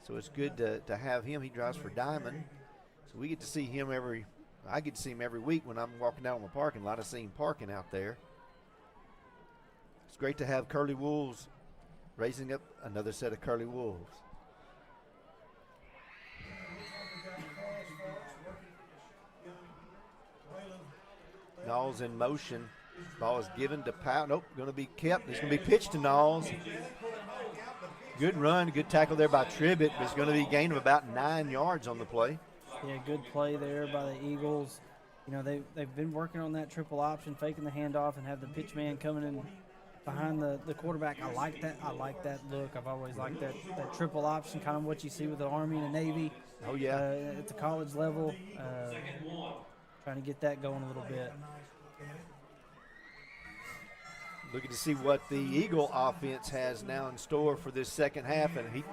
[SPEAKER 10] So it's good to have him. He drives for Diamond. So we get to see him I get to see him every week when I'm walking down the parking lot. I see him parking out there. It's great to have Curly Wolves raising up another set of Curly Wolves. Knowles in motion. Ball is given to Powell. Nope, going to be kept. It's going to be pitched to Knowles. Good run, good tackle there by Tribbett, but it's going to be a gain of about 9 yards on the play.
[SPEAKER 11] Yeah, good play there by the Eagles. You know, they've been working on that triple option, faking the handoff and have the pitch man coming in behind the quarterback. I like that. I like that look. I've always liked that triple option, kind of what you see with the Army and the Navy.
[SPEAKER 10] Oh, yeah.
[SPEAKER 11] At the college level. Trying to get that going a little bit.
[SPEAKER 10] Looking to see what the Eagle offense has now in store for this second half. And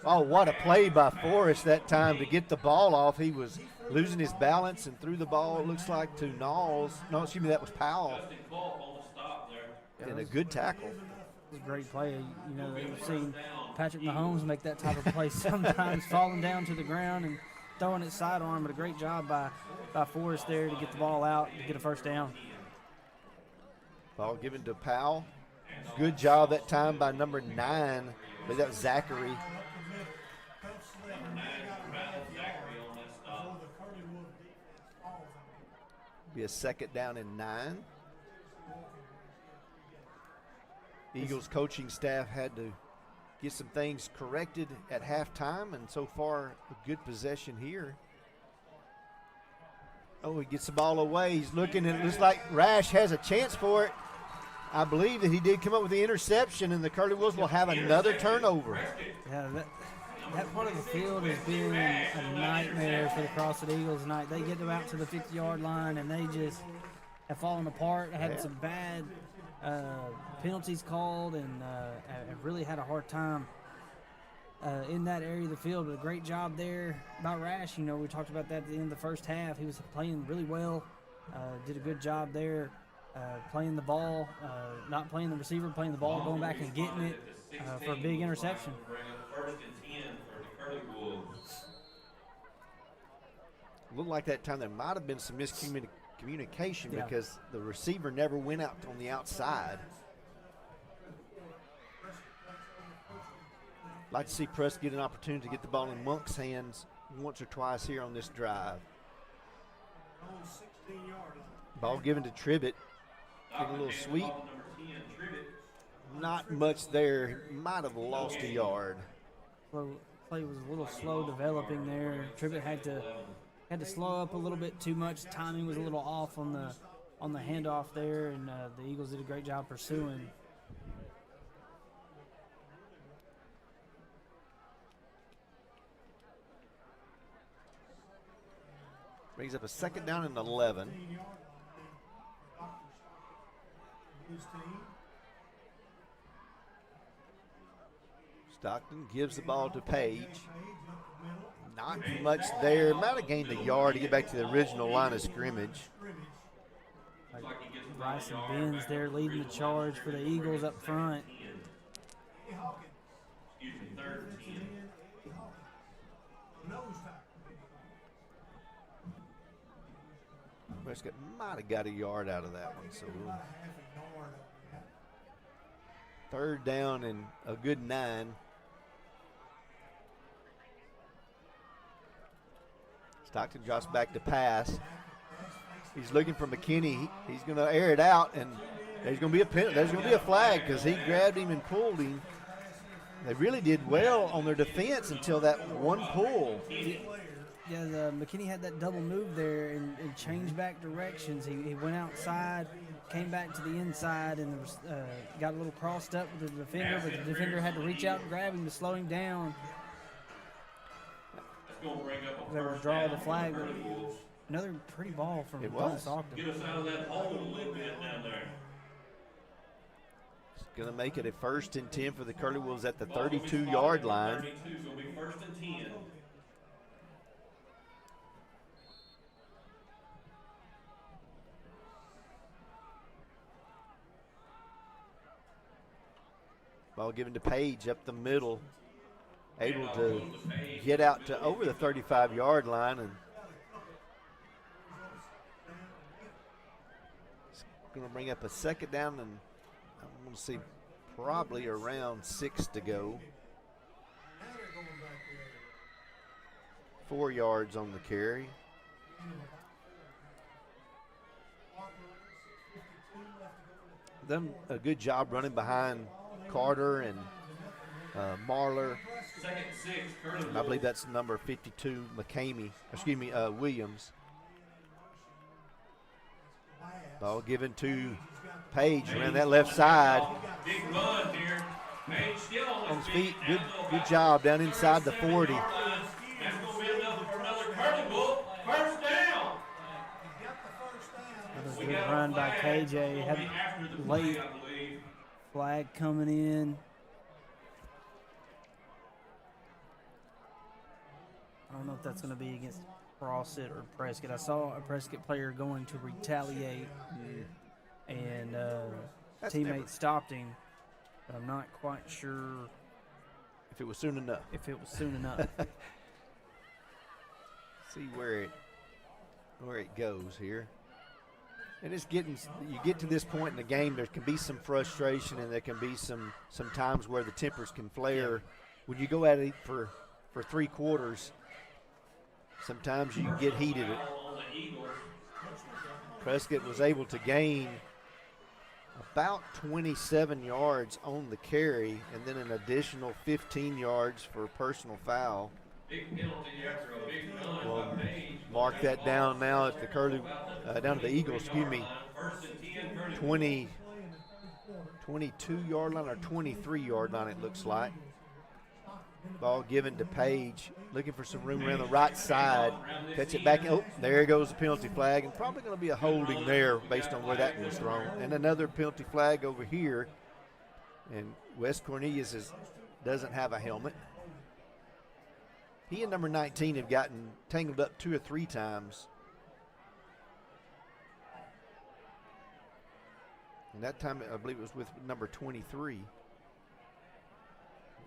[SPEAKER 10] what a play by Forrest that time to get the ball off. He was losing his balance and threw the ball, it looks like, to Knowles. No, excuse me, that was Powell. And a good tackle.
[SPEAKER 11] It was a great play. You know, you've seen Patrick Mahomes make that type of play sometimes, falling down to the ground and throwing it sidearm, but a great job by Forrest there to get the ball out to get a first down.
[SPEAKER 10] Ball given to Powell. Good job that time by number 9. But that was Zachary. Be a second down and 9. Eagles coaching staff had to get some things corrected at halftime, and so far a good possession here. Oh, he gets the ball away. He's looking, and it looks like Rash has a chance for it. I believe that he did come up with the interception, and the Curly Wolves will have another turnover.
[SPEAKER 11] Yeah, that part of the field has been a nightmare for the Crossett Eagles tonight. They get them out to the 50-yard line, and they just have fallen apart. Had some bad penalties called, and have really had a hard time in that area of the field. But a great job there by Rash. You know, we talked about that at the end of the first half. He was playing really well. Did a good job there. playing the ball, not playing the receiver, playing the ball, going back and getting it for a big interception.
[SPEAKER 5] Bring up 1st and 10 for the Curley Wolves.
[SPEAKER 10] Looked like that time there might have been some miscommunication
[SPEAKER 11] Yeah.
[SPEAKER 10] because the receiver never went out on the outside. Like to see Prescott get an opportunity to get the ball in Monk's hands once or twice here on this drive.
[SPEAKER 7] On 16-yard line.
[SPEAKER 10] Ball given to Tribbett. Get a little sweep.
[SPEAKER 5] Number 10, Tribbett.
[SPEAKER 10] Not much there. Might have lost a yard.
[SPEAKER 11] Play was a little slow developing there. Tribbett had to slow up a little bit too much. Timing was a little off on the handoff there, and the Eagles did a great job pursuing.
[SPEAKER 10] Brings up a 2nd down and 11.
[SPEAKER 7] His team.
[SPEAKER 10] Stockton gives the ball to Page. Not much there. Might have gained a yard to get back to the original line of scrimmage.
[SPEAKER 11] Rice and Benz there leading the charge for the Eagles up front.
[SPEAKER 5] Excuse me, 3rd and 10.
[SPEAKER 7] Nose tackle.
[SPEAKER 10] Prescott might have got a yard out of that one. So
[SPEAKER 7] About a half a yard of that.
[SPEAKER 10] 3rd down and a good 9. Stockton drops back to pass. He's looking for McKinney. He's going to air it out, and there's going to be a penalty. There's going to be a flag because he grabbed him and pulled him. They really did well on their defense until that one pull.
[SPEAKER 11] Yeah, McKinney had that double move there and changed back directions. He went outside, came back to the inside, and got a little crossed up with the defender, but the defender had to reach out and grab him to slow him down.
[SPEAKER 5] That's going to bring up a
[SPEAKER 11] They were
[SPEAKER 5] 1st
[SPEAKER 11] draw
[SPEAKER 5] down
[SPEAKER 11] the
[SPEAKER 5] for
[SPEAKER 11] flag.
[SPEAKER 5] Curley Wolves.
[SPEAKER 11] Another pretty ball from
[SPEAKER 10] It
[SPEAKER 11] Dalton
[SPEAKER 10] was.
[SPEAKER 11] Stockton.
[SPEAKER 5] Get us out of that hole a little bit down there.
[SPEAKER 10] It's going to make it a 1st and 10 for the Curley Wolves at the 32-yard line.
[SPEAKER 5] 32, so it'll be 1st and 10.
[SPEAKER 10] Ball given to Page up the middle. Able to get out to over the 35-yard line, and it's going to bring up a 2nd down, and I'm going to see probably around 6 to go. 4 yards on the carry. Done a good job running behind Carter and Marler.
[SPEAKER 5] 2nd and 6, Curley
[SPEAKER 10] And I believe that's number 52, Williams. Ball given to Page around that left side.
[SPEAKER 5] Big run here. Page still
[SPEAKER 10] On his feet. Good job down inside the 40.
[SPEAKER 5] That's going to be enough for another Curley Wolf. 1st down.
[SPEAKER 11] Another good run by KJ. Had late flag coming in. I don't know if that's going to be against Crossett or Prescott. I saw a Prescott player going to retaliate, and teammate stopped him, but I'm not quite sure
[SPEAKER 10] If it was soon enough.
[SPEAKER 11] if it was soon enough.
[SPEAKER 10] See where it goes here. And it's getting, you get to this point in the game, there can be some frustration, and there can be some times where the tempers can flare. When you go at it for 3 quarters, sometimes you get heated. Prescott was able to gain about 27 yards on the carry, and then an additional 15 yards for a personal foul.
[SPEAKER 5] Big penalty after a big run
[SPEAKER 10] Well,
[SPEAKER 5] by Page.
[SPEAKER 10] mark that down now at the Curley, down to the Eagles,
[SPEAKER 5] 1st and 10, Curley
[SPEAKER 10] 22-yard line or 23-yard line, it looks like. Ball given to Page, looking for some room around the right side. Catch it back. Oh, there goes the penalty flag, and probably going to be a holding there based on where that was thrown. And another penalty flag over here. And Wes Cornelius doesn't have a helmet. He and number 19 have gotten tangled up 2 or 3 times. And that time, I believe it was with number 23.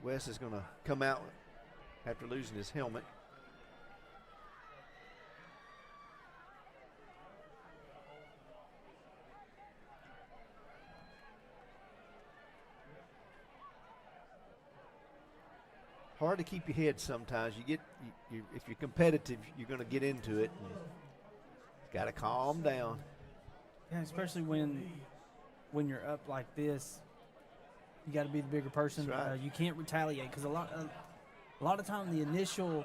[SPEAKER 10] Wes is going to come out after losing his helmet. Hard to keep your head sometimes. If you're competitive, you're going to get into it. Got to calm down.
[SPEAKER 11] Yeah, especially when you're up like this, you got to be the bigger person.
[SPEAKER 10] That's right.
[SPEAKER 11] You can't retaliate because a lot of time the initial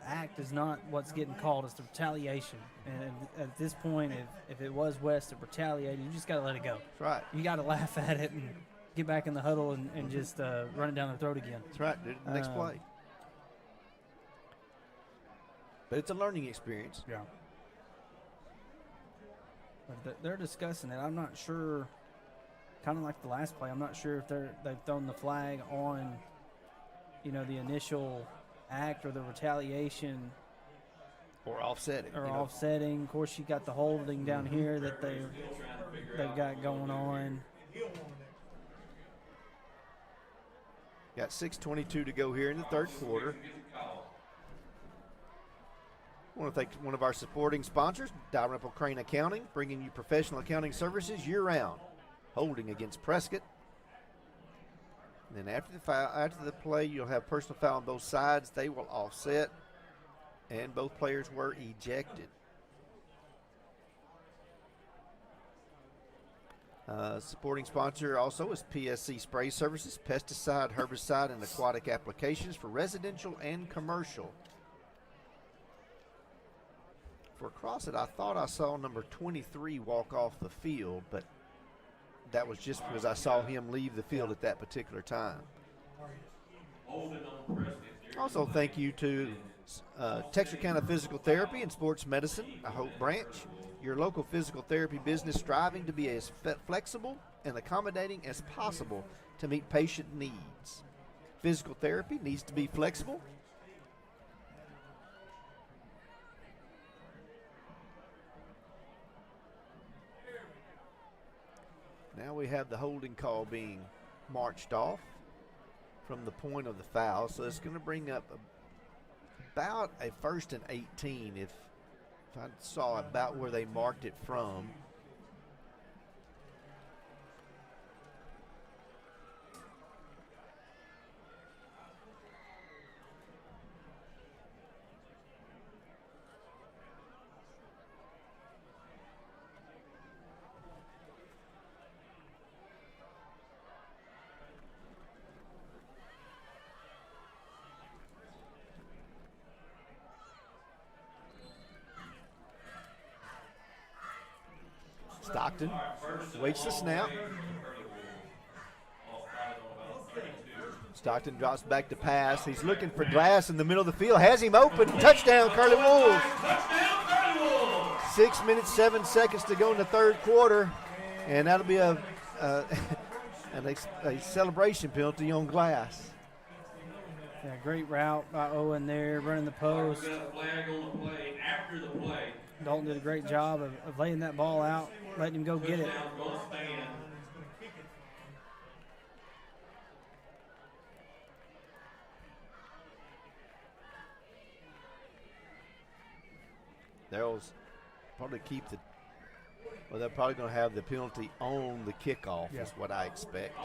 [SPEAKER 11] act is not what's getting called. It's the retaliation. And at this point, if it was West that retaliated, you just got to let it go.
[SPEAKER 10] That's right.
[SPEAKER 11] You got to laugh at it and get back in the huddle and just run it down their throat again.
[SPEAKER 10] That's right. Next play. But it's a learning experience.
[SPEAKER 11] Yeah. But they're discussing it. I'm not sure, kind of like the last play, I'm not sure if they've thrown the flag on, the initial act or the retaliation.
[SPEAKER 10] Or offsetting.
[SPEAKER 11] Offsetting. Of course, you got the holding down here that they've got going on.
[SPEAKER 10] Got 6:22 to go here in the third quarter. I want to thank one of our supporting sponsors, Dalrymple Crane Accounting, bringing you professional accounting services year-round. Holding against Prescott. And then after the play, you'll have personal foul on both sides. They will offset, and both players were ejected. Supporting sponsor also is PSC Spray Services, pesticide, herbicide, and aquatic applications for residential and commercial. For Crossett, I thought I saw number 23 walk off the field, but that was just because I saw him leave the field at that particular time. Also, thank you to Texarkana Physical Therapy and Sports Medicine, a Hope branch, your local physical therapy business striving to be as flexible and accommodating as possible to meet patient needs. Physical therapy needs to be flexible. Now we have the holding call being marched off from the point of the foul. So it's going to bring up about a 1st and 18 if I saw about where they marked it from. Stockton waits the snap. Stockton drops back to pass. He's looking for Glass in the middle of the field. Has him open. Touchdown, Curley Wolves. 6 minutes, 7 seconds to go in the third quarter. And that'll be a celebration penalty on Glass.
[SPEAKER 11] Yeah, great route by Owen there, running the post.
[SPEAKER 5] After the play.
[SPEAKER 11] Dalton did a great job of laying that ball out, letting him go get it.
[SPEAKER 10] They'll probably keep they're probably going to have the penalty on the kickoff, is what I expect.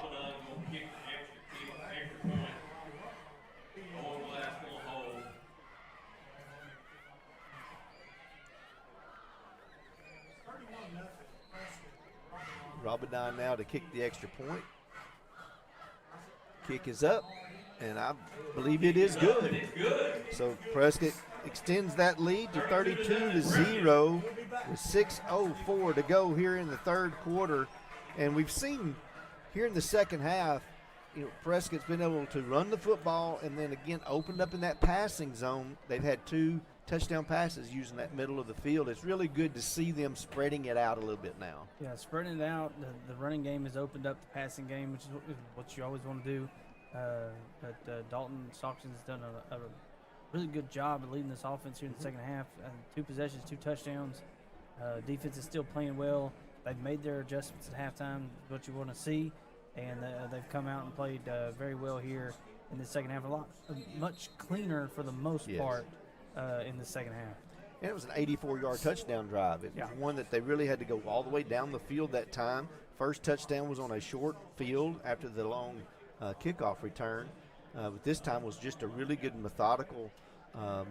[SPEAKER 10] Robinson now to kick the extra point. Kick is up, and I believe it is good. So Prescott extends that lead to 32-0 with 6:04 to go here in the third quarter. And we've seen here in the second half, Prescott's been able to run the football and then again opened up in that passing zone. They've had 2 touchdown passes using that middle of the field. It's really good to see them spreading it out a little bit now.
[SPEAKER 11] Yeah, spreading it out. The running game has opened up the passing game, which is what you always want to do. But Dalton Stockton's done a really good job of leading this offense here in the second half. 2 possessions, 2 touchdowns. Defense is still playing well. They've made their adjustments at halftime, what you want to see, and they've come out and played very well here in the second half. Much cleaner for the most part in the second half.
[SPEAKER 10] And it was an 84-yard touchdown drive. It was one that they really had to go all the way down the field that time. First touchdown was on a short field after the long kickoff return. But this time was just a really good methodical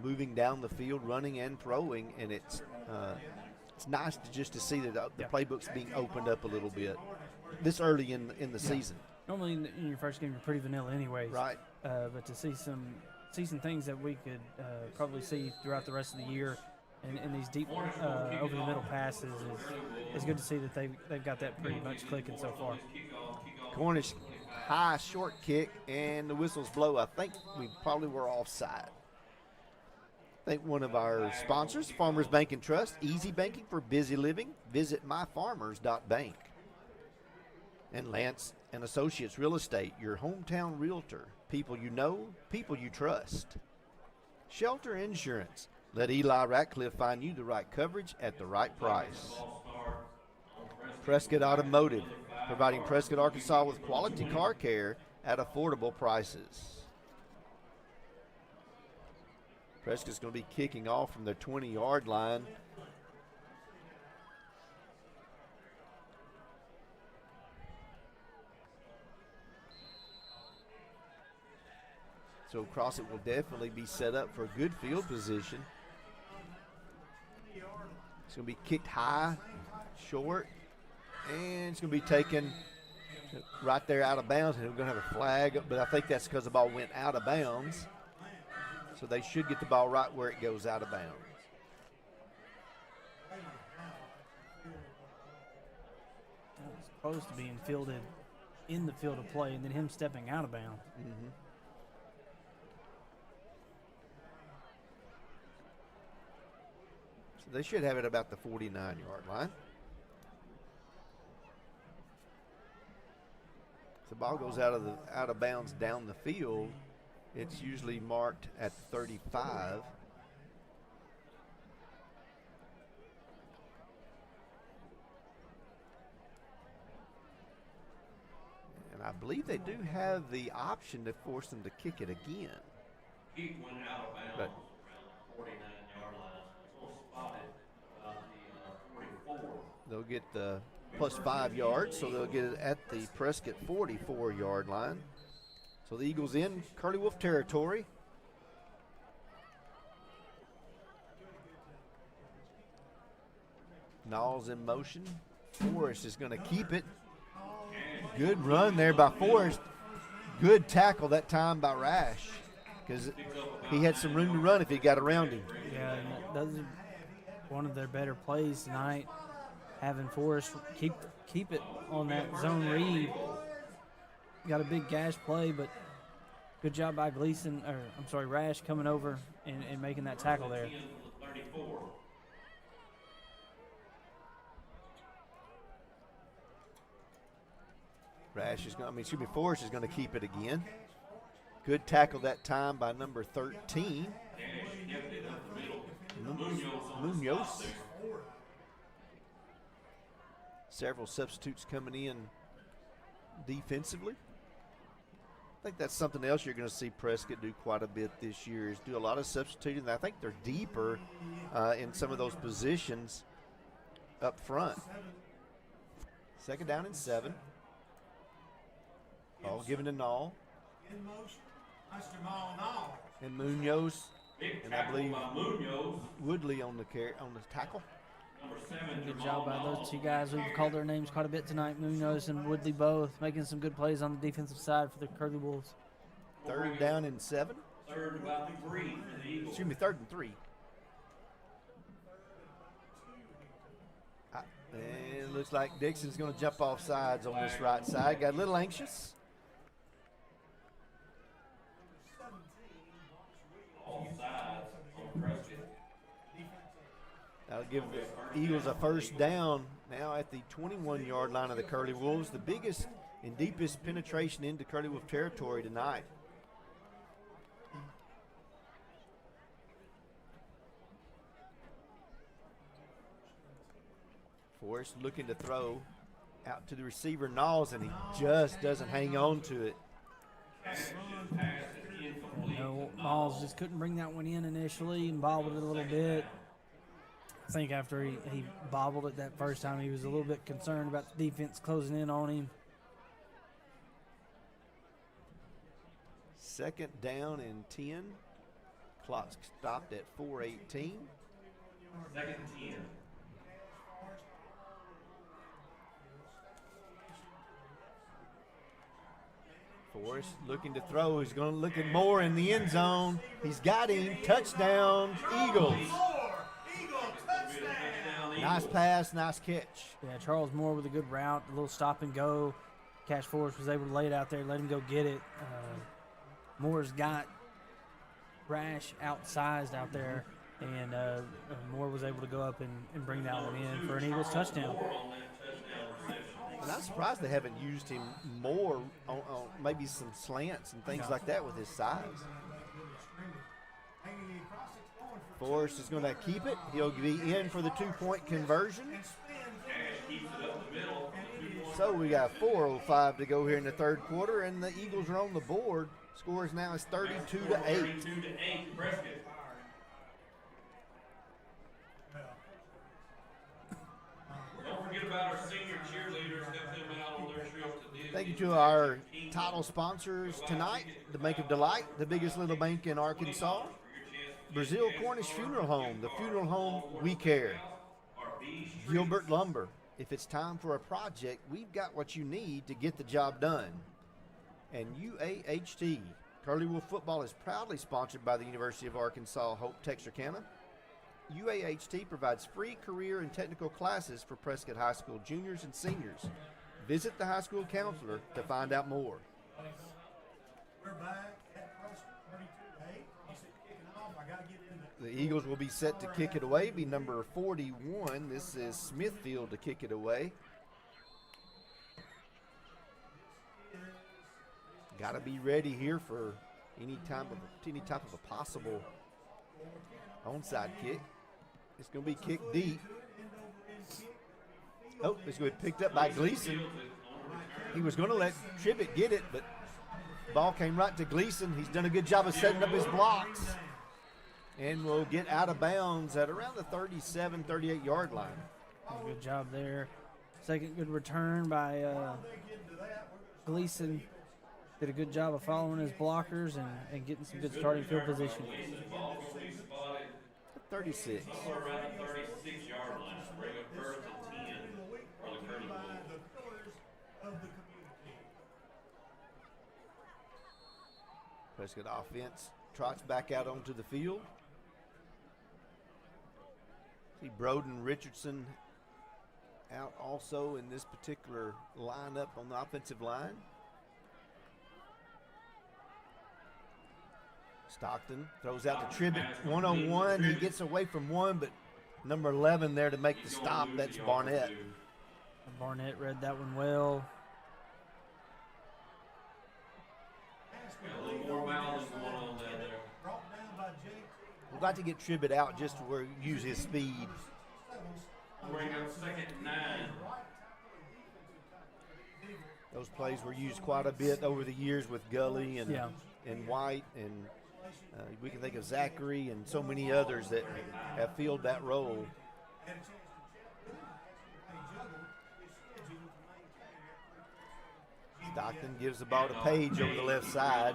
[SPEAKER 10] moving down the field, running and throwing, and it's nice to see that the playbook's being opened up a little bit this early in the season.
[SPEAKER 11] Normally in your first game you're pretty vanilla anyways.
[SPEAKER 10] Right.
[SPEAKER 11] But to see some things that we could probably see throughout the rest of the year and these deep over the middle passes is good to see that they've got that pretty much clicking so far.
[SPEAKER 10] Cornish high short kick, and the whistles blow. I think we probably were offside. I think one of our sponsors, Farmers Bank and Trust, easy banking for busy living. Visit myfarmers.bank. And Lance and Associates Real Estate, your hometown realtor. People you know, people you trust. Shelter Insurance. Let Eli Ratcliffe find you the right coverage at the right price. Prescott Automotive, providing Prescott, Arkansas with quality car care at affordable prices. Prescott's going to be kicking off from their 20-yard line. So Crossett will definitely be set up for a good field position. It's going to be kicked high, short, and it's going to be taken right there out of bounds, and we're going to have a flag, but I think that's because the ball went out of bounds. So they should get the ball right where it goes out of bounds.
[SPEAKER 11] It's supposed to be fielded in the field of play, and then him stepping out of bounds.
[SPEAKER 10] Mm-hmm. So they should have it about the 49-yard line. If the ball goes out of bounds down the field, it's usually marked at 35. And I believe they do have the option to force them to kick it again.
[SPEAKER 5] He went out of bounds around the 49-yard line. It's a little spotted about the 44.
[SPEAKER 10] They'll get the plus 5 yards, so they'll get it at the Prescott 44-yard line. So the Eagles in Curly Wolf territory. Knowles in motion. Forrest is going to keep it. Good run there by Forrest. Good tackle that time by Rash, because he had some room to run if he got around him.
[SPEAKER 11] Yeah, and that was one of their better plays tonight, having Forrest keep it on that zone read. Got a big gash play, but good job by Rash coming over and making that tackle there.
[SPEAKER 10] Forrest is going to keep it again. Good tackle that time by number 13. Munoz. Several substitutes coming in defensively. I think that's something else you're going to see Prescott do quite a bit this year, is do a lot of substituting. I think they're deeper in some of those positions up front. Second down and 7. Ball given to Nall.
[SPEAKER 7] In motion. That's the Nall.
[SPEAKER 10] And Munoz, and I believe Woodley on the tackle.
[SPEAKER 11] Good job by those two guys. We've called their names quite a bit tonight. Munoz and Woodley both making some good plays on the defensive side for the Curly Wolves.
[SPEAKER 10] Third down and 7.
[SPEAKER 5] Third about 3 for the Eagles.
[SPEAKER 10] Excuse me, 3rd and 3. And it looks like Dixon's going to jump off sides on this right side. Got a little anxious. That'll give the Eagles a first down now at the 21-yard line of the Curly Wolves, the biggest and deepest penetration into Curly Wolf territory tonight. Forrest looking to throw out to the receiver, Knowles, and he just doesn't hang on to it.
[SPEAKER 11] No, Miles just couldn't bring that one in initially and bobbled it a little bit. I think after he bobbled it that first time, he was a little bit concerned about the defense closing in on him.
[SPEAKER 10] Second down and 10. Clock stopped at 4:18.
[SPEAKER 5] Second 10.
[SPEAKER 10] Forrest looking to throw. He's going to look at Moore in the end zone. He's got him. Touchdown, Eagles. Nice pass, nice catch.
[SPEAKER 11] Yeah, Charles Moore with a good route, a little stop and go. Cash Forrest was able to lay it out there, let him go get it. Moore's got Rash outsized out there, and Moore was able to go up and bring that one in for an Eagles touchdown.
[SPEAKER 10] And I'm surprised they haven't used him more on maybe some slants and things like that with his size. Forrest is going to keep it. He'll be in for the 2-point conversion. So we got 4:05 to go here in the third quarter, and the Eagles are on the board. Scores now is 32-8.
[SPEAKER 5] 32-8, Prescott. Don't forget about our senior cheerleaders. Help them out on their trip to Disney.
[SPEAKER 10] Thank you to our title sponsors tonight, the Bank of Delight, the biggest little bank in Arkansas, Brazil Cornish Funeral Home, the funeral home we care, Gilbert Lumber. If it's time for a project, we've got what you need to get the job done. And UAHT. Curley football is proudly sponsored by the University of Arkansas Hope Texarkana. UAHT provides free career and technical classes for Prescott High School juniors and seniors. Visit the high school counselor to find out more.
[SPEAKER 7] We're back at Prescott, 32-8. Kicking off. I got to get in
[SPEAKER 10] The Eagles will be set to kick it away, be number 41. This is Smithfield to kick it away. Got to be ready here for any type of a possible onside kick. It's going to be kicked deep. Oh, it's going to be picked up by Gleason. He was going to let Tribbitt get it, but ball came right to Gleason. He's done a good job of setting up his blocks. And will get out of bounds at around the 37, 38-yard line.
[SPEAKER 11] Good job there. Second good return by Gleason. Did a good job of following his blockers and getting some good starting field position.
[SPEAKER 10] 36.
[SPEAKER 5] Around the 36-yard line. Bring up first and 10 for the Curley Wolves.
[SPEAKER 10] Prescott offense trots back out onto the field. See Broden Richardson out also in this particular lineup on the offensive line. Stockton throws out to Tribbitt, one-on-one. He gets away from one, but number 11 there to make the stop. That's Barnett.
[SPEAKER 11] Barnett read that one well.
[SPEAKER 5] A little more mileage going on down there.
[SPEAKER 10] We'd like to get Tribbitt out just to where use his speed.
[SPEAKER 5] Bring up second and 9.
[SPEAKER 10] Those plays were used quite a bit over the years with Gully and White, and we can think of Zachary and so many others that have filled that role. Stockton gives the ball to Page over the left side.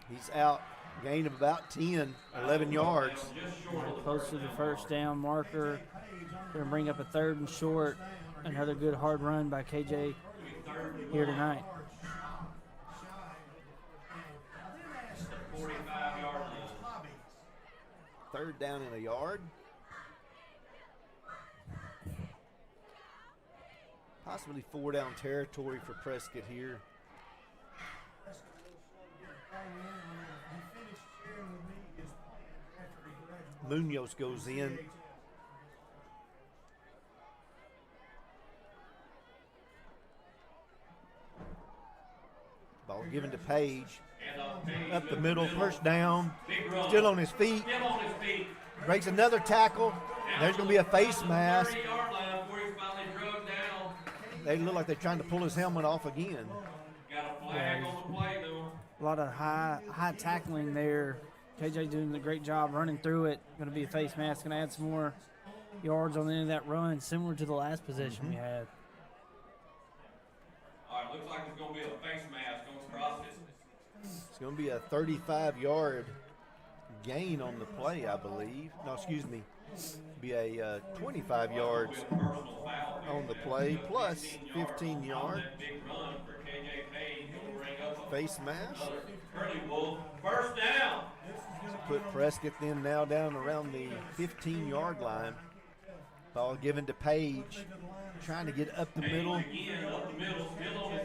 [SPEAKER 10] He's out, gain of about 10, 11 yards.
[SPEAKER 11] Close to the first down marker. Going to bring up a 3rd and short. Another good hard run by KJ here tonight.
[SPEAKER 5] 45-yard line.
[SPEAKER 10] 3rd down and a yard. Possibly 4-down territory for Prescott here. Munoz goes in. Ball given to Page. Up the middle, first down. Still on his feet. Breaks another tackle. There's going to be a face mask.
[SPEAKER 5] 30-yard line before he's finally drugged down.
[SPEAKER 10] They look like they're trying to pull his helmet off again.
[SPEAKER 5] Got a flag on the play, though.
[SPEAKER 11] A lot of high tackling there. KJ doing a great job running through it. Going to be a face mask. Going to add some more yards on the end of that run, similar to the last possession we had.
[SPEAKER 5] All right, looks like it's going to be a face mask on Crossett.
[SPEAKER 10] It's going to be a 35-yard gain on the play, I believe. No, excuse me. Be a 25 yards on the play, plus 15 yards. Face mask.
[SPEAKER 5] Curley Wolf, first down.
[SPEAKER 10] Put Prescott then now down around the 15-yard line. Ball given to Page, trying to get up the middle.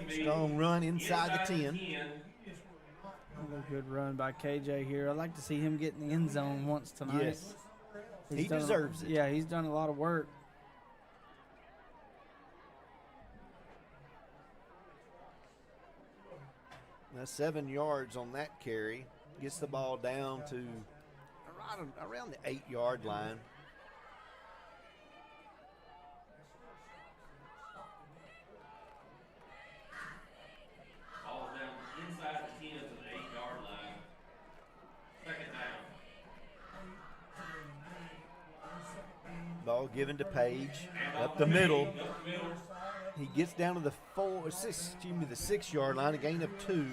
[SPEAKER 10] Strong run inside the 10.
[SPEAKER 11] Another good run by KJ here. I'd like to see him get in the end zone once tonight.
[SPEAKER 10] Yes.
[SPEAKER 11] He
[SPEAKER 10] deserves it.
[SPEAKER 11] Yeah, he's done a lot of work.
[SPEAKER 10] Now 7 yards on that carry. Gets the ball down to around the 8-yard line.
[SPEAKER 5] Ball down inside the 10 to the 8-yard line. Second down.
[SPEAKER 10] Ball given to Page up the middle. He gets down to the 6-yard line, a gain of 2.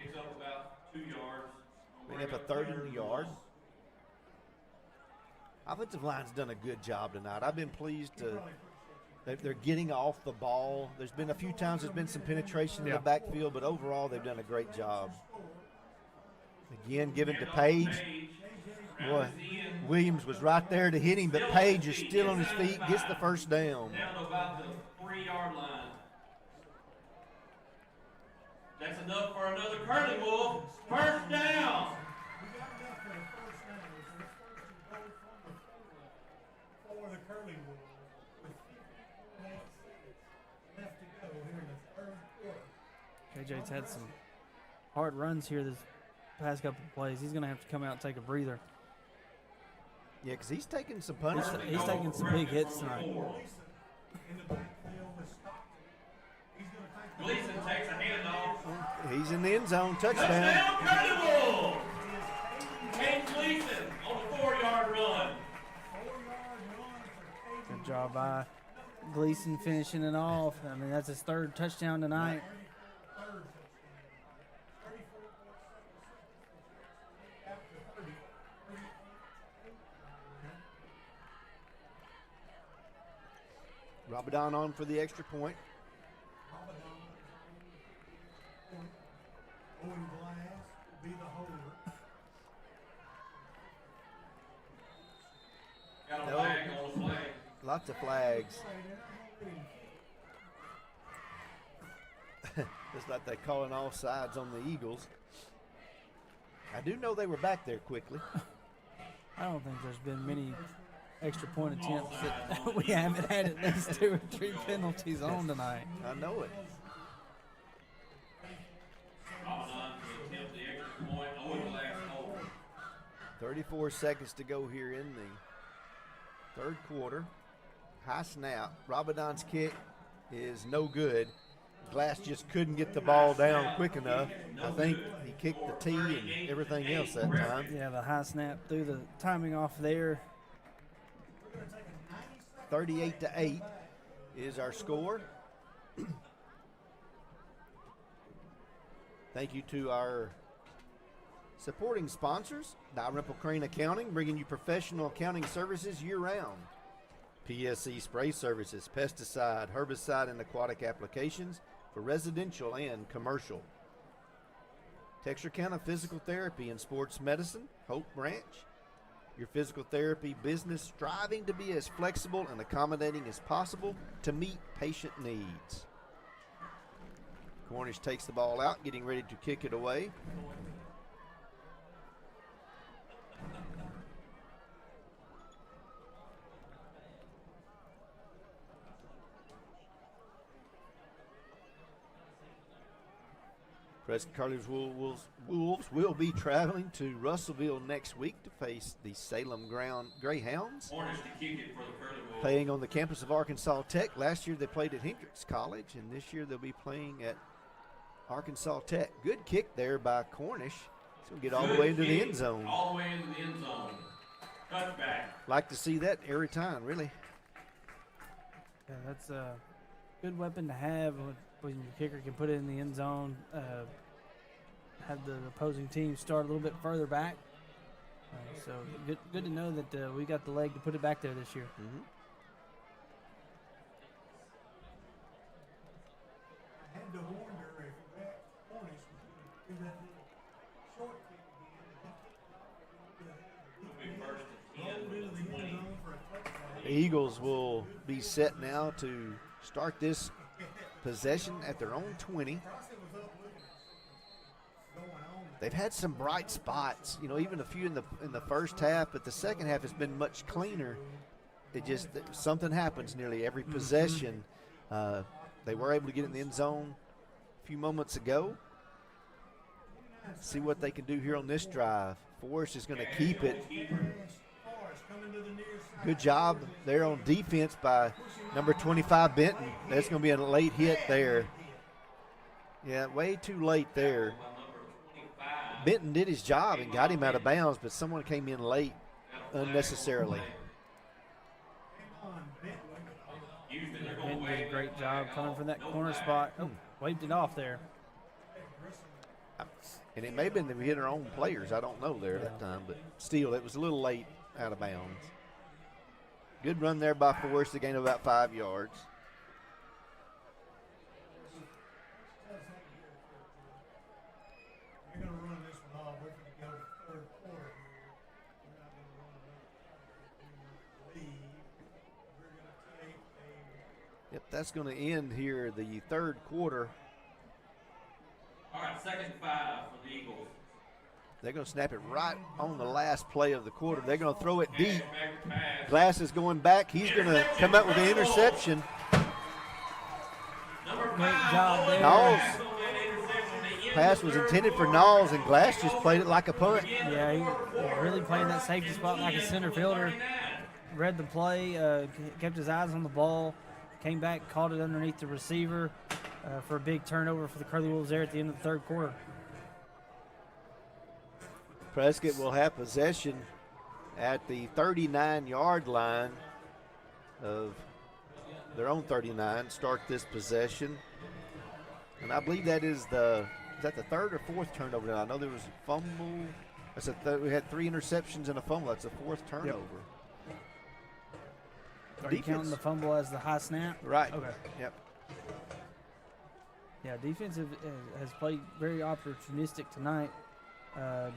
[SPEAKER 5] Picks up about 2 yards.
[SPEAKER 10] Bring up a third and a yard. Offensive line's done a good job tonight. I've been pleased they're getting off the ball. There's been a few times there's been some penetration in the backfield, but overall they've done a great job. Again, given to Page. Boy, Williams was right there to hit him, but Page is still on his feet, gets the first down.
[SPEAKER 5] Down to about the 3-yard line. That's enough for another Curley Wolf. First down.
[SPEAKER 7] For the Curley Wolves, with 58 seconds left to go here in the third quarter.
[SPEAKER 11] KJ's had some hard runs here this past couple of plays. He's going to have to come out and take a breather.
[SPEAKER 10] Yeah, because he's taking some punishment.
[SPEAKER 11] He's taking some big hits tonight.
[SPEAKER 7] In the backfield with Stockton. He's going to take the
[SPEAKER 5] Gleason takes a handoff.
[SPEAKER 10] He's in the end zone, touchdown.
[SPEAKER 5] Touchdown, Curley Wolf. Kate Gleason on the 4-yard run.
[SPEAKER 11] Good job by Gleason finishing it off. I mean, that's his third touchdown tonight.
[SPEAKER 10] Rabadon on for the extra point.
[SPEAKER 7] Owen Glass will be the holder.
[SPEAKER 5] Got a flag on the flag.
[SPEAKER 10] Lots of flags. It's like they're calling all sides on the Eagles. I do know they were back there quickly.
[SPEAKER 11] I don't think there's been many extra point attempts that we haven't had at least 2 or 3 penalties on tonight.
[SPEAKER 10] I know it.
[SPEAKER 5] Ramadan to attempt the extra point. Owen Glass hold.
[SPEAKER 10] 34 seconds to go here in the third quarter. High snap. Rabadon's kick is no good. Glass just couldn't get the ball down quick enough. I think he kicked the tee and everything else that time.
[SPEAKER 11] Yeah, the high snap threw the timing off there.
[SPEAKER 10] 38-8 is our score. Thank you to our supporting sponsors, Dalrymple Crane Accounting, bringing you professional accounting services year-round. PSC Spray Services, pesticide, herbicide, and aquatic applications for residential and commercial. Texarkana Physical Therapy and Sports Medicine, Hope Branch. Your physical therapy business striving to be as flexible and accommodating as possible to meet patient needs. Cornish takes the ball out, getting ready to kick it away. Prescott Curley Wolves will be traveling to Russellville next week to face the Salem Greyhounds.
[SPEAKER 5] Cornish to kick it for the Curley Wolves.
[SPEAKER 10] Playing on the campus of Arkansas Tech. Last year they played at Hendrix College, and this year they'll be playing at Arkansas Tech. Good kick there by Cornish. It's going to get all the way into the end zone.
[SPEAKER 5] All the way into the end zone. Touchback.
[SPEAKER 10] Like to see that every time, really.
[SPEAKER 11] Yeah, that's a good weapon to have when your kicker can put it in the end zone. Have the opposing team start a little bit further back. So good to know that we got the leg to put it back there this year.
[SPEAKER 10] Mm-hmm.
[SPEAKER 7] I had to wonder if that Cornish was going to do that little short kick again.
[SPEAKER 5] It'll be first and 10
[SPEAKER 7] Rolled
[SPEAKER 5] with
[SPEAKER 7] into
[SPEAKER 5] the
[SPEAKER 7] the
[SPEAKER 5] 20.
[SPEAKER 7] end zone for a touchdown.
[SPEAKER 10] The Eagles will be set now to start this possession at their own 20.
[SPEAKER 7] Crossett was up looking going on.
[SPEAKER 10] They've had some bright spots, even a few in the first half, but the second half has been much cleaner. Something happens nearly every possession. They were able to get in the end zone a few moments ago. See what they can do here on this drive. Forrest is going to keep it. Good job there on defense by number 25, Benton. That's going to be a late hit there. Yeah, way too late there. Benton did his job and got him out of bounds, but someone came in late unnecessarily.
[SPEAKER 11] Benton did a great job coming from that corner spot. Oh, waved it off there.
[SPEAKER 10] And it may have been that we hit our own players. I don't know there that time, but still, it was a little late out of bounds. Good run there by Forrest, a gain of about 5 yards.
[SPEAKER 7] You're going to run this one off. We're going to go to the third quarter here. We're not going to run another lead. We're going to take a
[SPEAKER 10] Yep, that's going to end here the third quarter.
[SPEAKER 5] All right, 2nd and 5 for the Eagles.
[SPEAKER 10] They're going to snap it right on the last play of the quarter. They're going to throw it deep. Glass is going back. He's going to come out with an interception.
[SPEAKER 11] Great job there.
[SPEAKER 10] Knowles. Pass was intended for Knowles, and Glass just played it like a punt.
[SPEAKER 11] Yeah, he really played that safety spot like a center fielder. Read the play, kept his eyes on the ball, came back, caught it underneath the receiver for a big turnover for the Curley Wolves there at the end of the third quarter.
[SPEAKER 10] Prescott will have possession at the 39-yard line of their own 39, start this possession. And I believe that is the third or fourth turnover now? I know there was a fumble. We had 3 interceptions and a fumble. That's the 4th turnover.
[SPEAKER 11] Are you counting the fumble as the high snap?
[SPEAKER 10] Right.
[SPEAKER 11] Okay.
[SPEAKER 10] Yep.
[SPEAKER 11] Yeah, defense has played very opportunistic tonight,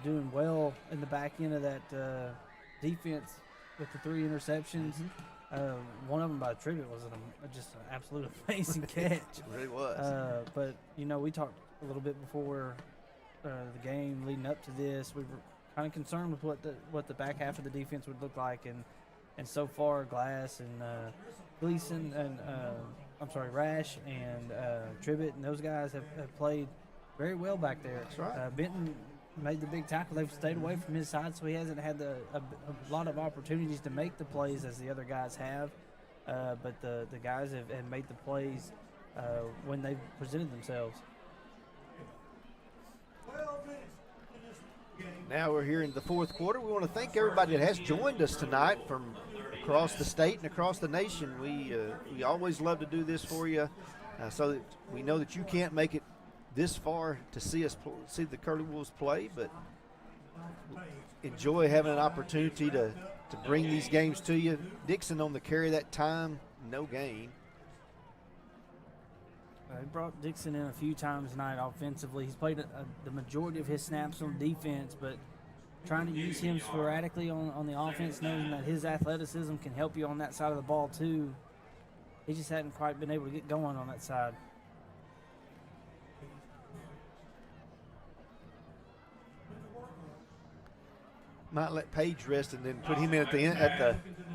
[SPEAKER 11] doing well in the back end of that defense with the 3 interceptions. One of them by Tribbett was just an absolute amazing catch.
[SPEAKER 10] It really was.
[SPEAKER 11] But, we talked a little bit before the game leading up to this. We were kind of concerned with what the back half of the defense would look like. And so far, Glass and Gleason and Rash and Tribbett and those guys have played very well back there.
[SPEAKER 10] That's right.
[SPEAKER 11] Benton made the big tackle. They've stayed away from his side, so he hasn't had a lot of opportunities to make the plays as the other guys have. But the guys have made the plays when they've presented themselves.
[SPEAKER 10] Now we're here in the fourth quarter. We want to thank everybody that has joined us tonight from across the state and across the nation. We always love to do this for you, so that we know that you can't make it this far to see the Curley Wolves play, but enjoy having an opportunity to bring these games to you. Dixon on the carry that time, no gain.
[SPEAKER 11] They brought Dixon in a few times tonight offensively. He's played the majority of his snaps on defense, but trying to use him sporadically on the offense, knowing that his athleticism can help you on that side of the ball too. He just hadn't quite been able to get going on that side.
[SPEAKER 10] Might let Page rest and then put him in at the end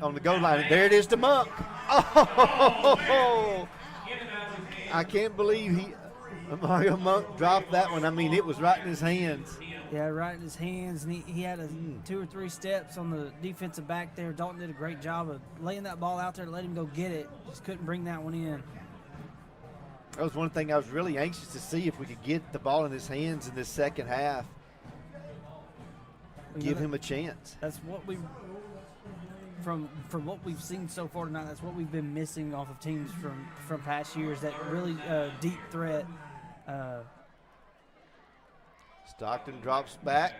[SPEAKER 10] on the goal line. And there it is to Monk. Oh! I can't believe Mario Monk dropped that one. I mean, it was right in his hands.
[SPEAKER 11] Yeah, right in his hands, and he had 2 or 3 steps on the defensive back there. Dalton did a great job of laying that ball out there to let him go get it. Just couldn't bring that one in.
[SPEAKER 10] That was one thing I was really anxious to see if we could get the ball in his hands in this second half. Give him a chance.
[SPEAKER 11] That's what we, from what we've seen so far tonight, that's what we've been missing off of teams from past years, that really deep threat.
[SPEAKER 10] Stockton drops back.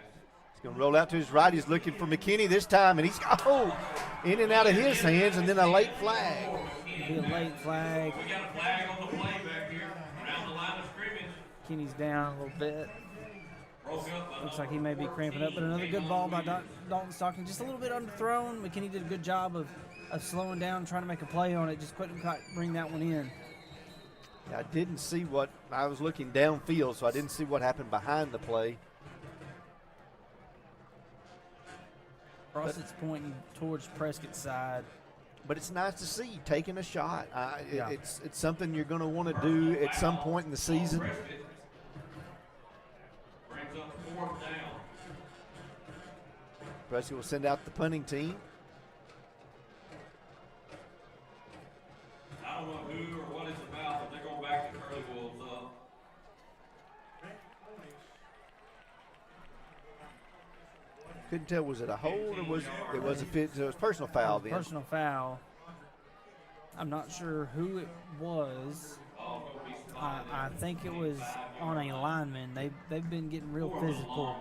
[SPEAKER 10] He's going to roll out to his right. He's looking for McKinney this time, and he's in and out of his hands, and then a late flag.
[SPEAKER 11] Be a late flag.
[SPEAKER 5] We got a flag on the play back here around the line of scrimmage.
[SPEAKER 11] McKinney's down a little bit.
[SPEAKER 5] Broke up.
[SPEAKER 11] Looks like he may be cramping up, but another good ball by Dalton Stockton. Just a little bit underthrown. McKinney did a good job of slowing down, trying to make a play on it. Just couldn't quite bring that one in.
[SPEAKER 10] I didn't see what – I was looking downfield, so I didn't see what happened behind the play.
[SPEAKER 11] Crossett's pointing towards Prescott's side.
[SPEAKER 10] But it's nice to see taking a shot. It's something you're going to want to do at some point in the season.
[SPEAKER 5] Brings up 4th down.
[SPEAKER 10] Prescott will send out the punting team.
[SPEAKER 5] I don't know who or what it's about, but they're going back to Curley Wolves up.
[SPEAKER 10] Couldn't tell, was it a hold or was it was a personal foul then?
[SPEAKER 11] Personal foul. I'm not sure who it was. I think it was on a lineman. They've been getting real physical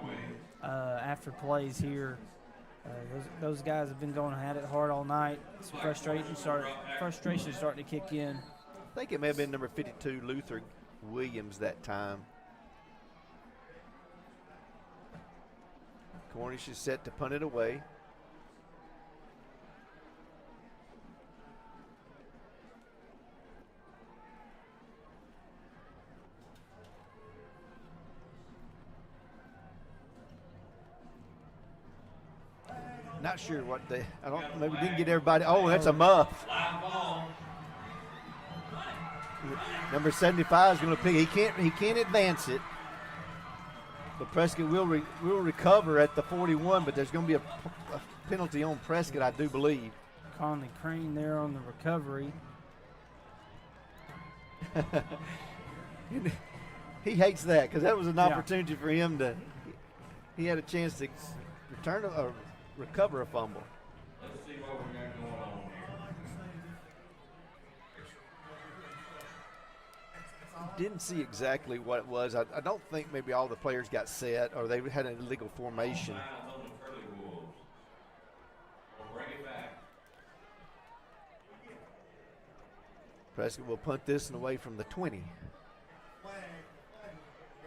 [SPEAKER 11] after plays here. Those guys have been going at it hard all night. Some frustration starting to kick in.
[SPEAKER 10] I think it may have been number 52, Luther Williams, that time. Cornish is set to punt it away. Not sure what they, maybe didn't get everybody. Oh, that's a muff. Number 75 is going to pick. He can't advance it. But Prescott will recover at the 41, but there's going to be a penalty on Prescott, I do believe.
[SPEAKER 11] Conley Crane there on the recovery.
[SPEAKER 10] He hates that because that was an opportunity for him to. He had a chance to recover a fumble.
[SPEAKER 5] Let's see what we got going on here.
[SPEAKER 10] Didn't see exactly what it was. I don't think maybe all the players got set or they had an illegal formation. Prescott will punt this and away from the 20.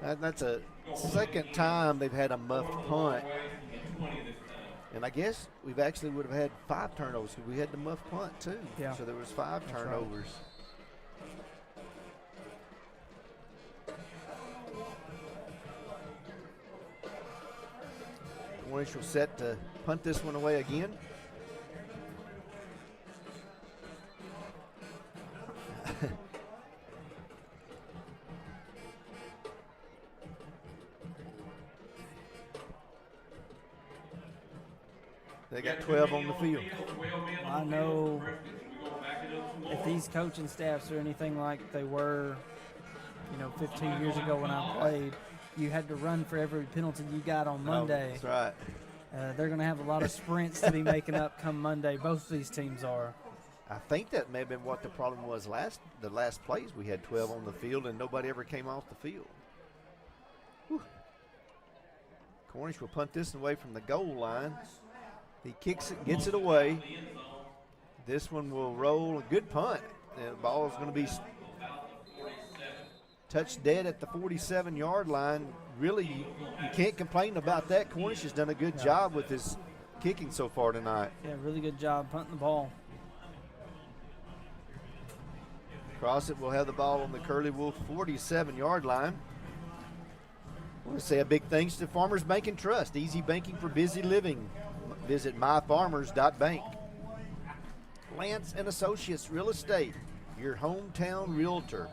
[SPEAKER 10] That's a second time they've had a muffed punt. And I guess we've actually would have had 5 turnovers because we had the muffed punt too.
[SPEAKER 11] Yeah.
[SPEAKER 10] So there was 5 turnovers. Cornish will set to punt this one away again. They got 12 on the field.
[SPEAKER 11] I know if these coaching staffs are anything like they were, 15 years ago when I played, you had to run for every penalty you got on Monday.
[SPEAKER 10] That's right.
[SPEAKER 11] They're going to have a lot of sprints to be making up come Monday. Both of these teams are.
[SPEAKER 10] I think that may have been what the problem was the last plays. We had 12 on the field and nobody ever came off the field. Whew. Cornish will punt this away from the goal line. He kicks it, gets it away. This one will roll. A good punt. And the ball is going to be touched dead at the 47-yard line. Really, you can't complain about that. Cornish has done a good job with his kicking so far tonight.
[SPEAKER 11] Yeah, really good job punting the ball.
[SPEAKER 10] Crossett will have the ball on the Curley Wolf 47-yard line. I want to say a big thanks to Farmers Bank and Trust. Easy banking for busy living. Visit myfarmers.bank. Lance and Associates Real Estate, your hometown realtor.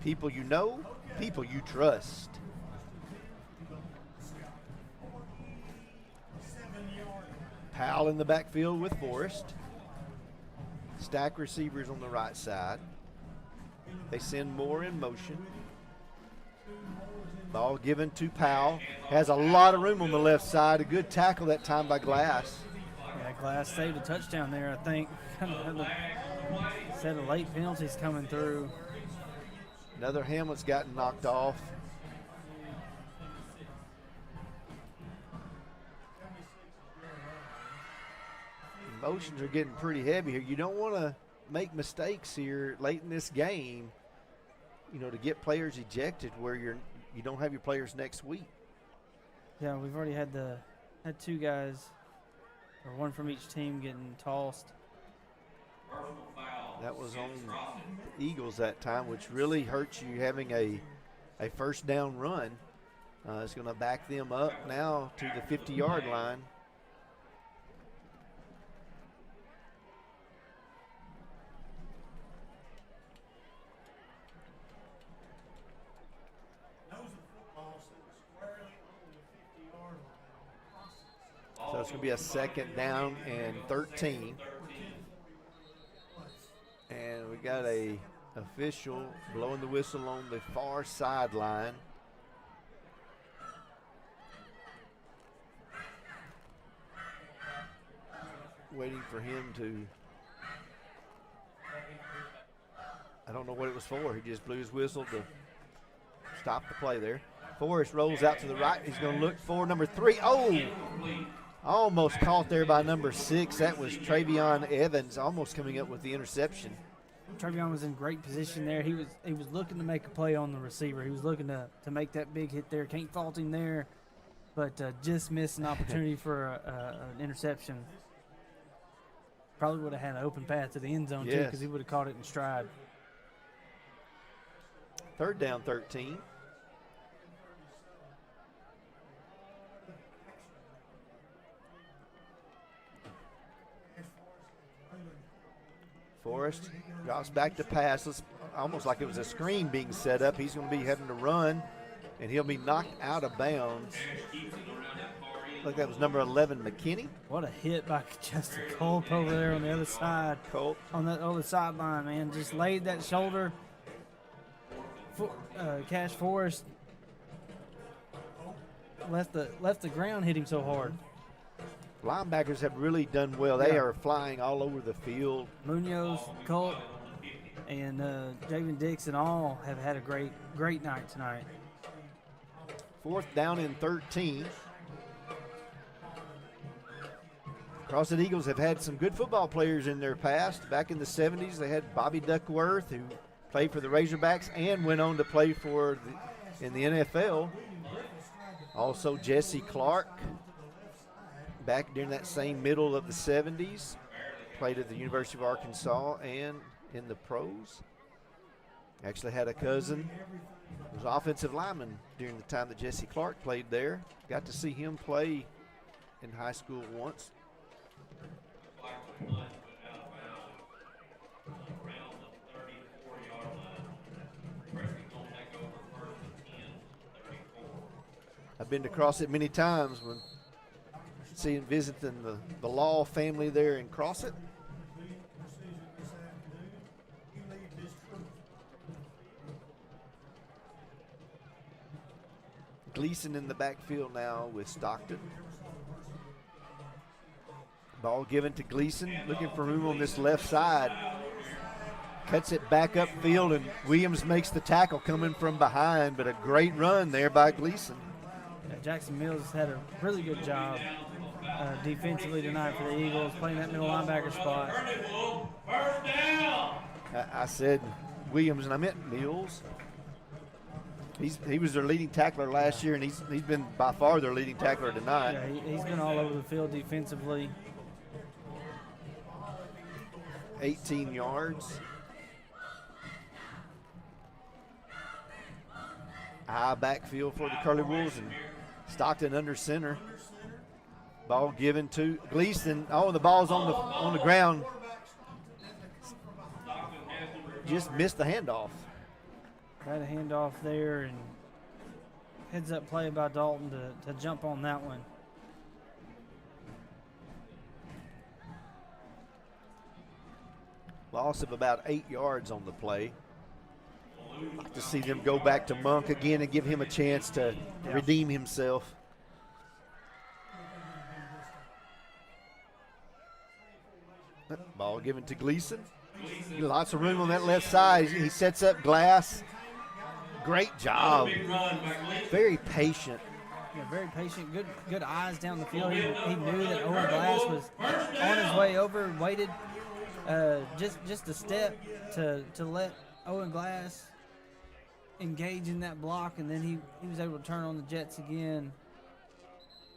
[SPEAKER 10] People you know, people you trust. Powell in the backfield with Forrest. Stack receivers on the right side. They send Moore in motion. Ball given to Powell. Has a lot of room on the left side. A good tackle that time by Glass.
[SPEAKER 11] Yeah, Glass saved a touchdown there, I think. Set of late penalties coming through.
[SPEAKER 10] Another Hamlet's gotten knocked off. Emotions are getting pretty heavy here. You don't want to make mistakes here late in this game, you know, to get players ejected where you don't have your players next week.
[SPEAKER 11] Yeah, we've already had two guys, or one from each team, getting tossed.
[SPEAKER 10] That was on the Eagles that time, which really hurts you having a first down run. It's going to back them up now to the 50-yard line. So it's going to be a second down and 13. And we got a official blowing the whistle on the far sideline. Waiting for him to, I don't know what it was for. He just blew his whistle to stop the play there. Forrest rolls out to the right. He's going to look for number 3. Oh! Almost caught there by number 6. That was Travion Evans, almost coming up with the interception.
[SPEAKER 11] Travion was in great position there. He was looking to make a play on the receiver. He was looking to make that big hit there. Can't fault him there, but just missed an opportunity for an interception. Probably would have had an open path to the end zone, too, because he would have caught it in stride.
[SPEAKER 10] Third down, 13. Forrest drops back to pass. It's almost like it was a screen being set up. He's going to be having to run, and he'll be knocked out of bounds. Like that was number 11, McKinney.
[SPEAKER 11] What a hit by Justin Culp over there on the other side.
[SPEAKER 10] Culp.
[SPEAKER 11] On that other sideline, man. Just laid that shoulder. Cash Forrest left the ground, hit him so hard.
[SPEAKER 10] Linebackers have really done well. They are flying all over the field.
[SPEAKER 11] Munoz, Culp, and Javen Dixon all have had a great night tonight.
[SPEAKER 10] Fourth down and 13. Crossett Eagles have had some good football players in their past. Back in the 70s, they had Bobby Duckworth, who played for the Razorbacks and went on to play in the NFL. Also Jesse Clark, back during that same middle of the 70s, played at the University of Arkansas and in the pros. Actually had a cousin who was offensive lineman during the time that Jesse Clark played there. Got to see him play in high school once. I've been to Crossett many times when visiting the Law family there in Crossett. Gleason in the backfield now with Stockton. Ball given to Gleason, looking for room on this left side. Cuts it back upfield, and Williams makes the tackle coming from behind, but a great run there by Gleason.
[SPEAKER 11] Yeah, Jackson Mills has had a really good job defensively tonight for the Eagles, playing that middle linebacker spot.
[SPEAKER 5] First down.
[SPEAKER 10] I said Williams, and I meant Mills. He was their leading tackler last year, and he's been by far their leading tackler tonight.
[SPEAKER 11] Yeah, he's been all over the field defensively.
[SPEAKER 10] 18 yards. High backfield for the Curley Wolves, and Stockton under center. Ball given to Gleason. Oh, the ball's on the ground. Just missed the handoff.
[SPEAKER 11] Got a handoff there, and heads up play by Dalton to jump on that one.
[SPEAKER 10] Loss of about 8 yards on the play. Like to see them go back to Monk again and give him a chance to redeem himself. Ball given to Gleason. Lots of room on that left side. He sets up Glass. Great job. Very patient.
[SPEAKER 11] Yeah, very patient. Good eyes down the field. He knew that Owen Glass was on his way over, waited just a step to let Owen Glass engage in that block, and then he was able to turn on the Jets again,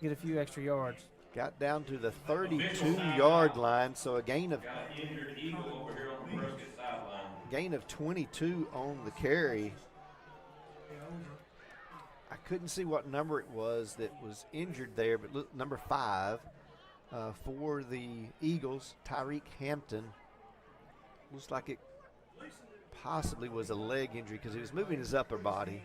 [SPEAKER 11] get a few extra yards.
[SPEAKER 10] Got down to the 32-yard line, so a gain of 22 on the carry. I couldn't see what number it was that was injured there, but look, number 5 for the Eagles, Tyreek Hampton. Looks like it possibly was a leg injury because he was moving his upper body.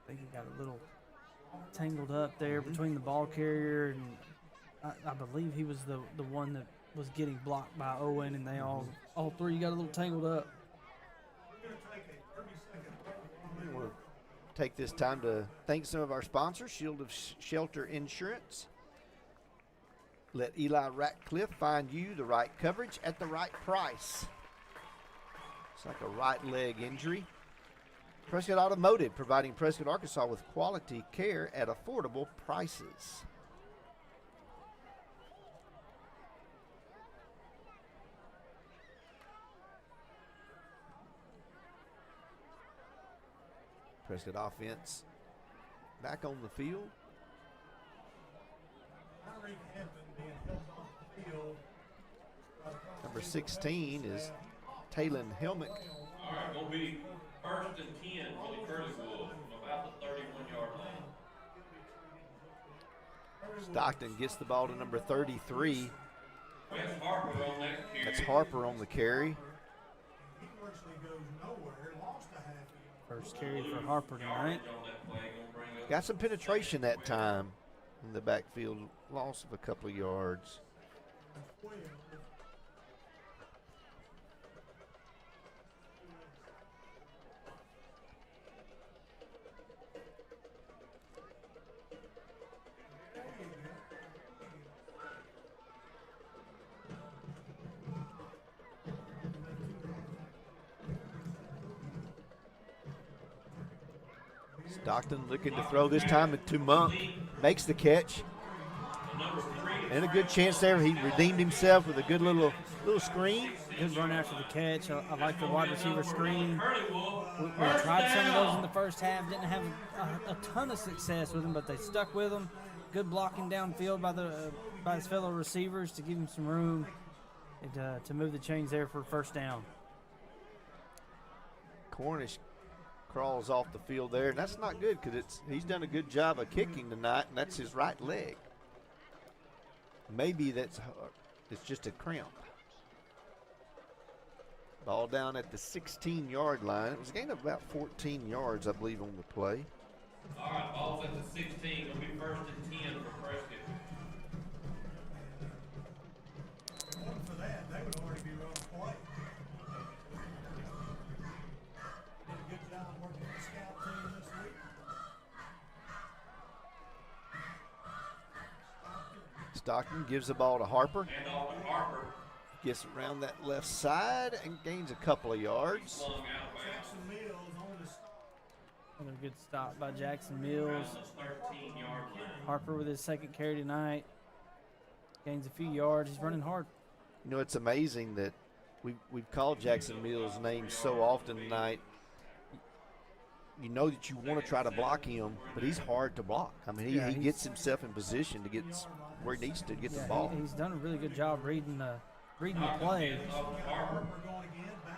[SPEAKER 11] I think he got a little tangled up there between the ball carrier and I believe he was the one that was getting blocked by Owen, and they all three got a little tangled up.
[SPEAKER 10] We want to take this time to thank some of our sponsors, Shield of Shelter Insurance. Let Eli Ratcliffe find you the right coverage at the right price. It's like a right leg injury. Prescott Automotive, providing Prescott, Arkansas with quality care at affordable prices. Prescott offense back on the field. Number 16 is Talon Helmick.
[SPEAKER 5] All right, going to be 1st and 10 for the Curley Wolves from about the 31-yard line.
[SPEAKER 10] Stockton gets the ball to number 33.
[SPEAKER 5] That's Harper on that carry.
[SPEAKER 10] That's Harper on the carry.
[SPEAKER 11] First carry for Harper tonight.
[SPEAKER 10] Got some penetration that time in the backfield. Loss of a couple of yards. Stockton looking to throw this time to Monk. Makes the catch. And a good chance there. He redeemed himself with a good little screen.
[SPEAKER 11] Good run after the catch. I like the wide receiver screen. We tried some of those in the first half. Didn't have a ton of success with them, but they stuck with them. Good blocking downfield by his fellow receivers to give him some room and, to move the chains there for first down.
[SPEAKER 10] Cornish crawls off the field there, and that's not good because he's done a good job of kicking tonight, and that's his right leg. Maybe it's just a cramp. Ball down at the 16-yard line. It was a gain of about 14 yards, I believe, on the play.
[SPEAKER 5] All right, ball's at the 16. It'll be 1st and 10 for Prescott.
[SPEAKER 7] For that, they would already be running play. Did a good job working with the scout team this week.
[SPEAKER 10] Stockton gives the ball to Harper.
[SPEAKER 5] And off to Harper.
[SPEAKER 10] Gets around that left side and gains a couple of yards.
[SPEAKER 5] Flung out
[SPEAKER 7] Jackson Mills on the
[SPEAKER 11] Another good stop by Jackson Mills.
[SPEAKER 5] around the 13-yard line.
[SPEAKER 11] Harper with his second carry tonight. Gains a few yards. He's running hard.
[SPEAKER 10] You know, it's amazing that we've called Jackson Mills' name so often tonight. You know that you want to try to block him, but he's hard to block. I mean, he gets himself in position to get where he needs to get the ball.
[SPEAKER 11] He's done a really good job reading the play.
[SPEAKER 5] Off to Harper.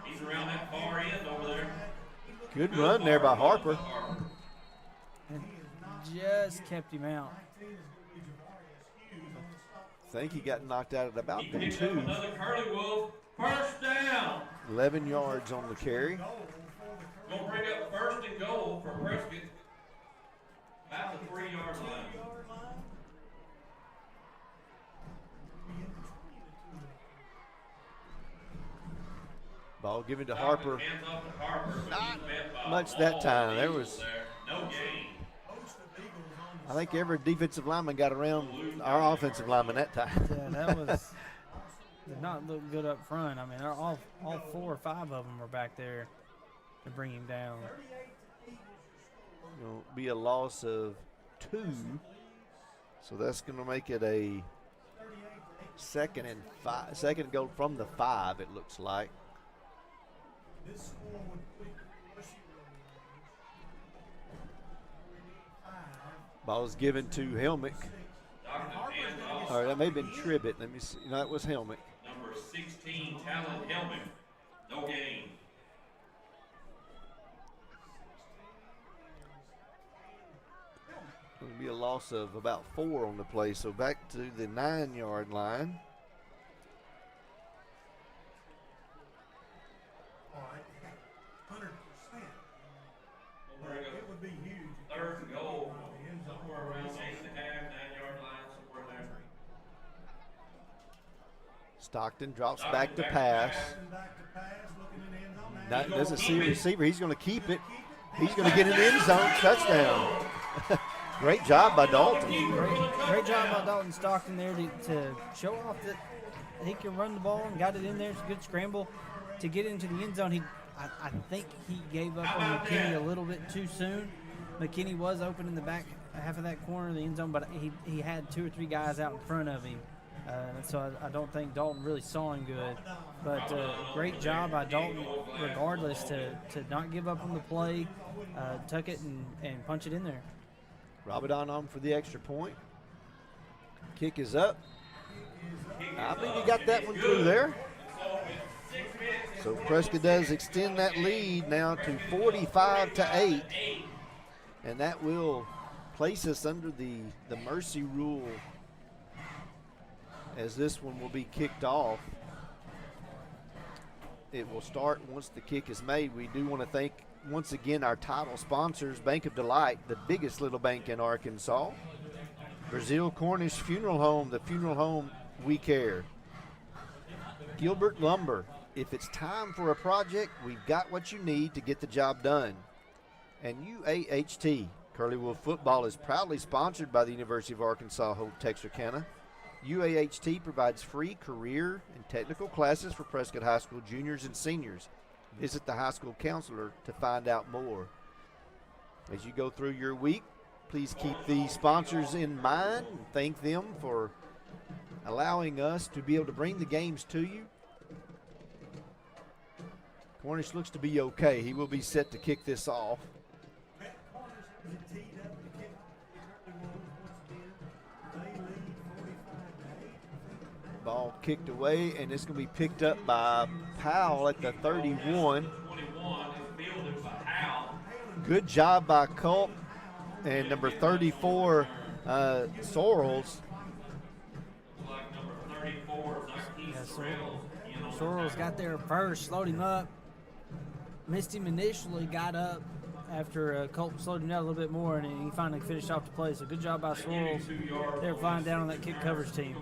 [SPEAKER 5] He's around that far end over there.
[SPEAKER 10] Good run there by Harper.
[SPEAKER 11] And just kept him out.
[SPEAKER 10] I think he got knocked out at about the
[SPEAKER 5] Picked
[SPEAKER 10] 2.
[SPEAKER 5] up another Curley Wolf. First down.
[SPEAKER 10] 11 yards on the carry.
[SPEAKER 5] Gonna bring up first and goal for Prescott. About the 3-yard line.
[SPEAKER 10] Ball given to Harper.
[SPEAKER 5] Hands off to Harper.
[SPEAKER 10] Not much that time. There was,
[SPEAKER 5] no gain.
[SPEAKER 10] I think every defensive lineman got around our offensive lineman that time.
[SPEAKER 11] Yeah, that was did not look good up front. I mean, all 4 or 5 of them were back there to bring him down.
[SPEAKER 10] It'll be a loss of 2. So that's going to make it a second and goal from the 5, it looks like. Ball is given to Helmick. Or that may have been Tribbett. Let me see. No, that was Helmick.
[SPEAKER 5] Number 16, Talon Helmick. No gain.
[SPEAKER 10] It'll be a loss of about 4 on the play. So back to the 9-yard line.
[SPEAKER 7] It would be huge.
[SPEAKER 5] Third and goal. Somewhere around 8.5, 9-yard line, somewhere there.
[SPEAKER 10] Stockton drops back to pass.
[SPEAKER 7] Back to pass, looking in the end zone.
[SPEAKER 10] Now, doesn't see a receiver. He's going to keep it. He's going to get in the end zone. Touchdown. Great job by Dalton.
[SPEAKER 11] Great job by Dalton Stockton there to show off that he can run the ball and got it in there. It's a good scramble to get into the end zone. I think he gave up on McKinney a little bit too soon. McKinney was open in the back half of that corner of the end zone, but he had 2 or 3 guys out in front of him. So I don't think Dalton really saw him good. But great job by Dalton regardless to not give up on the play, tuck it and punch it in there.
[SPEAKER 10] Rabadon on for the extra point. Kick is up. I think he got that one through there. So Prescott does extend that lead now to 45-8. And that will place us under the mercy rule as this one will be kicked off. It will start once the kick is made. We do want to thank once again our title sponsors, Bank of Delight, the biggest little bank in Arkansas. Brazil Cornish Funeral Home, the funeral home we care. Gilbert Lumber, if it's time for a project, we've got what you need to get the job done. And UAHT, Curley Wolf Football, is proudly sponsored by the University of Arkansas Hope Texarkana. UAHT provides free career and technical classes for Prescott High School juniors and seniors. Visit the high school counselor to find out more. As you go through your week, please keep these sponsors in mind and thank them for allowing us to be able to bring the games to you. Cornish looks to be okay. He will be set to kick this off. Ball kicked away, and it's going to be picked up by Powell at the 31. Good job by Culp and number 34, Sorrells.
[SPEAKER 11] Sorrells got there first, slowed him up, missed him initially, got up after Culp slowed him down a little bit more, and he finally finished off the play. So good job by Sorrells. They're flying down on that kick coverage team.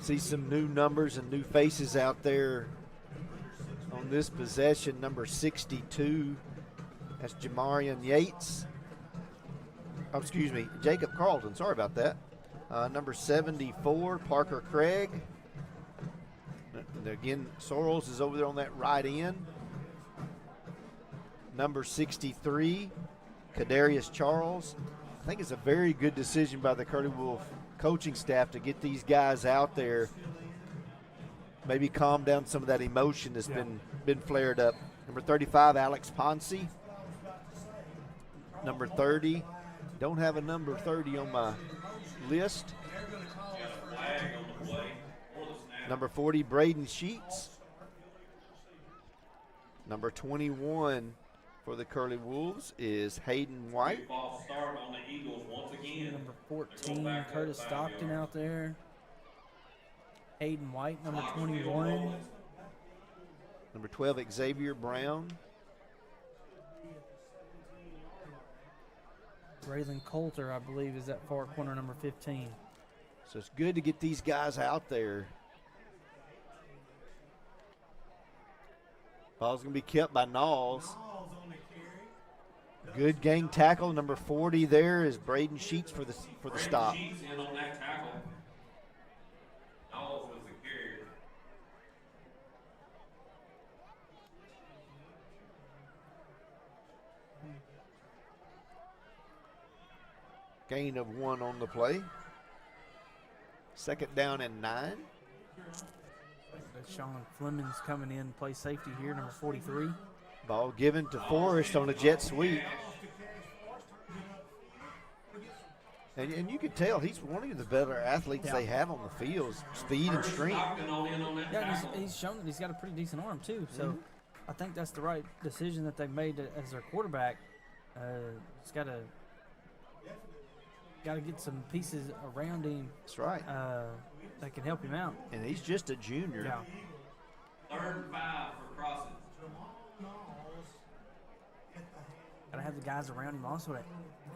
[SPEAKER 10] See some new numbers and new faces out there on this possession. Number 62, that's Jamarian Yates. Oh, excuse me, Jacob Carlton. Sorry about that. Number 74, Parker Craig. And again, Sorrells is over there on that right end. Number 63, Kadarius Charles. I think it's a very good decision by the Curley Wolf coaching staff to get these guys out there, maybe calm down some of that emotion that's been flared up. Number 35, Alex Ponce. Number 30, don't have a number 30 on my list. Number 40, Braden Sheets. Number 21 for the Curley Wolves is Hayden White.
[SPEAKER 5] False start on the Eagles once again.
[SPEAKER 11] Number 14, Curtis Stockton out there. Hayden White, number 21.
[SPEAKER 10] Number 12, Xavier Brown.
[SPEAKER 11] Braylon Coulter, I believe, is that far corner, number 15.
[SPEAKER 10] So it's good to get these guys out there. Ball's going to be kept by Knowles. Good gang tackle. Number 40 there is Braden Sheets for the stop.
[SPEAKER 5] Sheets in on that tackle. Knowles was the carrier.
[SPEAKER 10] Gain of 1 on the play. Second down and 9.
[SPEAKER 11] Sean Fleming's coming in to play safety here, number 43.
[SPEAKER 10] Ball given to Forrest on a jet sweep. And you can tell he's one of the better athletes they have on the field. Speed and strength.
[SPEAKER 11] Yeah, he's shown that he's got a pretty decent arm too. So I think that's the right decision that they've made as their quarterback. He's got to get some pieces around him.
[SPEAKER 10] That's right.
[SPEAKER 11] That can help him out.
[SPEAKER 10] And he's just a junior.
[SPEAKER 11] Yeah.
[SPEAKER 5] 3rd and 5 for Crossett.
[SPEAKER 11] Got to have the guys around him also to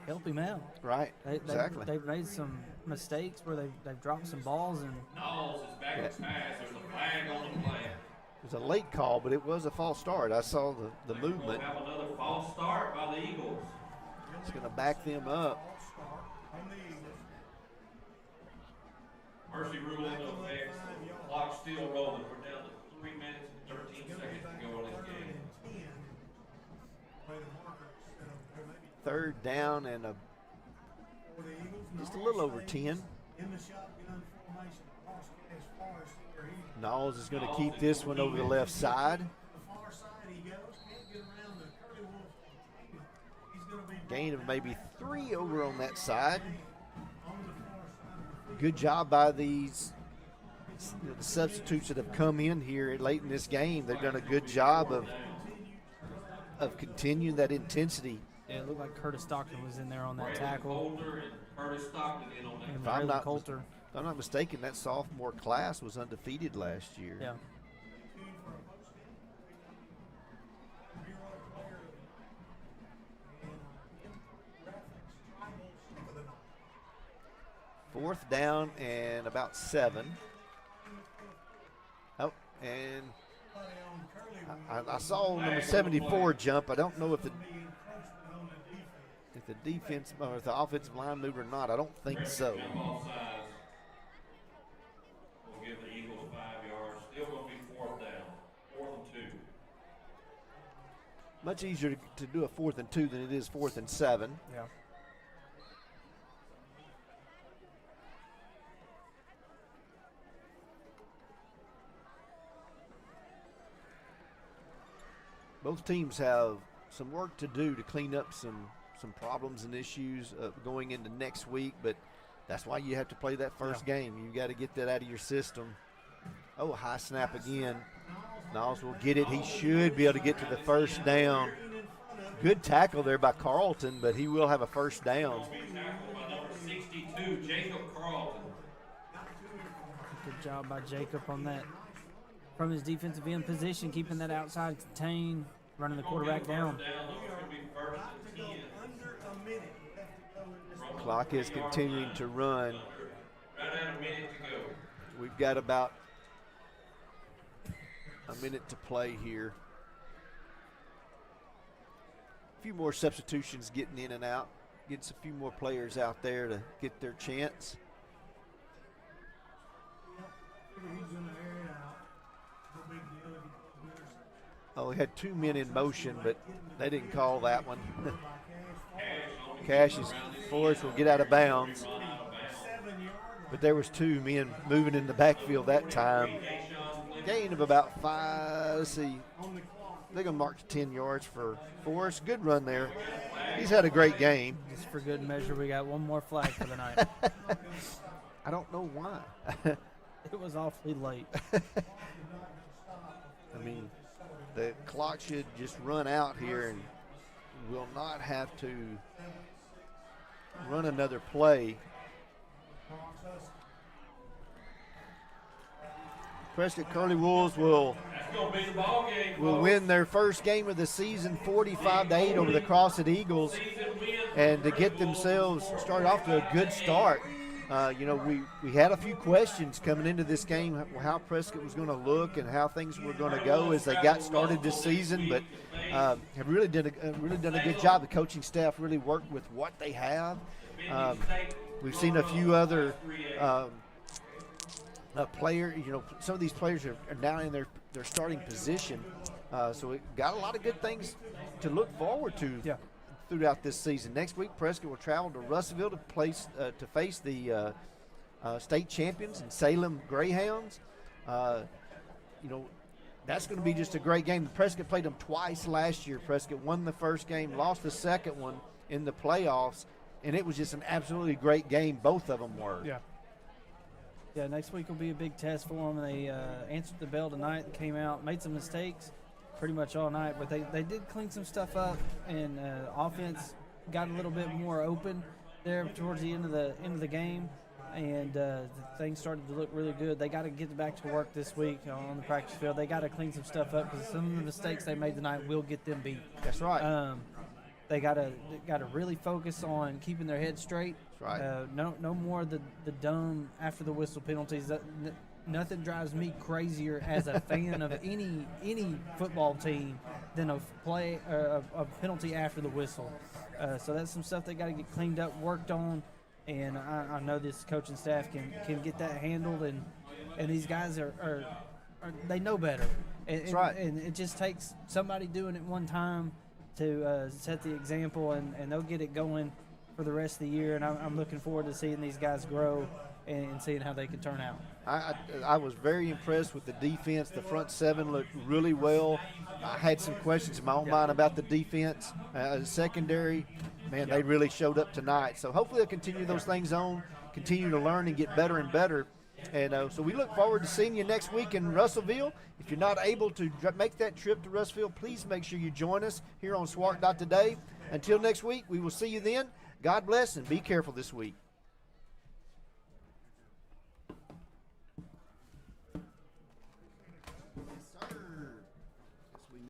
[SPEAKER 11] help him out.
[SPEAKER 10] Right. Exactly.
[SPEAKER 11] They've made some mistakes where they've dropped some balls and.
[SPEAKER 5] Knowles is back to pass. There's a flag on the play.
[SPEAKER 10] It was a late call, but it was a false start. I saw the movement.
[SPEAKER 5] We'll have another false start by the Eagles.
[SPEAKER 10] It's going to back them up.
[SPEAKER 5] Mercy rule into effect. Clock still rolling. We're down to 3 minutes and 13 seconds to go in this game.
[SPEAKER 10] 3rd down and just a little over 10. Knowles is going to keep this one over the left side. Gain of maybe 3 over on that side. Good job by these the substitutes that have come in here late in this game. They've done a good job of continuing that intensity.
[SPEAKER 11] Yeah, it looked like Curtis Stockton was in there on that tackle.
[SPEAKER 5] Curtis Stockton in on that.
[SPEAKER 10] If I'm not mistaken, that sophomore class was undefeated last year.
[SPEAKER 11] Yeah.
[SPEAKER 10] Fourth down and about 7. Oh, and I saw number 74 jump. I don't know if the defense or if the offensive line moved or not. I don't think so.
[SPEAKER 5] We'll give the Eagles 5 yards. Still going to be 4th down. 4th and 2.
[SPEAKER 10] Much easier to do a 4th and 2 than it is 4th and 7.
[SPEAKER 11] Yeah.
[SPEAKER 10] Both teams have some work to do to clean up some problems and issues going into next week, but that's why you have to play that first game. You got to get that out of your system. Oh, high snap again. Knowles will get it. He should be able to get to the first down. Good tackle there by Carlton, but he will have a first down.
[SPEAKER 5] Number 62, Jacob Carlton.
[SPEAKER 11] Good job by Jacob on that. From his defensive end position, keeping that outside contained, running the quarterback down.
[SPEAKER 10] Clock is continuing to run.
[SPEAKER 5] Right at a minute to go.
[SPEAKER 10] We've got about a minute to play here. A few more substitutions getting in and out. Gets a few more players out there to get their chance. Oh, we had 2 men in motion, but they didn't call that one. Cash is Forrest will get out of bounds. But there was 2 men moving in the backfield that time. Gain of about 5. Let's see. They're going to mark 10 yards for Forrest. Good run there. He's had a great game.
[SPEAKER 11] Just for good measure, we got one more flag for the night.
[SPEAKER 10] I don't know why.
[SPEAKER 11] It was awfully late.
[SPEAKER 10] I mean, the clock should just run out here, and we'll not have to run another play. Prescott Curley Wolves will win their first game of the season 45-8 over the Crossett Eagles, and to get themselves started off to a good start. We had a few questions coming into this game, how Prescott was going to look and how things were going to go as they got started this season, but have really done a good job. The coaching staff really worked with what they have. We've seen a few other players. Some of these players are now in their starting position, so it got a lot of good things to look forward to. Yeah. Throughout this season. Next week, Prescott will travel to Russellville to face the state champions in Salem Greyhounds. That's going to be just a great game. Prescott played them twice last year. Prescott won the first game, lost the second one in the playoffs, and it was just an absolutely great game. Both of them were.
[SPEAKER 11] Yeah. Yeah, next week will be a big test for them. They answered the bell tonight, came out, made some mistakes pretty much all night, but they did clean some stuff up, and offense got a little bit more open there towards the end of the game, and things started to look really good. They got to get back to work this week on the practice field. They got to clean some stuff up because some of the mistakes they made tonight will get them beat.
[SPEAKER 10] That's right.
[SPEAKER 11] They got to really focus on keeping their head straight.
[SPEAKER 10] That's right.
[SPEAKER 11] No more the dumb after the whistle penalties. Nothing drives me crazier as a fan of any football team than a penalty after the whistle. So that's some stuff they got to get cleaned up, worked on, and I know this coaching staff can get that handled. And these guys are they know better.
[SPEAKER 10] That's right.
[SPEAKER 11] And it just takes somebody doing it one time to set the example, and they'll get it going for the rest of the year. And I'm looking forward to seeing these guys grow and seeing how they can turn out.
[SPEAKER 10] I was very impressed with the defense. The front seven looked really well. I had some questions in my own mind about the defense. Secondary, man, they really showed up tonight. So hopefully they'll continue those things on, continue to learn and get better and better. And so we look forward to seeing you next week in Russellville. If you're not able to make that trip to Russellville, please make sure you join us here on Swart Today. Until next week, we will see you then. God bless and be careful this week.